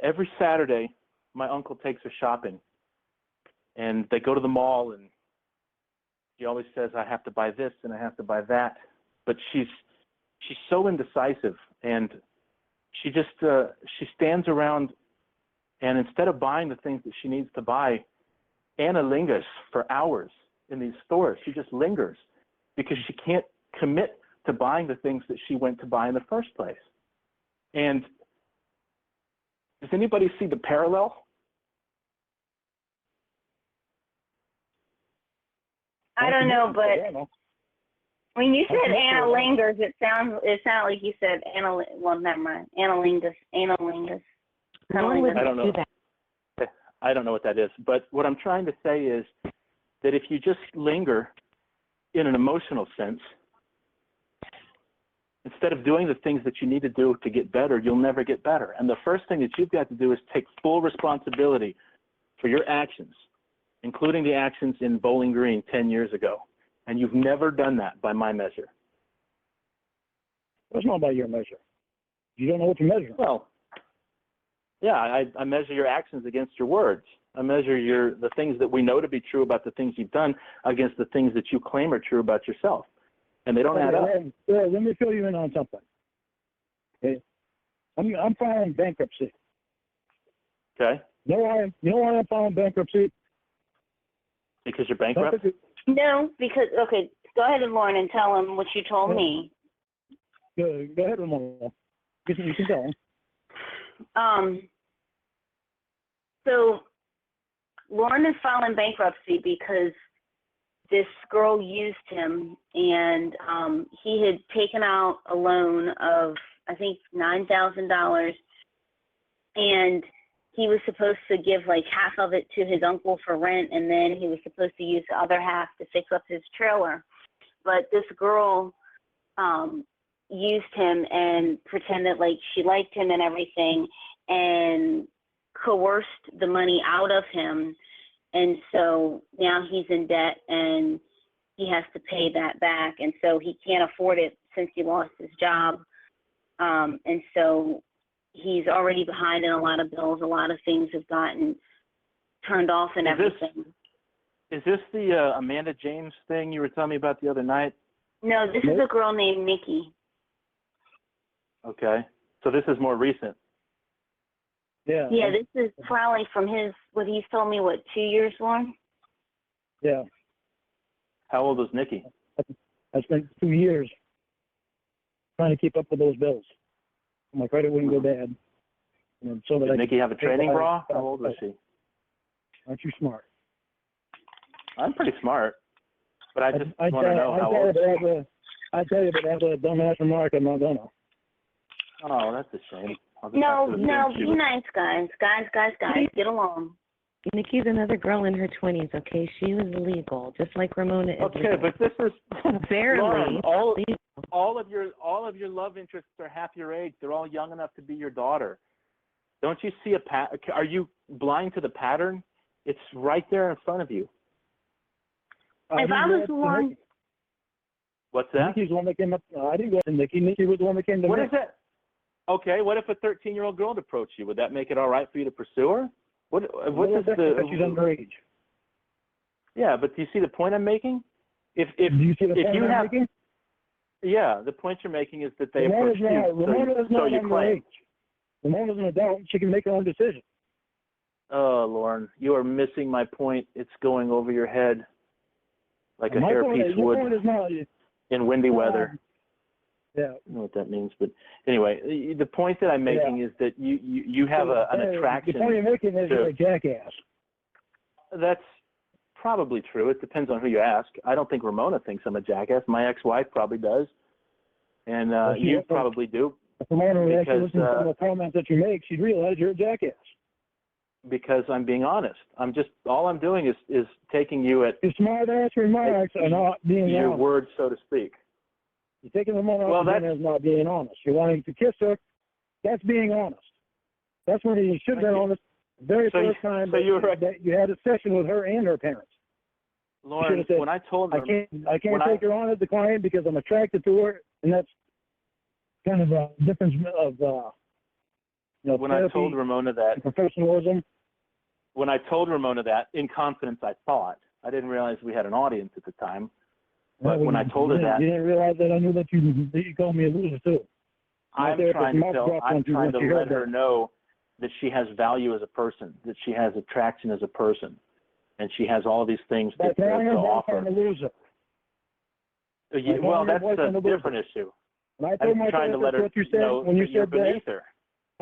Speaker 5: every Saturday my uncle takes her shopping. And they go to the mall, and she always says, I have to buy this and I have to buy that. But she's so indecisive, and she just she stands around, and instead of buying the things that she needs to buy, Anna lingers for hours in these stores. She just lingers because she can't commit to buying the things that she went to buy in the first place. And does anybody see the parallel?
Speaker 2: I don't know, but when you said Anna lingers, it sounded like you said Anna. Well, never mind. Anna lingus.
Speaker 5: I don't know. I don't know what that is. But what I'm trying to say is that if you just linger in an emotional sense, instead of doing the things that you need to do to get better, you'll never get better. And the first thing that you've got to do is take full responsibility for your actions, including the actions in Bowling Green 10 years ago. And you've never done that by my measure.
Speaker 1: That's not by your measure. You don't know what to measure.
Speaker 5: Well, yeah, I measure your actions against your words. I measure the things that we know to be true about the things you've done against the things that you claim are true about yourself. And they don't add up.
Speaker 1: Let me fill you in on something. Okay? I'm filing bankruptcy.
Speaker 5: Okay.
Speaker 1: You know why I'm filing bankruptcy?
Speaker 5: Because you're bankrupt?
Speaker 2: No, because, okay, go ahead, Lorne, and tell him what you told me.
Speaker 1: Go ahead, Ramona. You can tell him.
Speaker 2: So Lorne is filing bankruptcy because this girl used him, and he had taken out a loan of, I think, $9,000, and he was supposed to give like half of it to his uncle for rent, and then he was supposed to use the other half to fix up his trailer. But this girl used him and pretended like she liked him and everything, and coerced the money out of him. And so now he's in debt, and he has to pay that back. And so he can't afford it since he lost his job. And so he's already behind in a lot of bills. A lot of things have gotten turned off and everything.
Speaker 5: Is this the Amanda James thing you were telling me about the other night?
Speaker 2: No, this is a girl named Nikki.
Speaker 5: Okay. So this is more recent.
Speaker 1: Yeah.
Speaker 2: Yeah, this is probably from what he's told me, 2 years long?
Speaker 1: Yeah.
Speaker 5: How old was Nikki?
Speaker 1: I spent 2 years trying to keep up with those bills. My credit wouldn't go bad. And so
Speaker 5: Did Nikki have a training bra? How old was she?
Speaker 1: Aren't you smart?
Speaker 5: I'm pretty smart, but I just want to know how old.
Speaker 1: I tell you, but after a dumbass remark, I'm not gonna.
Speaker 5: Oh, that's a shame.
Speaker 2: No, be nice, guys. Guys, get along.
Speaker 3: Nikki's another girl in her 20s, okay? She was legal, just like Ramona is.
Speaker 5: Okay,
Speaker 3: legal.
Speaker 5: but this is
Speaker 3: barely
Speaker 5: Lauren,
Speaker 3: legal.
Speaker 5: all of your love interests are half your age. They're all young enough to be your daughter. Don't you see are you blind to the pattern? It's right there in front of you.
Speaker 2: If I was Lauren.
Speaker 5: What's that?
Speaker 1: Nikki's the one that came up. I didn't go to Nikki. Nikki was the one that came to me.
Speaker 5: What is it? Okay, what if a 13-year-old girl approached you? Would that make it all right for you to pursue her? What is the?
Speaker 1: She's underage.
Speaker 5: Yeah, but do you see the point I'm making? If
Speaker 1: Do you see the point
Speaker 5: you
Speaker 1: I'm
Speaker 5: have,
Speaker 1: making?
Speaker 5: yeah, the point you're making is that they
Speaker 1: Ramona's
Speaker 5: approach you,
Speaker 1: Ramona is
Speaker 5: so
Speaker 1: not
Speaker 5: you claim.
Speaker 1: underage. Ramona's an adult. She can make her own decision.
Speaker 5: Oh, Lorne, you are missing my point. It's going over your head like a
Speaker 1: My point,
Speaker 5: hairpiece
Speaker 1: your
Speaker 5: would
Speaker 1: point is not.
Speaker 5: in windy weather.
Speaker 1: Yeah.
Speaker 5: I don't know what that means, but anyway, the point that I'm making is that you have an attraction.
Speaker 1: The point you're making is you're a jackass.
Speaker 5: That's probably true. It depends on who you ask. I don't think Ramona thinks I'm a jackass. My ex-wife probably does, and you probably do.
Speaker 1: If Ramona actually
Speaker 5: Because,
Speaker 1: listens to the comments that you make, she'd realize you're a jackass.
Speaker 5: Because I'm being honest. All I'm doing is taking you at
Speaker 1: Your smart-ass remarks are not being
Speaker 5: your
Speaker 1: honest.
Speaker 5: word, so to speak.
Speaker 1: You're taking Ramona off as not being honest. You're wanting to kiss her. That's being honest. That's when you should have been honest the very first time that you had a session with her and her parents.
Speaker 5: Lauren,
Speaker 1: said,
Speaker 5: when I told her,
Speaker 1: I can't take her on as a client because I'm attracted to her, and that's kind of a difference of
Speaker 5: when I told Ramona that
Speaker 1: professionalism.
Speaker 5: When I told Ramona that, in confidence, I thought. I didn't realize we had an audience at the time. But when I told her that,
Speaker 1: you didn't realize that I knew that you called me a loser too.
Speaker 5: I'm trying to let her know that she has value as a person, that she has attraction as a person, and she has all these things to offer.
Speaker 1: A loser.
Speaker 5: Well, that's a different issue. I'm trying to let her know
Speaker 1: when you
Speaker 5: you're
Speaker 1: said
Speaker 5: beneath her,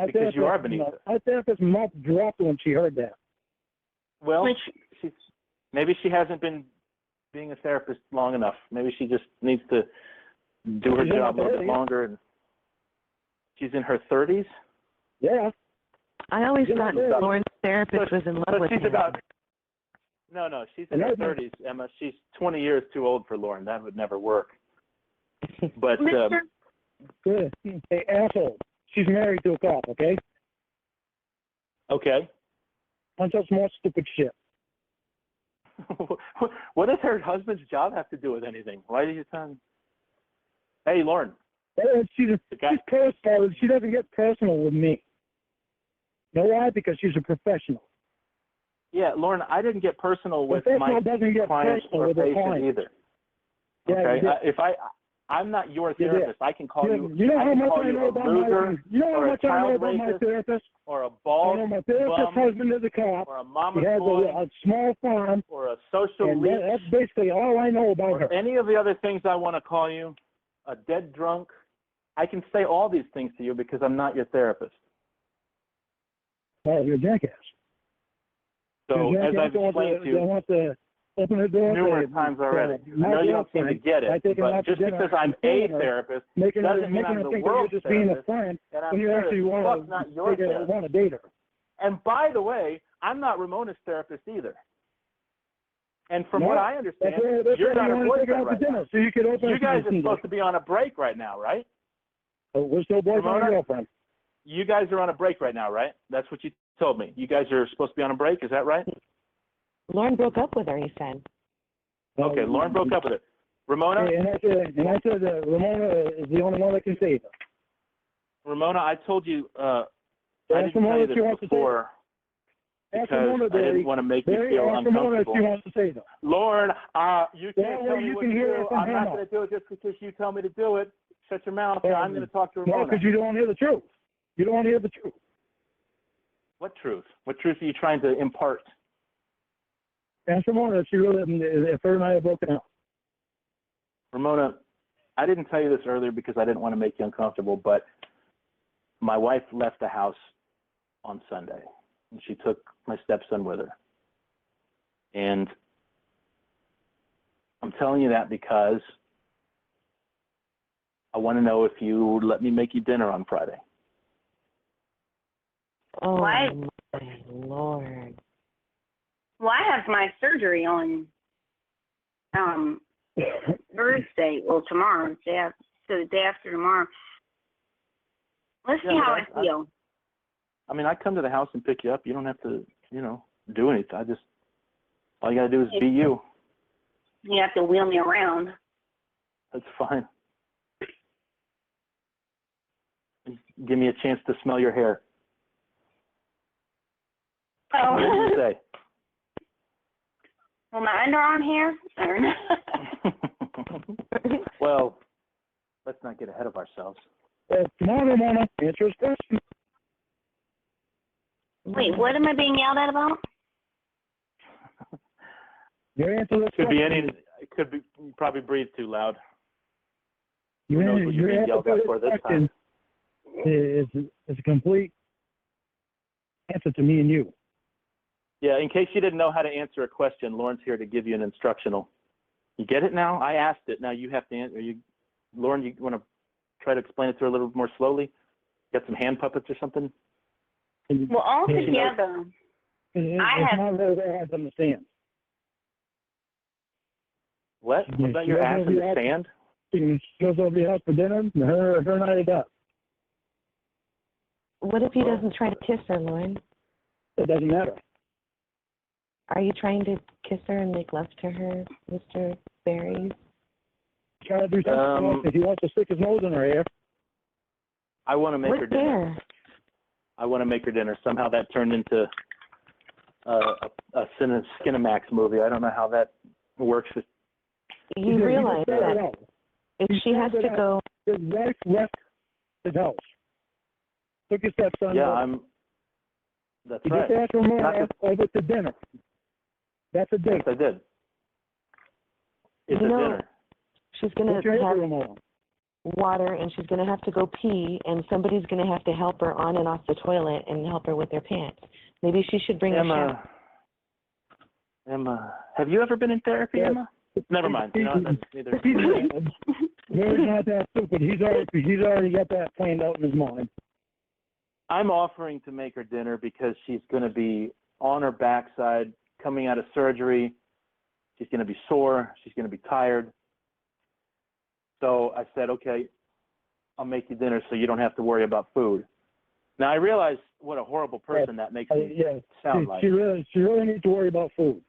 Speaker 5: because you are beneath her.
Speaker 1: My therapist's mouth dropped when she heard that.
Speaker 5: Well, maybe she hasn't been being a therapist long enough. Maybe she just needs to do her job a little bit longer. And she's in her 30s?
Speaker 1: Yeah.
Speaker 3: I always thought Lauren's therapist was in love with him.
Speaker 5: No, she's in her 30s, Emma. She's 20 years too old for Lauren. That would never work. But,
Speaker 1: good. Hey, asshole. She's married to a cop, okay?
Speaker 5: Okay.
Speaker 1: Bunch of more stupid shit.
Speaker 5: What does her husband's job have to do with anything? Why are you telling? Hey, Lauren.
Speaker 1: She's personal. She doesn't get personal with me. You know why? Because she's a professional.
Speaker 5: Yeah, Lauren, I didn't get personal with my clients or patient either.
Speaker 1: Yeah,
Speaker 5: okay, I'm not your therapist. I can call you.
Speaker 1: You know how much I know about
Speaker 5: my
Speaker 1: therapist?
Speaker 5: Or a bald
Speaker 1: my therapist's husband is a cop.
Speaker 5: Or a mama's
Speaker 1: he has
Speaker 5: boy.
Speaker 1: a small farm.
Speaker 5: Or a social leech.
Speaker 1: That's basically all I know about her.
Speaker 5: Any of the other things I want to call you, a dead drunk. I can say all these things to you because I'm not your therapist.
Speaker 1: Oh, you're a jackass.
Speaker 5: So as I've explained to you numerous times already, I know you don't seem to get it, but just because I'm a therapist doesn't mean I'm the world's therapist, and I'm sure as fuck not your therapist.
Speaker 1: Date her.
Speaker 5: And by the way, I'm not Ramona's therapist either. And from what I understand, you're not her boyfriend right now.
Speaker 1: So you
Speaker 5: guys are supposed to be on a break right now, right?
Speaker 1: We're still boyfriend and girlfriend.
Speaker 5: You guys are on a break right now, right? That's what you told me. You guys are supposed to be on a break, is that right?
Speaker 3: Lauren broke up with her, he said.
Speaker 5: Okay, Lauren broke up with her. Ramona?
Speaker 1: And I said Ramona is the only one that can save her.
Speaker 5: Ramona, I told you, I didn't tell you this before because I didn't want to make you feel uncomfortable.
Speaker 1: She wants to save her.
Speaker 5: Lauren, you can't tell me what to do. I'm not going to do it just because you tell me to do it. Shut your mouth. I'm going to talk to Ramona.
Speaker 1: No, because you don't want to hear the truth. You don't want to hear the truth.
Speaker 5: What truth? What truth are you trying to impart?
Speaker 1: Ask Ramona if her and I are broken up.
Speaker 5: Ramona, I didn't tell you this earlier because I didn't want to make you uncomfortable, but my wife left the house on Sunday, and she took my stepson with her. And I'm telling you that because I want to know if you let me make you dinner on Friday.
Speaker 3: Oh,
Speaker 2: What?
Speaker 3: my Lord.
Speaker 2: Well, I have my surgery on Thursday. Well, tomorrow. The day after tomorrow. Let's see how I feel.
Speaker 5: I come to the house and pick you up. You don't have to, do anything. All you got to do is be you.
Speaker 2: You have to wheel me around.
Speaker 5: That's fine. Give me a chance to smell your hair.
Speaker 2: Oh.
Speaker 5: What did you say?
Speaker 2: Will my underarm hair? Or no?
Speaker 5: Well, let's not get ahead of ourselves.
Speaker 1: Come on, Ramona, answer his question.
Speaker 2: Wait, what am I being yelled at about?
Speaker 1: Your answer to this
Speaker 5: Could be
Speaker 1: question.
Speaker 5: any. It could be. You probably breathe too loud. Who
Speaker 1: Your
Speaker 5: knows what you're being
Speaker 1: answer
Speaker 5: yelled
Speaker 1: to
Speaker 5: at
Speaker 1: this
Speaker 5: for this
Speaker 1: question
Speaker 5: time?
Speaker 1: is a complete answer to me and you.
Speaker 5: Yeah. In case you didn't know how to answer a question, Lauren's here to give you an instructional. You get it now? I asked it. Now you have to answer. Lauren, you want to try to explain it to her a little more slowly? Got some hand puppets or something?
Speaker 2: Well, all together,
Speaker 1: It's
Speaker 2: I
Speaker 1: not really very hard to understand.
Speaker 5: What? Was that your ass in the sand?
Speaker 1: She goes over to your house for dinner, her and I got.
Speaker 3: What if he doesn't try to kiss her, Lauren?
Speaker 1: It doesn't matter.
Speaker 3: Are you trying to kiss her and make love to her, Mr. Berries?
Speaker 1: Try to do something if he wants to stick his nose in her hair.
Speaker 5: I want to make her dinner.
Speaker 3: Hair?
Speaker 5: I want to make her dinner. Somehow that turned into a Skinamax movie. I don't know how that works.
Speaker 3: You realize that if she has to go...
Speaker 1: His wife left his house. Took his stepson.
Speaker 5: Yeah, that's
Speaker 1: he
Speaker 5: right.
Speaker 1: just asked Ramona over to dinner. That's a date.
Speaker 5: Yes, I did. It's a dinner.
Speaker 3: She's going to have water, and she's going to have to go pee, and somebody's going to have to help her on and off the toilet and help her with their pants. Maybe she should bring a shower.
Speaker 5: Emma, have you ever been in therapy, Emma? Never mind. You know, that's neither.
Speaker 1: He's not that stupid. He's already got that planned out in his mind.
Speaker 5: I'm offering to make her dinner because she's going to be on her backside, coming out of surgery. She's going to be sore. She's going to be tired. So I said, okay, I'll make you dinner so you don't have to worry about food. Now, I realize what a horrible person that makes me sound like.
Speaker 1: She really needs to worry about food.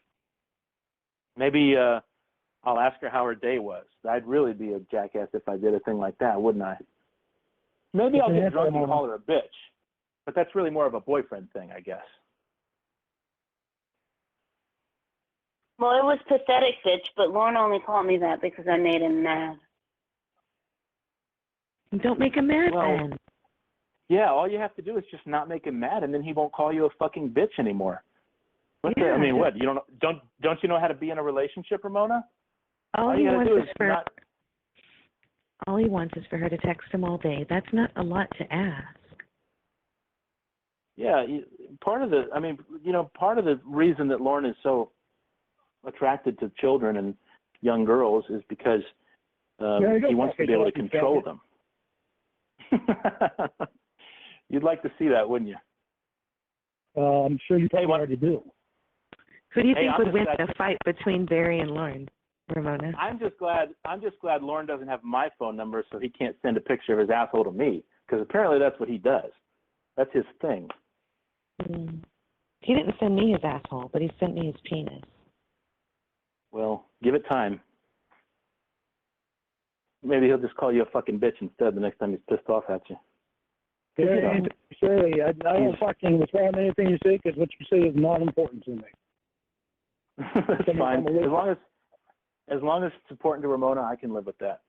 Speaker 5: Maybe I'll ask her how her day was. I'd really be a jackass if I did a thing like that, wouldn't I? Maybe I'll get drunk and call her a bitch. But that's really more of a boyfriend thing, I guess.
Speaker 2: well, it was pathetic, bitch, but Lorne only called me that because I made him mad.
Speaker 3: Don't make him mad, then.
Speaker 5: Yeah, all you have to do is just not make him mad, and then he won't call you a fucking bitch anymore. What?
Speaker 3: Yeah.
Speaker 5: I mean, what? You don't you know how to be in a relationship, Ramona?
Speaker 3: All he wants is for her to text him all day. That's not a lot to ask.
Speaker 5: Yeah, part of the reason that Lorne is so attracted to children and young girls is because he wants to be able to control them. You'd like to see that, wouldn't you?
Speaker 1: I'm sure you probably already do.
Speaker 3: Who do you think would win a fight between Barry and Lorne, Ramona?
Speaker 5: I'm just glad Lorne doesn't have my phone number, so he can't send a picture of his asshole to me, because apparently that's what he does. That's his thing.
Speaker 3: He didn't send me his asshole, but he sent me his penis.
Speaker 5: Well, give it time. Maybe he'll just call you a fucking bitch instead the next time he's pissed off at you.
Speaker 1: Sherry, I don't fucking respond to anything you say because what you say is not important to me.
Speaker 5: That's fine. As long as it's important to Ramona, I can live with that.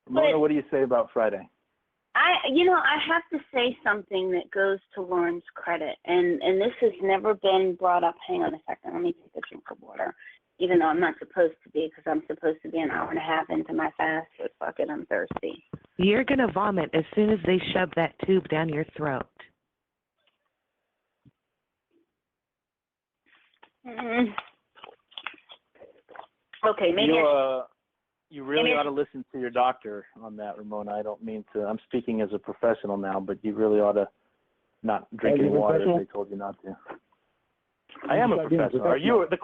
Speaker 5: Ramona, what do you say about Friday?
Speaker 2: I have to say something that goes to Lauren's credit, and this has never been brought up. Hang on a second. Let me take a drink of water, even though I'm not supposed to be, because I'm supposed to be an hour and a half into my fast, but fuck it, I'm thirsty.
Speaker 3: You're going to vomit as soon as they shove that tube down your throat.
Speaker 2: Okay, maybe
Speaker 5: you really ought to listen to your doctor on that, Ramona. I don't mean to. I'm speaking as a professional now, but you really ought to not drink any water if they told you not to. I am a professional. Are you? The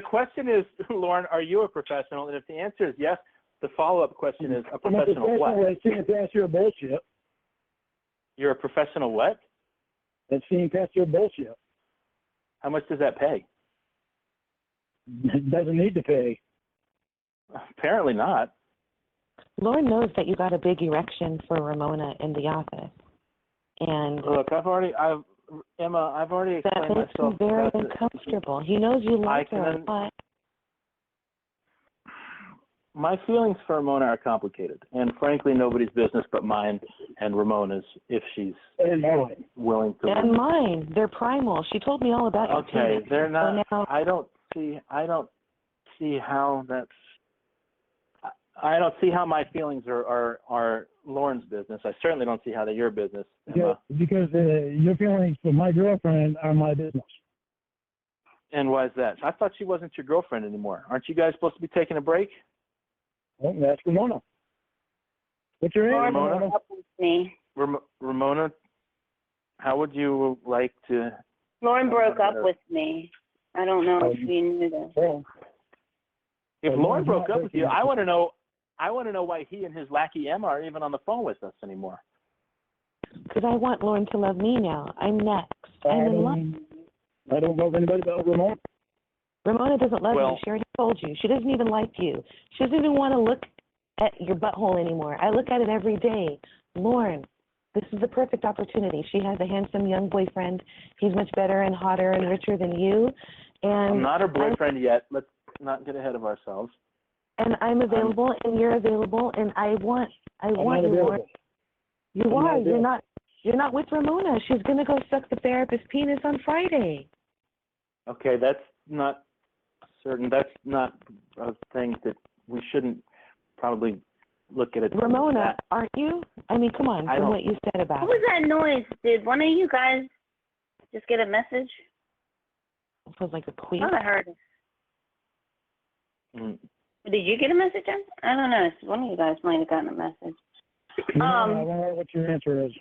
Speaker 5: question is, Lauren, are you a professional? And if the answer is yes, the follow-up question is a professional what?
Speaker 1: I've seen past your bullshit.
Speaker 5: You're a professional what?
Speaker 1: I've seen past your bullshit.
Speaker 5: How much does that pay?
Speaker 1: It doesn't need to pay.
Speaker 5: Apparently not.
Speaker 3: Lauren knows that you got a big erection for Ramona in the office. And
Speaker 5: look, I've already explained myself.
Speaker 3: That makes him very uncomfortable. He knows you like her a lot.
Speaker 5: my feelings for Ramona are complicated, and frankly, nobody's business but mine and Ramona's if she's willing to.
Speaker 3: And mine, they're primal. She told me all about it.
Speaker 5: Okay,
Speaker 3: too.
Speaker 5: they're not.
Speaker 3: So now,
Speaker 5: I don't see how that's. I don't see how my feelings are Lauren's business. I certainly don't see how they're your business, Emma.
Speaker 1: Because your feelings for my girlfriend are my business.
Speaker 5: And why is that? I thought she wasn't your girlfriend anymore. Aren't you guys supposed to be taking a break?
Speaker 1: Well, that's Ramona. What's your name,
Speaker 5: Ramona?
Speaker 2: Broke up with me.
Speaker 5: Ramona, how would you like to?
Speaker 2: Lauren broke up with me. I don't know if you knew this.
Speaker 1: Well,
Speaker 5: If Lauren broke up with you, I want to know. I want to know why he and his lackey Emma are even on the phone with us anymore.
Speaker 3: because I want Lauren to love me now. I'm next. I'm in love.
Speaker 1: I don't love anybody but Ramona.
Speaker 3: Ramona doesn't love you. She already told you. She doesn't even like you. She doesn't even want to look at your butthole anymore. I look at it every day. Lauren, this is the perfect opportunity. She has a handsome young boyfriend. He's much better and hotter and richer than you. And
Speaker 5: I'm not her boyfriend yet. Let's not get ahead of ourselves.
Speaker 3: And I'm available, and you're available, and I want you, Lauren. You are. You're not with Ramona. She's going to go suck the therapist's penis on Friday.
Speaker 5: Okay, that's not certain. That's not a thing that we shouldn't probably look at it.
Speaker 3: Ramona, aren't you? I mean, come on, from what you said about
Speaker 2: What was that noise? Did one of you guys just get a message?
Speaker 3: it. Feels like a queen.
Speaker 2: I heard it.
Speaker 5: Mm.
Speaker 2: Did you get a message? I don't know. One of you guys might have gotten a message.
Speaker 1: I don't know what your answer is.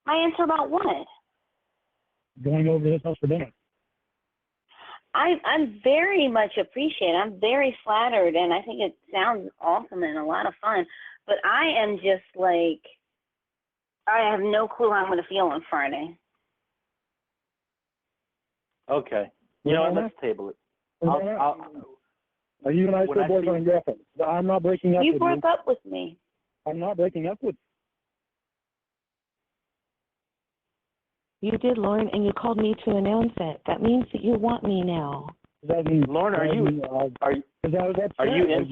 Speaker 2: My answer about what?
Speaker 1: Going over to his house for dinner.
Speaker 2: I'm very much appreciated. I'm very flattered, and I think it sounds awesome and a lot of fun. But I am just like, I have no clue how I'm going to feel on Friday.
Speaker 5: Okay. You know what? Let's table it.
Speaker 1: Are you and I still boyfriend and girlfriend? I'm not breaking up with you.
Speaker 2: You broke up with me.
Speaker 1: I'm not breaking up with
Speaker 3: You did, Lauren, and you called me to announce it. That means that you want me now.
Speaker 5: Lauren, are you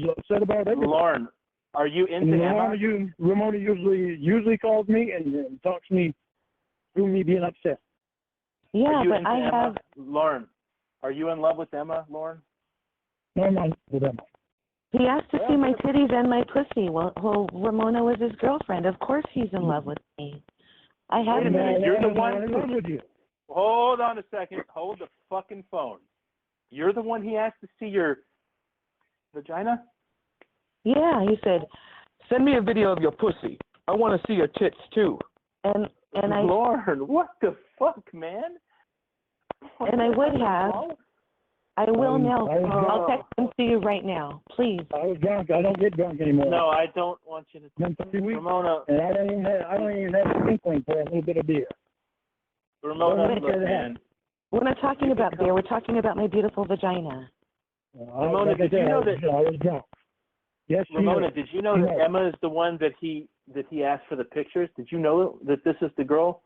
Speaker 1: upset about everything.
Speaker 5: Lauren, are you into Emma?
Speaker 1: Ramona usually calls me and talks to me through me being upset.
Speaker 3: Yeah, but I have.
Speaker 5: Lauren, are you in love with Emma, Lauren?
Speaker 1: No, I'm not with Emma.
Speaker 3: He asked to see my titties and my pussy. Well, Ramona was his girlfriend. Of course he's in love with me. I have.
Speaker 5: Wait a minute. You're the one.
Speaker 1: in love with you.
Speaker 5: Hold on a second. Hold the fucking phone. You're the one he asked to see your vagina?
Speaker 3: Yeah, he said,
Speaker 7: send me a video of your pussy. I want to see your tits too.
Speaker 3: And I.
Speaker 5: Lauren, what the fuck, man?
Speaker 3: And I would have. I will now. I'll text them to you right now, please.
Speaker 1: I was drunk. I don't get drunk anymore.
Speaker 5: No, I don't want you to.
Speaker 1: It's been 3 weeks,
Speaker 5: Ramona.
Speaker 1: And I don't even have a inkling for a little bit of beer.
Speaker 5: Ramona, look, man.
Speaker 3: We're not talking about beer. We're talking about my beautiful vagina.
Speaker 5: Ramona, did you know that
Speaker 1: I was drunk? Yes,
Speaker 5: Ramona, did you know that Emma is the one that he asked for the pictures? Did you know that this is the girl?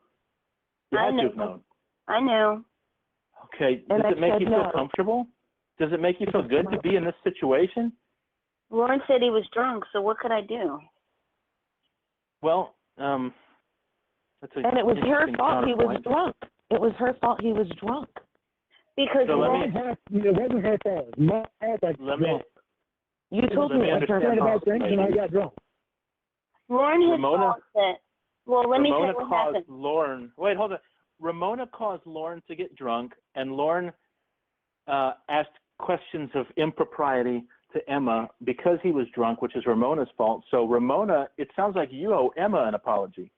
Speaker 5: You had to have known.
Speaker 2: I knew.
Speaker 5: Okay. Does it make you feel comfortable? Does it make you feel good to be in this situation?
Speaker 2: Lauren said he was drunk, so what could I do?
Speaker 5: Well, that's a
Speaker 3: and it was her fault he was drunk. It was her fault he was drunk.
Speaker 2: Because
Speaker 1: it wasn't her fault. My fault.
Speaker 3: You told me it was her fault.
Speaker 1: About things and I got drunk.
Speaker 2: Lauren had thought that. Well, let me tell you what happened.
Speaker 5: Lauren. Wait, hold on. Ramona caused Lauren to get drunk, and Lauren asked questions of impropriety to Emma because he was drunk, which is Ramona's fault. So Ramona, it sounds like you owe Emma an apology.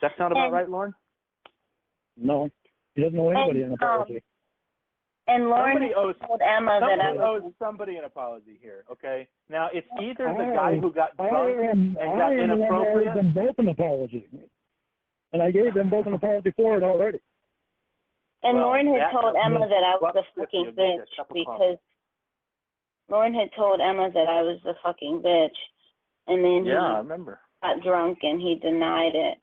Speaker 5: Does that sound about right, Lauren?
Speaker 1: No, he doesn't owe anybody an apology.
Speaker 2: And Lauren told Emma that I
Speaker 5: owes somebody an apology here, okay? Now, it's either the guy who got drunk and got inappropriate.
Speaker 1: I gave them both an apology. And I gave them both an apology for it already.
Speaker 2: And Lauren had told Emma that I was a fucking bitch because Lauren had told Emma that I was a fucking bitch. And then he
Speaker 5: I remember.
Speaker 2: got drunk and he denied it.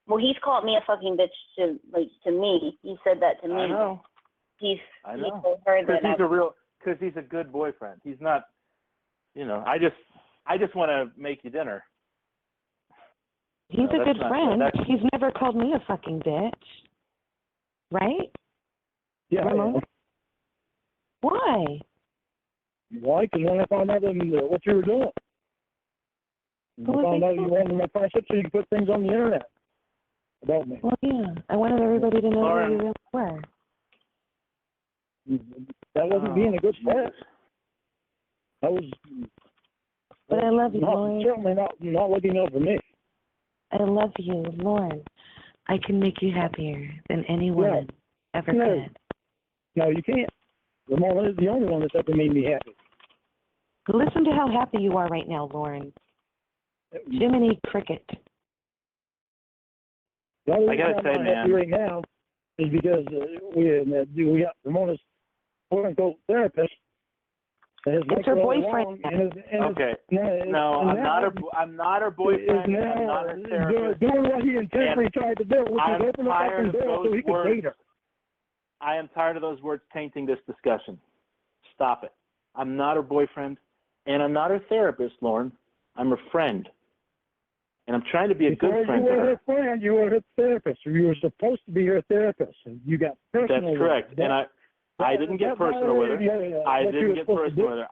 Speaker 2: Well, he's called me a fucking bitch to me. He said that to me.
Speaker 5: I know.
Speaker 2: He
Speaker 5: told
Speaker 2: her that
Speaker 5: because he's a good boyfriend. He's not you know, I just want to make you dinner.
Speaker 3: He's
Speaker 5: No,
Speaker 3: a
Speaker 5: that's
Speaker 3: good
Speaker 5: not-
Speaker 3: friend.
Speaker 5: that's-
Speaker 3: He's never called me a fucking bitch. Right?
Speaker 1: Yeah.
Speaker 3: Ramona? Why?
Speaker 1: Why? Because when I found out what you were doing, I
Speaker 3: What was
Speaker 1: found
Speaker 3: I
Speaker 1: out you
Speaker 3: doing?
Speaker 1: wanted my friendship so you could put things on the internet about me.
Speaker 3: Well, yeah. I wanted everybody to know
Speaker 5: Lauren.
Speaker 3: who you really were.
Speaker 1: That wasn't being a good friend. That was.
Speaker 3: But I love you, Lauren.
Speaker 1: Certainly not looking out for me.
Speaker 3: I love you, Lauren. I can make you happier than anyone ever
Speaker 1: No.
Speaker 3: could.
Speaker 1: No, you can't. Ramona is the only one that's ever made me happy.
Speaker 3: Listen to how happy you are right now, Lauren. Jiminy Cricket.
Speaker 1: The only
Speaker 5: I gotta
Speaker 1: reason
Speaker 5: say,
Speaker 1: I'm not happy
Speaker 5: man.
Speaker 1: right now is because we got Ramona's quote-unquote therapist.
Speaker 3: It's her boyfriend.
Speaker 5: Okay. No, I'm not her boyfriend. I'm not her therapist.
Speaker 1: Doing what he intentionally tried to do, which
Speaker 5: I'm
Speaker 1: is open the
Speaker 5: tired
Speaker 1: fucking
Speaker 5: of
Speaker 1: door so
Speaker 5: those
Speaker 1: he could
Speaker 5: words.
Speaker 1: date her.
Speaker 5: I am tired of those words tainting this discussion. Stop it. I'm not her boyfriend, and I'm not her therapist, Lauren. I'm her friend. And I'm trying to be a
Speaker 1: Before
Speaker 5: good friend
Speaker 1: you
Speaker 5: to
Speaker 1: were
Speaker 5: her.
Speaker 1: her friend, you were her therapist, or you were supposed to be her therapist, and you got personal.
Speaker 5: That's correct.
Speaker 1: with her.
Speaker 5: And I didn't get personal with her. I didn't get personal with her.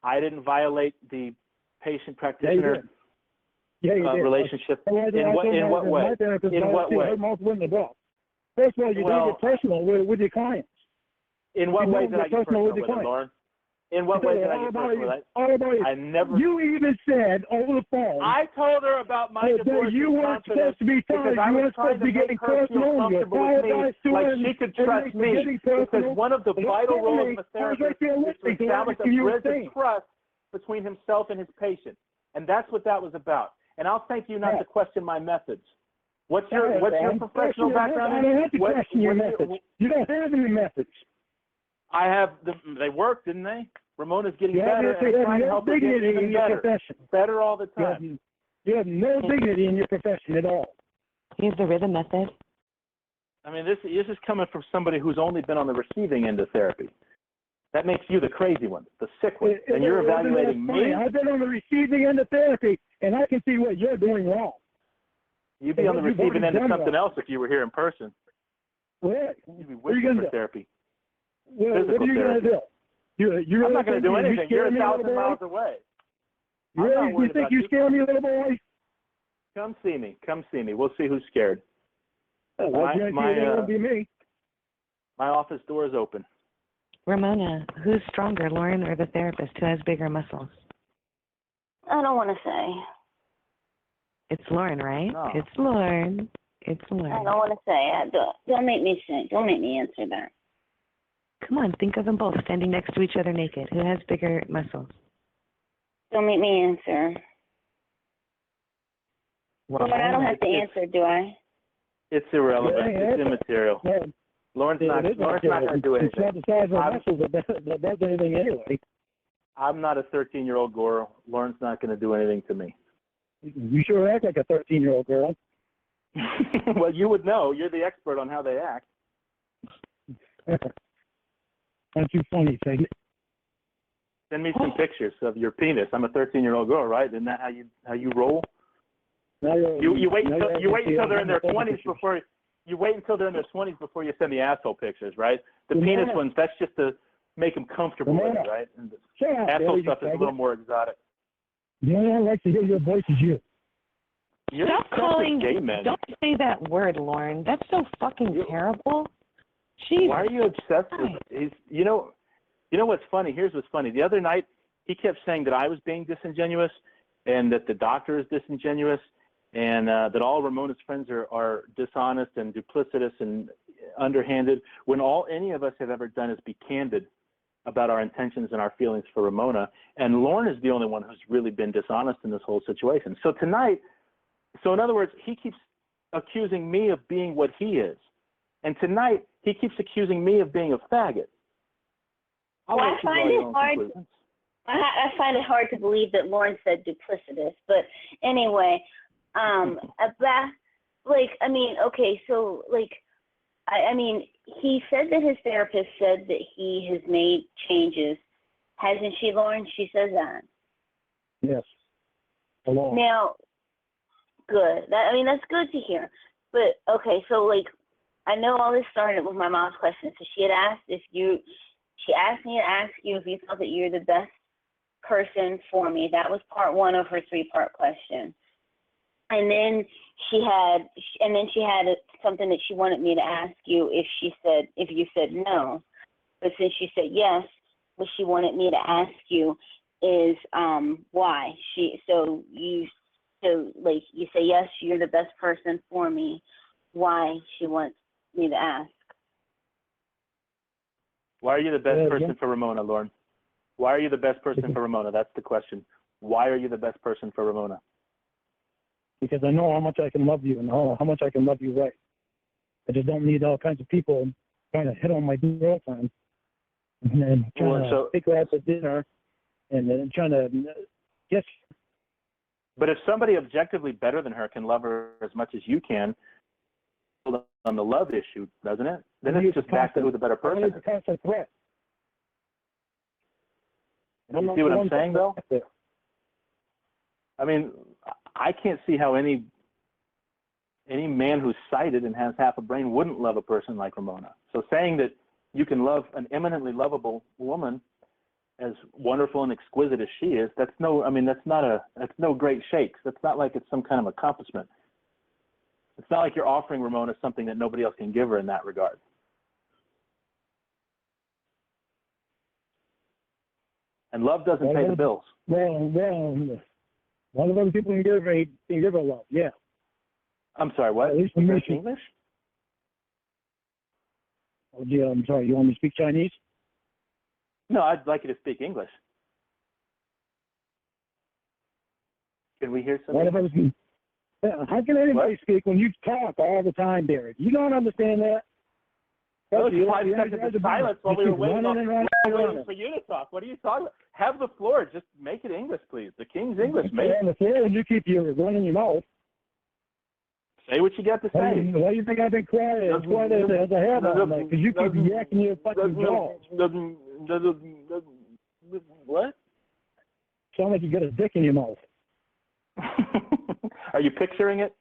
Speaker 5: I didn't violate the patient practitioner
Speaker 1: you did.
Speaker 5: relationship.
Speaker 1: In what way?
Speaker 5: In what way?
Speaker 1: First of all, you
Speaker 5: Well,
Speaker 1: don't get personal with your clients.
Speaker 5: In what
Speaker 1: You
Speaker 5: way
Speaker 1: don't
Speaker 5: did I
Speaker 1: get
Speaker 5: get
Speaker 1: personal
Speaker 5: personal
Speaker 1: with
Speaker 5: with
Speaker 1: the
Speaker 5: her,
Speaker 1: client.
Speaker 5: Lauren? In what way did I get personal with her?
Speaker 1: All about you.
Speaker 5: I never.
Speaker 1: You even said over the phone
Speaker 5: I told her about my
Speaker 1: that
Speaker 5: divorce
Speaker 1: you
Speaker 5: in
Speaker 1: weren't
Speaker 5: confidence
Speaker 1: supposed to be
Speaker 5: because
Speaker 1: fine.
Speaker 5: I
Speaker 1: You
Speaker 5: was
Speaker 1: weren't
Speaker 5: trying
Speaker 1: supposed to be
Speaker 5: to
Speaker 1: getting
Speaker 5: make her feel
Speaker 1: personal. You
Speaker 5: comfortable with me,
Speaker 1: apologized to
Speaker 5: like
Speaker 1: her.
Speaker 5: she could trust me. Because one of the vital roles of a therapist is to establish a bridge of trust between himself and his patient, and that's what that was about. And I'll thank you not to question my methods. What's your professional background?
Speaker 1: I don't have to question your methods. You don't have any methods.
Speaker 5: I have. They work, didn't they? Ramona's getting
Speaker 1: You
Speaker 5: better, and I'm trying to
Speaker 1: no
Speaker 5: help her get
Speaker 1: dignity
Speaker 5: even
Speaker 1: in your
Speaker 5: better.
Speaker 1: profession.
Speaker 5: Better all the time.
Speaker 1: You have no dignity in your profession at all.
Speaker 3: Here's the rhythm method.
Speaker 5: I mean, this is coming from somebody who's only been on the receiving end of therapy. That makes you the crazy one, the sick one, and you're evaluating me.
Speaker 1: I've been on the receiving end of therapy, and I can see what you're doing wrong.
Speaker 5: You'd be on the receiving end of something else if you were here in person.
Speaker 1: Well,
Speaker 5: You'd be
Speaker 1: what are you
Speaker 5: wishing
Speaker 1: going
Speaker 5: for
Speaker 1: to do?
Speaker 5: therapy.
Speaker 1: What are you going to do?
Speaker 5: I'm not going to do anything. You're 1,000 miles away.
Speaker 1: You think you scare me, little boy?
Speaker 5: Come see me. Come see me. We'll see who's scared.
Speaker 1: That won't be me.
Speaker 5: My office door is open.
Speaker 3: Ramona, who's stronger, Lauren or the therapist? Who has bigger muscles?
Speaker 2: I don't want to say.
Speaker 3: It's Lauren, right?
Speaker 5: No.
Speaker 3: It's Lauren. It's
Speaker 2: I
Speaker 3: Lauren.
Speaker 2: don't want to say. Don't make me say. Don't make me answer that.
Speaker 3: Come on, think of them both standing next to each other naked. Who has bigger muscles?
Speaker 2: Don't make me answer.
Speaker 5: Well,
Speaker 2: But I don't have to answer, do I?
Speaker 5: It's irrelevant. It's immaterial.
Speaker 1: Yeah.
Speaker 5: Lauren's not going to do anything.
Speaker 1: It's not the size of muscles that does anything anyway.
Speaker 5: I'm not a 13-year-old girl. Lauren's not going to do anything to me.
Speaker 1: You sure act like a 13-year-old girl.
Speaker 5: Well, you would know. You're the expert on how they act.
Speaker 1: Aren't you funny, Fig?
Speaker 5: Send me some pictures of your penis. I'm a 13-year-old girl, right? Isn't that how you roll? You wait until they're in their 20s before you wait until they're in their 20s before you send the asshole pictures, right? The penis ones, that's just to make them comfortable with it, right? And the asshole stuff is a little more exotic.
Speaker 1: Yeah, I like to hear your voice as you.
Speaker 5: You're
Speaker 3: Stop calling.
Speaker 5: gay men.
Speaker 3: Don't say that word, Lauren. That's so fucking terrible. Jesus.
Speaker 5: Why are you obsessed with it? You know what's funny? Here's what's funny. The other night, he kept saying that I was being disingenuous and that the doctor is disingenuous and that all Ramona's friends are dishonest and duplicitous and underhanded, when all any of us have ever done is be candid about our intentions and our feelings for Ramona. And Lorne is the only one who's really been dishonest in this whole situation. So tonight, in other words, he keeps accusing me of being what he is. And tonight, he keeps accusing me of being a faggot.
Speaker 2: I find it hard to believe that Lauren said duplicitous, but anyway, he said that his therapist said that he has made changes. Hasn't she, Lauren? She says that.
Speaker 1: Yes. Hello.
Speaker 2: Now, good. That's good to hear. But, okay, so, like, I know all this started with my mom's question. So she asked me to ask you if you felt that you're the best person for me. That was part one of her 3-part question. And then she had something that she wanted me to ask you if you said no. But since you said yes, what she wanted me to ask you is why. You say yes, you're the best person for me. Why she wants me to ask.
Speaker 5: Why are you the best person for Ramona, Lorne? Why are you the best person for Ramona? That's the question. Why are you the best person for Ramona?
Speaker 1: Because I know how much I can love you and how much I can love you right. I just don't need all kinds of people trying to hit on my girlfriend and then trying to take her out to dinner and then trying to guess.
Speaker 5: But if somebody objectively better than her can love her as much as you can, on the love issue, doesn't it? Then it's just back to who the better person is.
Speaker 1: It's a constant threat.
Speaker 5: You see what I'm saying, though? I mean, I can't see how any man who's sighted and has half a brain wouldn't love a person like Ramona. So saying that you can love an eminently lovable woman as wonderful and exquisite as she is, that's no great shakes. That's not like it's some kind of accomplishment. It's not like you're offering Ramona something that nobody else can give her in that regard. And love doesn't pay the bills.
Speaker 1: Well, a lot of other people can give her love, yeah.
Speaker 5: I'm sorry, what?
Speaker 1: At least in
Speaker 5: English?
Speaker 1: Oh, yeah, I'm sorry. You want me to speak Chinese?
Speaker 5: No, I'd like you to speak English. Can we hear something?
Speaker 1: How can anybody speak when you talk all the time, Derek? You don't understand that?
Speaker 5: Well, it's 5 seconds of silence while we were waiting for you to talk. What are you talking about? Have the floor. Just make it English, please. The King's English, mate.
Speaker 1: On the floor and you keep running your mouth.
Speaker 5: Say what you got to say.
Speaker 1: Why do you think I've been quiet? As quiet as I have all night? Because you keep yakking your fucking jaws.
Speaker 5: What?
Speaker 1: Sound like you got a dick in your mouth.
Speaker 5: Are you picturing it?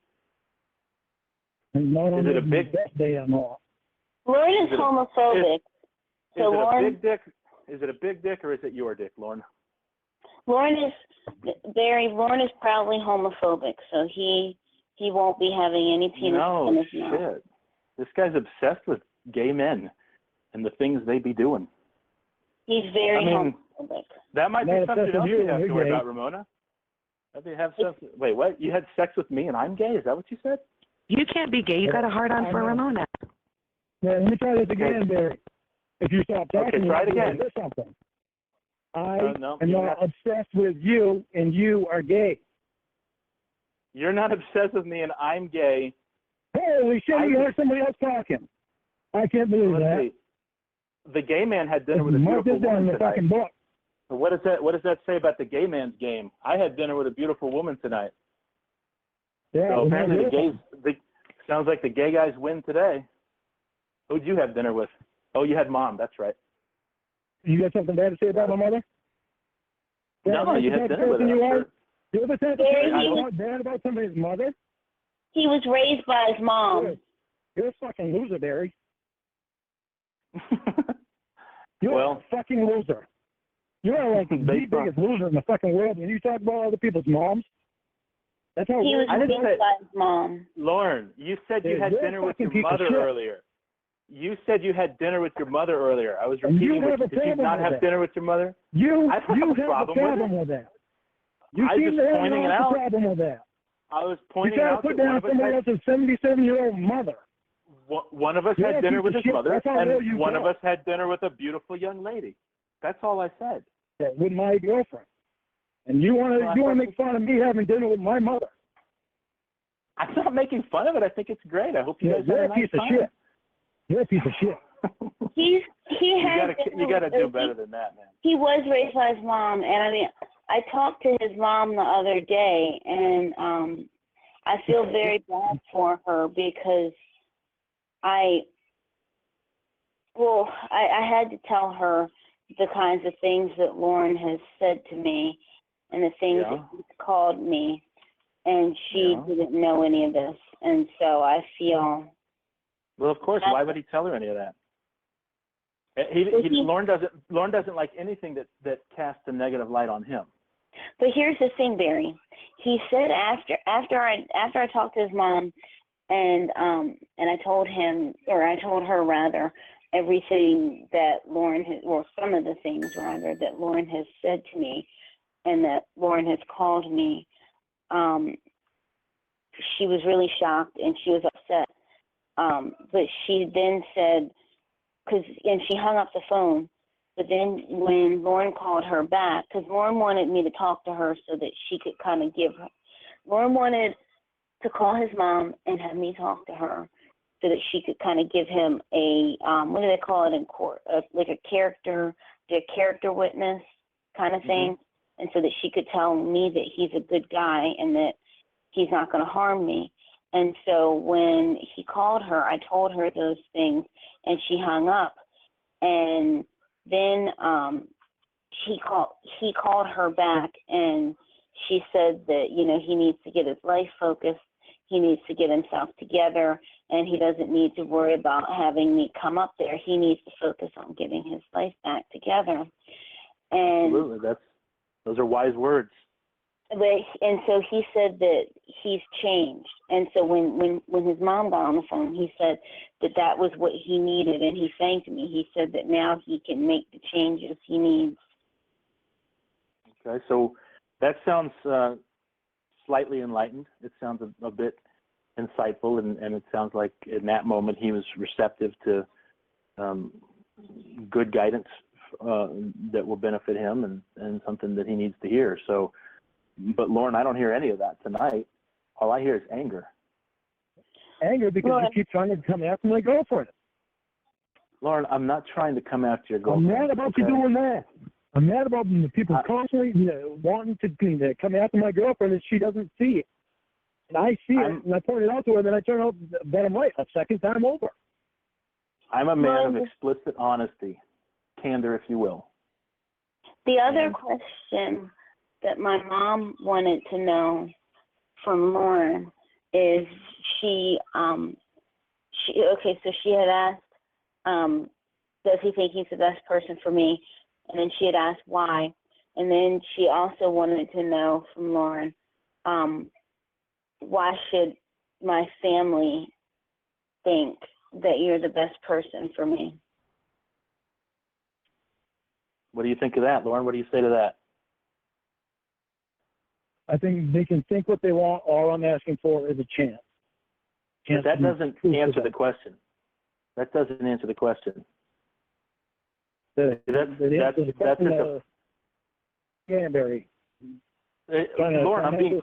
Speaker 1: Is
Speaker 5: it a big
Speaker 1: day or not?
Speaker 2: Lorne is homophobic.
Speaker 5: Is it a big dick? Is it a big dick or is it your dick, Lorne?
Speaker 2: Lorne is proudly homophobic, so he won't be having any penis in his mouth.
Speaker 5: No shit. This guy's obsessed with gay men and the things they be doing.
Speaker 2: He's very homophobic.
Speaker 5: That might be something else you have to worry about, Ramona. Wait, what? You had sex with me and I'm gay? Is that what you said?
Speaker 3: You can't be gay. You got a hard on for Ramona.
Speaker 1: Yeah, let me try this again, Barry. If you stop talking,
Speaker 5: try it again.
Speaker 1: There's something. I am not obsessed with you, and you are gay.
Speaker 5: You're not obsessed with me, and I'm gay.
Speaker 1: Holy shit! You heard somebody else talking. I can't believe that.
Speaker 5: See. The gay man had dinner with a beautiful woman tonight.
Speaker 1: Fucking book.
Speaker 5: So what does that say about the gay man's game? I had dinner with a beautiful woman tonight.
Speaker 1: Yeah.
Speaker 5: So apparently sounds like the gay guys win today. Who'd you have dinner with? Oh, you had Mom. That's right.
Speaker 1: You got something bad to say about my mother?
Speaker 5: No, you had dinner with her.
Speaker 1: You ever said something bad about somebody's mother?
Speaker 2: He was raised by his mom.
Speaker 1: You're a fucking loser, Barry. You're a fucking loser. You're like the biggest loser in the fucking world when you talk about other people's moms. That's how
Speaker 2: he was raised by his mom.
Speaker 5: Lorne, you said you had dinner with your mother earlier. You said you had dinner with your mother earlier. I was repeating, did you not have dinner with your mother?
Speaker 1: You have a problem with that. You seem to have a problem with that.
Speaker 5: I was pointing out
Speaker 1: that one of us somebody else's 77-year-old mother.
Speaker 5: One of us had dinner with his mother, and one of us had dinner with a beautiful young lady. That's all I said.
Speaker 1: Yeah, with my girlfriend. And you want to make fun of me having dinner with my mother.
Speaker 5: I'm not making fun of it. I think it's great. I hope you guys had a nice time.
Speaker 1: Shit. You're a piece of shit.
Speaker 2: You
Speaker 5: gotta do better than that, man.
Speaker 2: He was raised by his mom, and I mean, I talked to his mom the other day, and I feel very bad for her because I had to tell her the kinds of things that Lorne has said to me, and the things
Speaker 5: Yeah.
Speaker 2: that he's called me, and she
Speaker 5: Yeah.
Speaker 2: didn't know any of this. And so I feel...
Speaker 5: Well, of course. Why would he tell her any of that? Lorne doesn't like anything that casts a negative light on him.
Speaker 2: But here's the thing, Barry. He said after I talked to his mom, and I told her rather, everything that Lorne has, well, some of the things rather that Lorne has said to me, and that Lorne has called me. She was really shocked and she was upset. But she then said, and she hung up the phone. But then when Lorne called her back, because Lorne wanted me to talk to her so that she could kind of give her, Lorne wanted to call his mom and have me talk to her so that she could kind of give him a, what do they call it in court, like a character witness kind of thing. And so that she could tell me that he's a good guy and that he's not going to harm me. And so when he called her, I told her those things, and she hung up. And then he called her back, and she said that, you know, he needs to get his life focused. He needs to get himself together, and he doesn't need to worry about having me come up there. He needs to focus on getting his life back together. And
Speaker 5: absolutely, those are wise words.
Speaker 2: And so he said that he's changed. And so when his mom got on the phone, he said that was what he needed, and he thanked me. He said that now he can make the changes he needs.
Speaker 5: Okay, so that sounds slightly enlightened. It sounds a bit insightful, and it sounds like in that moment he was receptive to good guidance that will benefit him and something that he needs to hear. So, but Lorne, I don't hear any of that tonight. All I hear is anger.
Speaker 1: Anger because you keep trying to come after my girlfriend.
Speaker 5: Lorne, I'm not trying to come after your girlfriend.
Speaker 1: I'm mad about you doing that. I'm mad about the people constantly wanting to come after my girlfriend, and she doesn't see it. And I see it, and I point it out to her, and then I turn out that I'm right a second time over.
Speaker 5: I'm a man of explicit honesty, candor, if you will.
Speaker 2: The other question that my mom wanted to know from Lorne is she had asked, does he think he's the best person for me? And then she had asked why. And then she also wanted to know from Lorne, why should my family think that you're the best person for me?
Speaker 5: What do you think of that, Lorne? What do you say to that?
Speaker 1: I think they can think what they want. All I'm asking for is a chance.
Speaker 5: But that doesn't answer the question. That doesn't answer the question.
Speaker 1: That's Canterbury.
Speaker 5: Lorne, I'm trying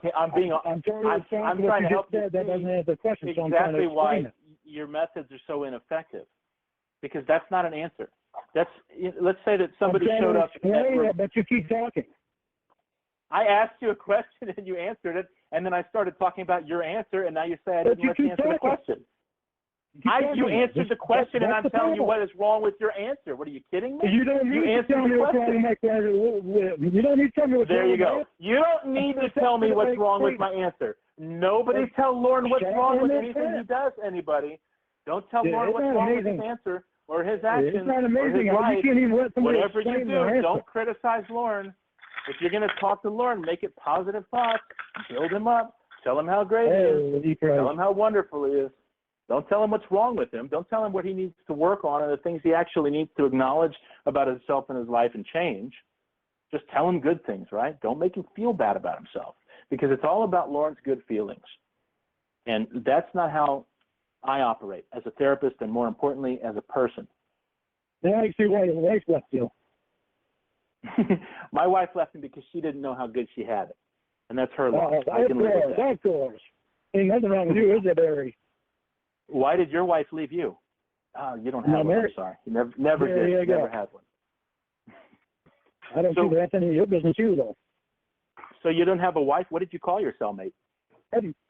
Speaker 5: to help you.
Speaker 1: That doesn't answer the question. So
Speaker 5: Exactly why your methods are so ineffective, because that's not an answer. Let's say that somebody showed up.
Speaker 1: But you keep talking.
Speaker 5: I asked you a question and you answered it, and then I started talking about your answer, and now you say I didn't let you answer the question. You answered the question, and I'm telling you what is wrong with your answer. What, are you kidding me?
Speaker 1: You don't need to tell me what's wrong with my question. You don't need to tell me what's wrong with my answer.
Speaker 5: There you go. You don't need to tell me what's wrong with my answer. Nobody tell Lorne what's wrong with anything he does, anybody. Don't tell Lorne what's wrong with his answer or his actions or his life. Whatever you do, don't criticize Lorne. If you're going to talk to Lorne, make it positive thoughts. Build him up. Tell him how great he is. Tell him how wonderful he is. Don't tell him what's wrong with him. Don't tell him what he needs to work on and the things he actually needs to acknowledge about himself and his life and change. Just tell him good things, right? Don't make him feel bad about himself, because it's all about Lorne's good feelings. And that's not how I operate as a therapist, and more importantly, as a person.
Speaker 1: Now I see why your wife left you.
Speaker 5: My wife left me because she didn't know how good she had it. And that's her loss. I can live with that.
Speaker 1: Of course. Ain't nothing wrong with you, is there, Barry?
Speaker 5: Why did your wife leave you? Oh, you don't have one. I'm sorry. You never did. You never had one.
Speaker 1: I don't think that's any of your business, you, though.
Speaker 5: So you don't have a wife? What did you call your cellmate?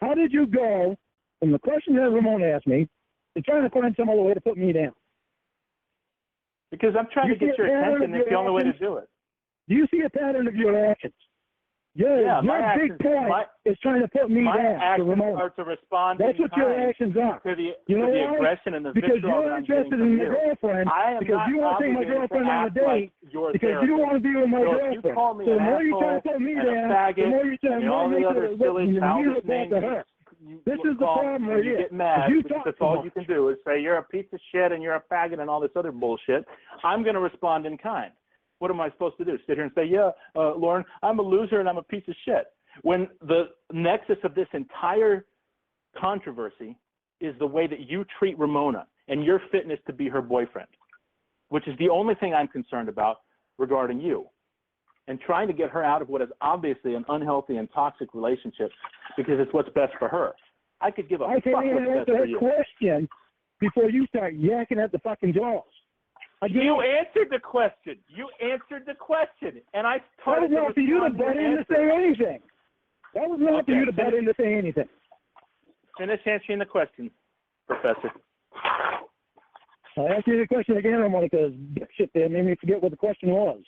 Speaker 1: How did you go from the question that Ramona asked me to trying to find some other way to put me down?
Speaker 5: Because I'm trying to get your attention. It's the only way to do it.
Speaker 1: Do you see a pattern of your actions? Your
Speaker 5: my
Speaker 1: big
Speaker 5: actions,
Speaker 1: point is trying to put me
Speaker 5: my
Speaker 1: down to
Speaker 5: actions
Speaker 1: Ramona.
Speaker 5: are to respond
Speaker 1: That's
Speaker 5: in
Speaker 1: what your
Speaker 5: kind
Speaker 1: actions are.
Speaker 5: to the,
Speaker 1: You know
Speaker 5: to the
Speaker 1: why?
Speaker 5: aggression and the
Speaker 1: Because
Speaker 5: vitriol
Speaker 1: you're
Speaker 5: that I'm getting
Speaker 1: interested
Speaker 5: from
Speaker 1: in my
Speaker 5: you.
Speaker 1: girlfriend.
Speaker 5: I am
Speaker 1: Because
Speaker 5: not
Speaker 1: you want to take my
Speaker 5: obligated
Speaker 1: girlfriend
Speaker 5: to
Speaker 1: on a
Speaker 5: act
Speaker 1: date.
Speaker 5: like your
Speaker 1: Because
Speaker 5: therapist.
Speaker 1: you don't want to be with my
Speaker 5: So if
Speaker 1: girlfriend.
Speaker 5: you call me
Speaker 1: So the
Speaker 5: an
Speaker 1: more you try to
Speaker 5: asshole
Speaker 1: put me
Speaker 5: and a
Speaker 1: down,
Speaker 5: faggot
Speaker 1: the more you try
Speaker 5: and all the other silly, childish names
Speaker 1: to her. This is the problem right
Speaker 5: you
Speaker 1: here.
Speaker 5: get mad
Speaker 1: You
Speaker 5: because
Speaker 1: talk
Speaker 5: that's
Speaker 1: too
Speaker 5: all
Speaker 1: much.
Speaker 5: you can do is say you're a piece of shit and you're a faggot and all this other bullshit. I'm going to respond in kind. What am I supposed to do? Sit here and say, yeah, Lauren, I'm a loser and I'm a piece of shit. When the nexus of this entire controversy is the way that you treat Ramona and your fitness to be her boyfriend, which is the only thing I'm concerned about regarding you, and trying to get her out of what is obviously an unhealthy and toxic relationship because it's what's best for her. I could give a fuck
Speaker 1: can't even
Speaker 5: what's best
Speaker 1: answer
Speaker 5: for
Speaker 1: that
Speaker 5: you.
Speaker 1: question before you start yakking at the fucking jaws.
Speaker 5: You answered the question. You answered the question, and I
Speaker 1: That
Speaker 5: started
Speaker 1: was not for you to butt in to say anything. That was not for you to butt in to say anything.
Speaker 5: Finish answering the question, Professor.
Speaker 1: I'll ask you the question again, Ramona, because shit there made me forget what the question was.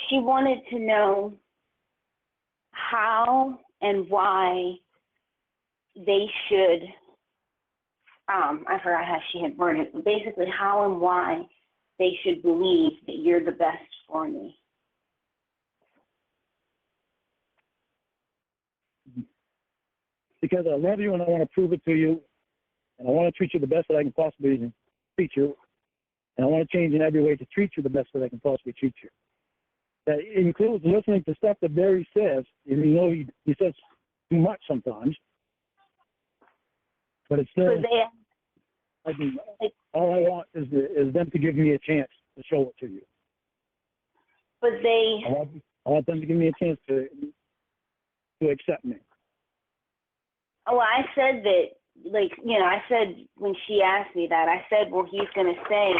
Speaker 2: She wanted to know how and why they should, I forgot how she had worded it, but basically how and why they should believe that you're the best for me.
Speaker 1: Because I love you and I want to prove it to you, and I want to treat you the best that I can possibly treat you, and I want to change in every way to treat you the best that I can possibly treat you. That includes listening to stuff that Barry says, and you know he says too much sometimes, but it's still, all I want is them to give me a chance to show it to you.
Speaker 2: But
Speaker 1: I want them to give me a chance to accept me.
Speaker 2: Oh, I said that, like, you know, I said when she asked me that, I said, well, he's going to say,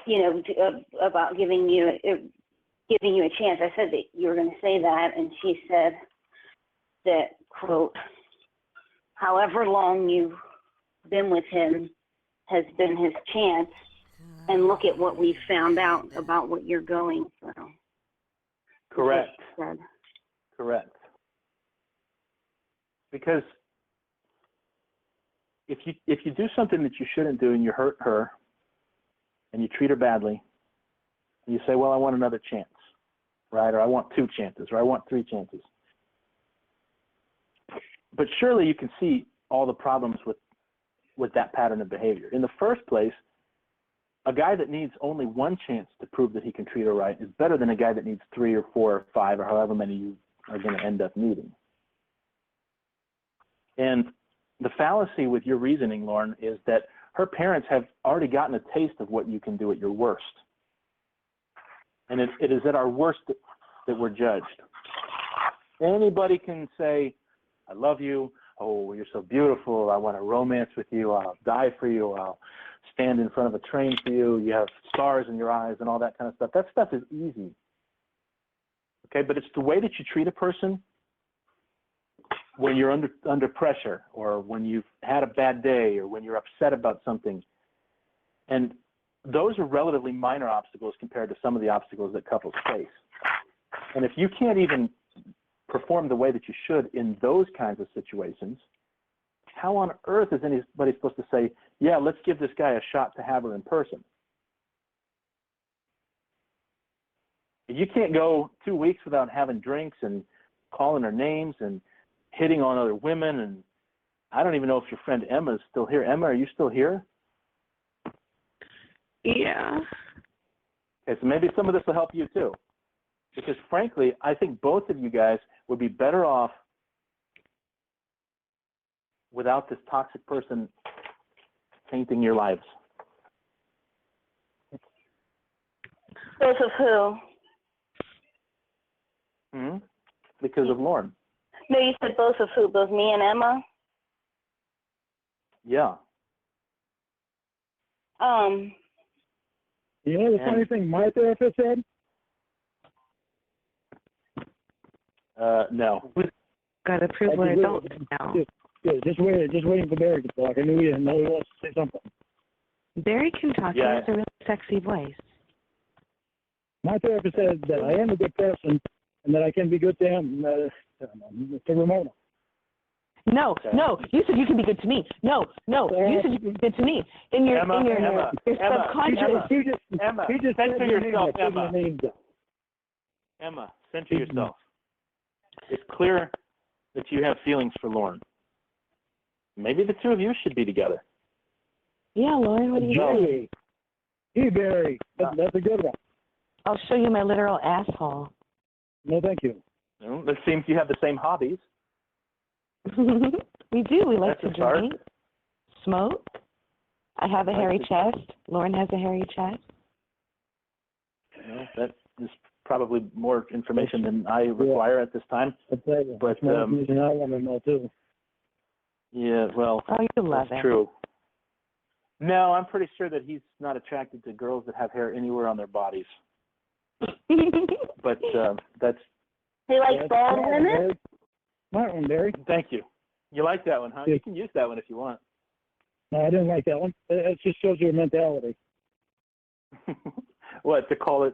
Speaker 2: you know, about giving you a chance. I said that you were going to say that, and she said that, quote, however long you've been with him has been his chance, and look at what we found out about what you're going through.
Speaker 5: Correct. Correct. Because if you do something that you shouldn't do and you hurt her and you treat her badly, and you say, well, I want another chance, right? Or I want 2 chances, or I want 3 chances. But surely you can see all the problems with that pattern of behavior. In the first place, a guy that needs only 1 chance to prove that he can treat her right is better than a guy that needs 3 or 4 or 5 or however many you are going to end up needing. And the fallacy with your reasoning, Lauren, is that her parents have already gotten a taste of what you can do at your worst. And it is at our worst that we're judged. Anybody can say, I love you. Oh, you're so beautiful. I want to romance with you. I'll die for you. I'll stand in front of a train for you. You have stars in your eyes and all that kind of stuff. That stuff is easy. Okay, but it's the way that you treat a person when you're under pressure, or when you've had a bad day, or when you're upset about something. And those are relatively minor obstacles compared to some of the obstacles that couples face. And if you can't even perform the way that you should in those kinds of situations, how on earth is anybody supposed to say, yeah, let's give this guy a shot to have her in person? You can't go 2 weeks without having drinks and calling her names and hitting on other women. And I don't even know if your friend Emma is still here. Emma, are you still here?
Speaker 3: Yeah.
Speaker 5: Okay, so maybe some of this will help you too. Because frankly, I think both of you guys would be better off without this toxic person tainting your lives.
Speaker 2: Both of who?
Speaker 5: Because of Lorne.
Speaker 2: No, you said both of who? Both me and Emma?
Speaker 5: Yeah.
Speaker 1: You know the funny thing my therapist said?
Speaker 5: No.
Speaker 3: We've got to prove we're adults now.
Speaker 1: Just waiting for Barry to talk. I knew he wants to say something.
Speaker 3: Barry can talk.
Speaker 5: Yeah.
Speaker 3: He has a really sexy voice.
Speaker 1: My therapist said that I am a good person and that I can be good to him, to Ramona.
Speaker 3: No, you said you can be good to me. No, you said you can be good to me. In your subconscious.
Speaker 5: Emma, center yourself, Emma. Emma, center yourself. It's clear that you have feelings for Lorne. Maybe the two of you should be together.
Speaker 3: Yeah, Lauren, what do you think?
Speaker 1: Hey, Barry. That's a good one.
Speaker 3: I'll show you my literal asshole.
Speaker 1: No, thank you.
Speaker 5: Well, it seems you have the same hobbies.
Speaker 3: We do. We like
Speaker 5: That's
Speaker 3: to drink, smoke. I have a hairy chest. Lauren has a hairy chest.
Speaker 5: Well, that is probably more information than I require at this time.
Speaker 1: But I want to know too.
Speaker 5: Yeah, well,
Speaker 3: you love
Speaker 5: that's
Speaker 3: it.
Speaker 5: true. No, I'm pretty sure that he's not attracted to girls that have hair anywhere on their bodies. But that's...
Speaker 2: He likes bald women?
Speaker 1: Smart one, Barry.
Speaker 5: Thank you. You like that one, huh? You can use that one if you want.
Speaker 1: No, I didn't like that one. It just shows your mentality.
Speaker 5: What, to call a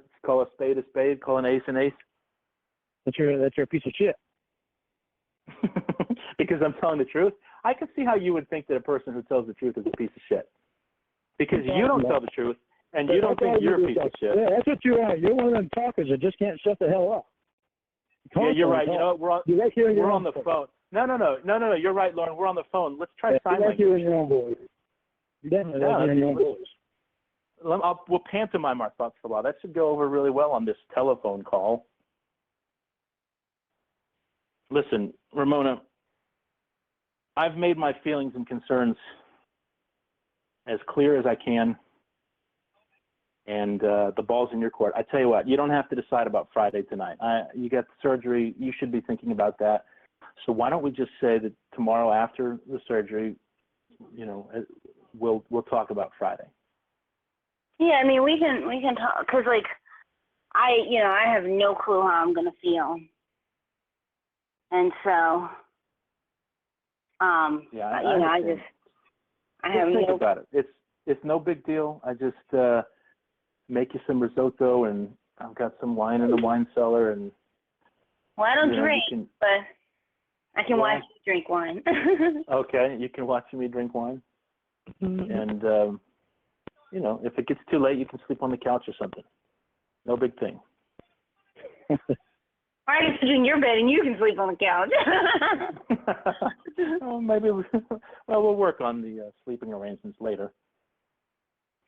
Speaker 5: spade, call an ace an ace?
Speaker 1: That's your piece of shit.
Speaker 5: Because I'm telling the truth? I can see how you would think that a person who tells the truth is a piece of shit. Because you don't tell the truth, and you don't think you're a piece of shit.
Speaker 1: Yeah, that's what you are. You're one of them talkers that just can't shut the hell up.
Speaker 5: Yeah, you're right. You know, we're on the phone. No. You're right, Lauren. We're on the phone. Let's try sign language.
Speaker 1: You like your own voice. You definitely like your own voice.
Speaker 5: We'll pantomime our thoughts for a while. That should go over really well on this telephone call. Listen, Ramona, I've made my feelings and concerns as clear as I can, and the ball's in your court. I tell you what, you don't have to decide about Friday tonight. You got the surgery. You should be thinking about that. So why don't we just say that tomorrow after the surgery, we'll talk about Friday.
Speaker 2: Yeah, I mean, we can talk, because, like, I have no clue how I'm going to feel. And so, I have
Speaker 5: think about it. It's no big deal. I just make you some risotto, and I've got some wine in the wine cellar, and
Speaker 2: well, I don't drink, but I can watch you drink wine.
Speaker 5: Okay, you can watch me drink wine, and if it gets too late, you can sleep on the couch or something. No big thing.
Speaker 2: I can sit in your bed and you can sleep on the couch.
Speaker 5: Well, maybe we'll work on the sleeping arrangements later.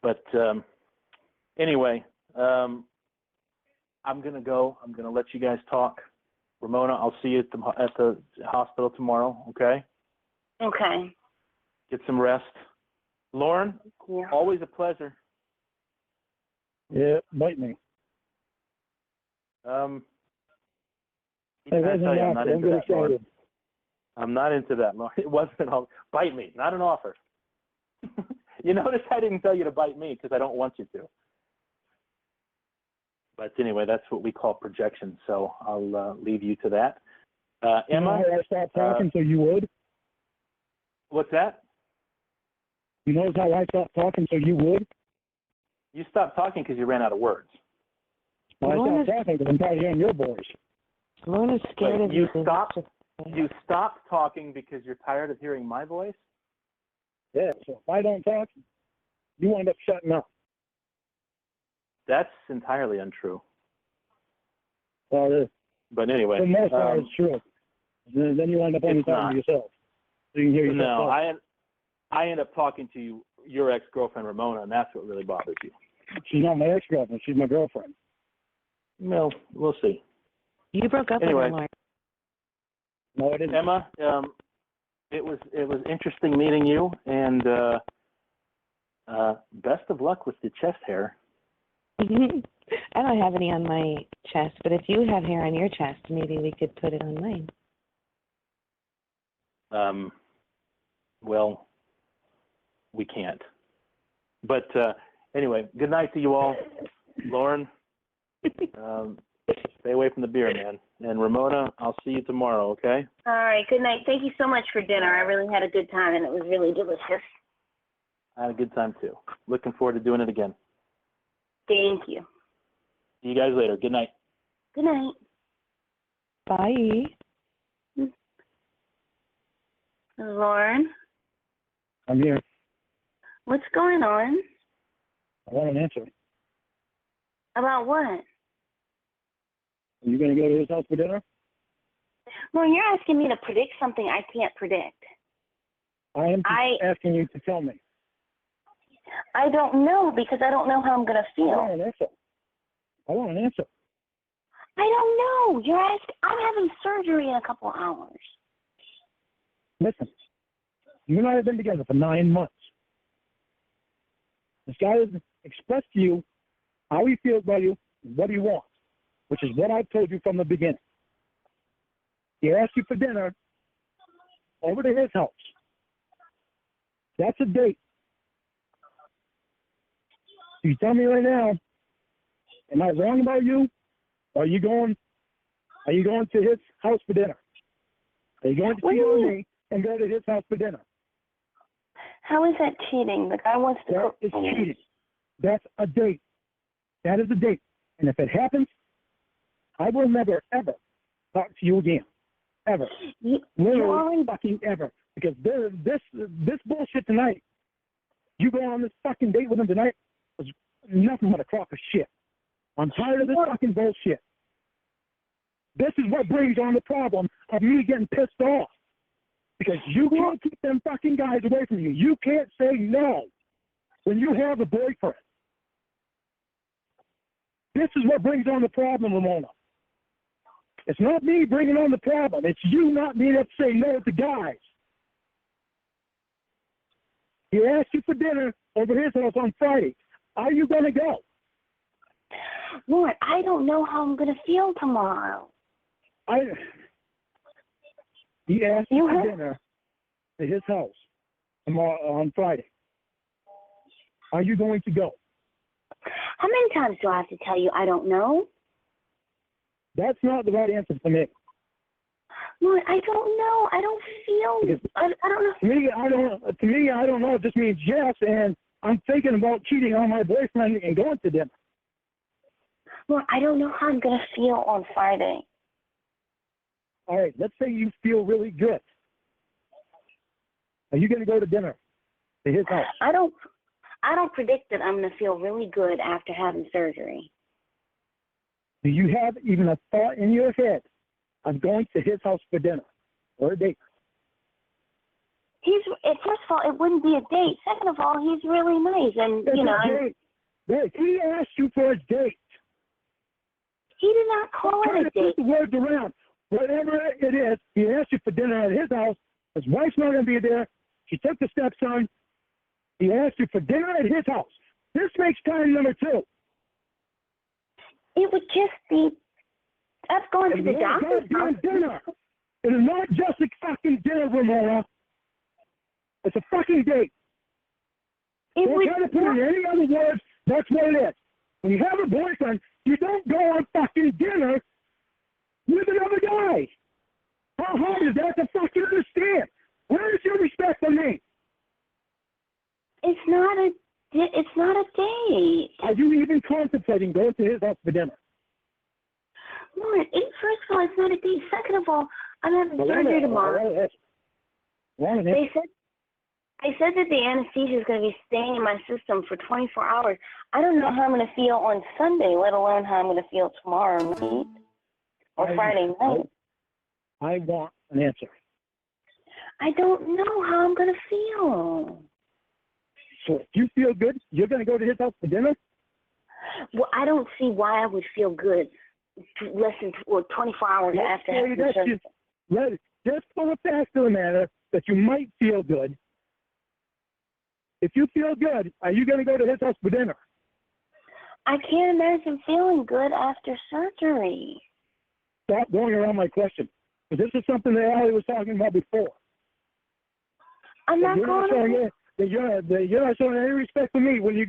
Speaker 5: But anyway, I'm going to go. I'm going to let you guys talk. Ramona, I'll see you at the hospital tomorrow, okay?
Speaker 2: Okay.
Speaker 5: Get some rest. Lauren, always a pleasure.
Speaker 1: Yeah, bite me.
Speaker 5: I'm not into that, Lauren. I'm not into that, Lauren. It wasn't all bite me, not an offer. You notice I didn't tell you to bite me because I don't want you to. But anyway, that's what we call projection, so I'll leave you to that. Emma?
Speaker 1: You know how I stopped talking so you would?
Speaker 5: What's that?
Speaker 1: You notice how I stopped talking so you would?
Speaker 5: You stopped talking because you ran out of words.
Speaker 1: Well, I stopped talking because I'm tired of hearing your voice.
Speaker 3: Lauren is scared of
Speaker 5: you. You stopped talking because you're tired of hearing my voice?
Speaker 1: Yeah, so if I don't talk, you wind up shutting up.
Speaker 5: That's entirely untrue.
Speaker 1: Well, it is.
Speaker 5: But anyway.
Speaker 1: For the most part, it's true. Then you wind up only talking to yourself. So you can hear yourself talk.
Speaker 5: I end up talking to your ex-girlfriend, Ramona, and that's what really bothers you.
Speaker 1: She's not my ex-girlfriend. She's my girlfriend.
Speaker 5: Well, we'll see.
Speaker 3: You broke up with her, Lauren.
Speaker 1: No, I didn't.
Speaker 5: Emma, it was interesting meeting you, and best of luck with the chest hair.
Speaker 3: I don't have any on my chest, but if you have hair on your chest, maybe we could put it on mine.
Speaker 5: Well, we can't. But anyway, good night to you all. Lauren, stay away from the beer, man. And Ramona, I'll see you tomorrow, okay?
Speaker 2: All right, good night. Thank you so much for dinner. I really had a good time, and it was really delicious.
Speaker 5: I had a good time, too. Looking forward to doing it again.
Speaker 2: Thank you.
Speaker 5: See you guys later. Good night.
Speaker 2: Good night.
Speaker 3: Bye.
Speaker 2: Lorne,
Speaker 1: I'm here.
Speaker 2: what's going on?
Speaker 1: I want an answer.
Speaker 2: About what?
Speaker 1: Are you going to go to his house for dinner?
Speaker 2: Well, you're asking me to predict something I can't predict.
Speaker 1: I am asking you to tell me.
Speaker 2: I don't know because I don't know how I'm going to
Speaker 1: I
Speaker 2: feel.
Speaker 1: want an answer. I want an answer.
Speaker 2: I don't know. You're asking. I'm having surgery in a couple of hours.
Speaker 1: Listen, you and I have been together for 9 months. This guy has expressed to you how he feels about you, what he wants, which is what I've told you from the beginning. He asked you for dinner over to his house. That's a date. You tell me right now, am I wrong about you? Or are you going to his house for dinner? Are you going to cheat on me and go to his house for dinner?
Speaker 2: How is that cheating? The guy wants to cook.
Speaker 1: That is cheating. That's a date. That is a date. And if it happens, I will never, ever talk to you again. Ever. Literally fucking ever. Because this bullshit tonight, you go on this fucking date with him tonight, was nothing but a crock of shit. I'm tired of this fucking bullshit. This is what brings on the problem of me getting pissed off. Because you can't keep them fucking guys away from you. You can't say no when you have a boyfriend. This is what brings on the problem, Ramona. It's not me bringing on the problem. It's you not being able to say no to guys. He asked you for dinner over his house on Friday. Are you going to go?
Speaker 2: Lord, I don't know how I'm going to feel tomorrow.
Speaker 1: He asked you for dinner at his house on Friday. Are you going to go?
Speaker 2: How many times do I have to tell you I don't know?
Speaker 1: That's not the right answer for me.
Speaker 2: Lord, I don't know. I don't feel. I don't know.
Speaker 1: To me, I don't know. It just means yes, and I'm thinking about cheating on my boyfriend and going to dinner.
Speaker 2: Lord, I don't know how I'm going to feel on Friday.
Speaker 1: All right, let's say you feel really good. Are you going to go to dinner to his house?
Speaker 2: I don't predict that I'm going to feel really good after having surgery.
Speaker 1: Do you have even a thought in your head of going to his house for dinner or a date?
Speaker 2: First of all, it wouldn't be a date. Second of all, he's really nice, and
Speaker 1: It's a date. He asked you for a date.
Speaker 2: He did not call it a date.
Speaker 1: Put the words around. Whatever it is, he asked you for dinner at his house. His wife's not going to be there. She took the stepson. He asked you for dinner at his house. This makes time number 2.
Speaker 2: It would just be us going to the doctor's house.
Speaker 1: Dinner. It is not just a fucking dinner, Ramona. It's a fucking date. Don't try to put in any other words. That's what it is. When you have a boyfriend, you don't go on fucking dinner with another guy. How hard is that to fucking understand? Where is your respect for me?
Speaker 2: It's not a date.
Speaker 1: Are you even contemplating going to his house for dinner?
Speaker 2: Lord, first of all, it's not a date. Second of all, I'm having surgery tomorrow. They said that the anesthesia is going to be staying in my system for 24 hours. I don't know how I'm going to feel on Sunday, let alone how I'm going to feel tomorrow night or Friday night.
Speaker 1: I want an answer.
Speaker 2: I don't know how I'm going to feel.
Speaker 1: So if you feel good, you're going to go to his house for dinner?
Speaker 2: Well, I don't see why I would feel good less than 24 hours after having surgery.
Speaker 1: Just for the fact of the matter that you might feel good. If you feel good, are you going to go to his house for dinner?
Speaker 2: I can't imagine feeling good after surgery.
Speaker 1: Stop going around my question. Because this is something that Allie was talking about before.
Speaker 2: I'm not going to...
Speaker 1: You're not showing any respect for me when you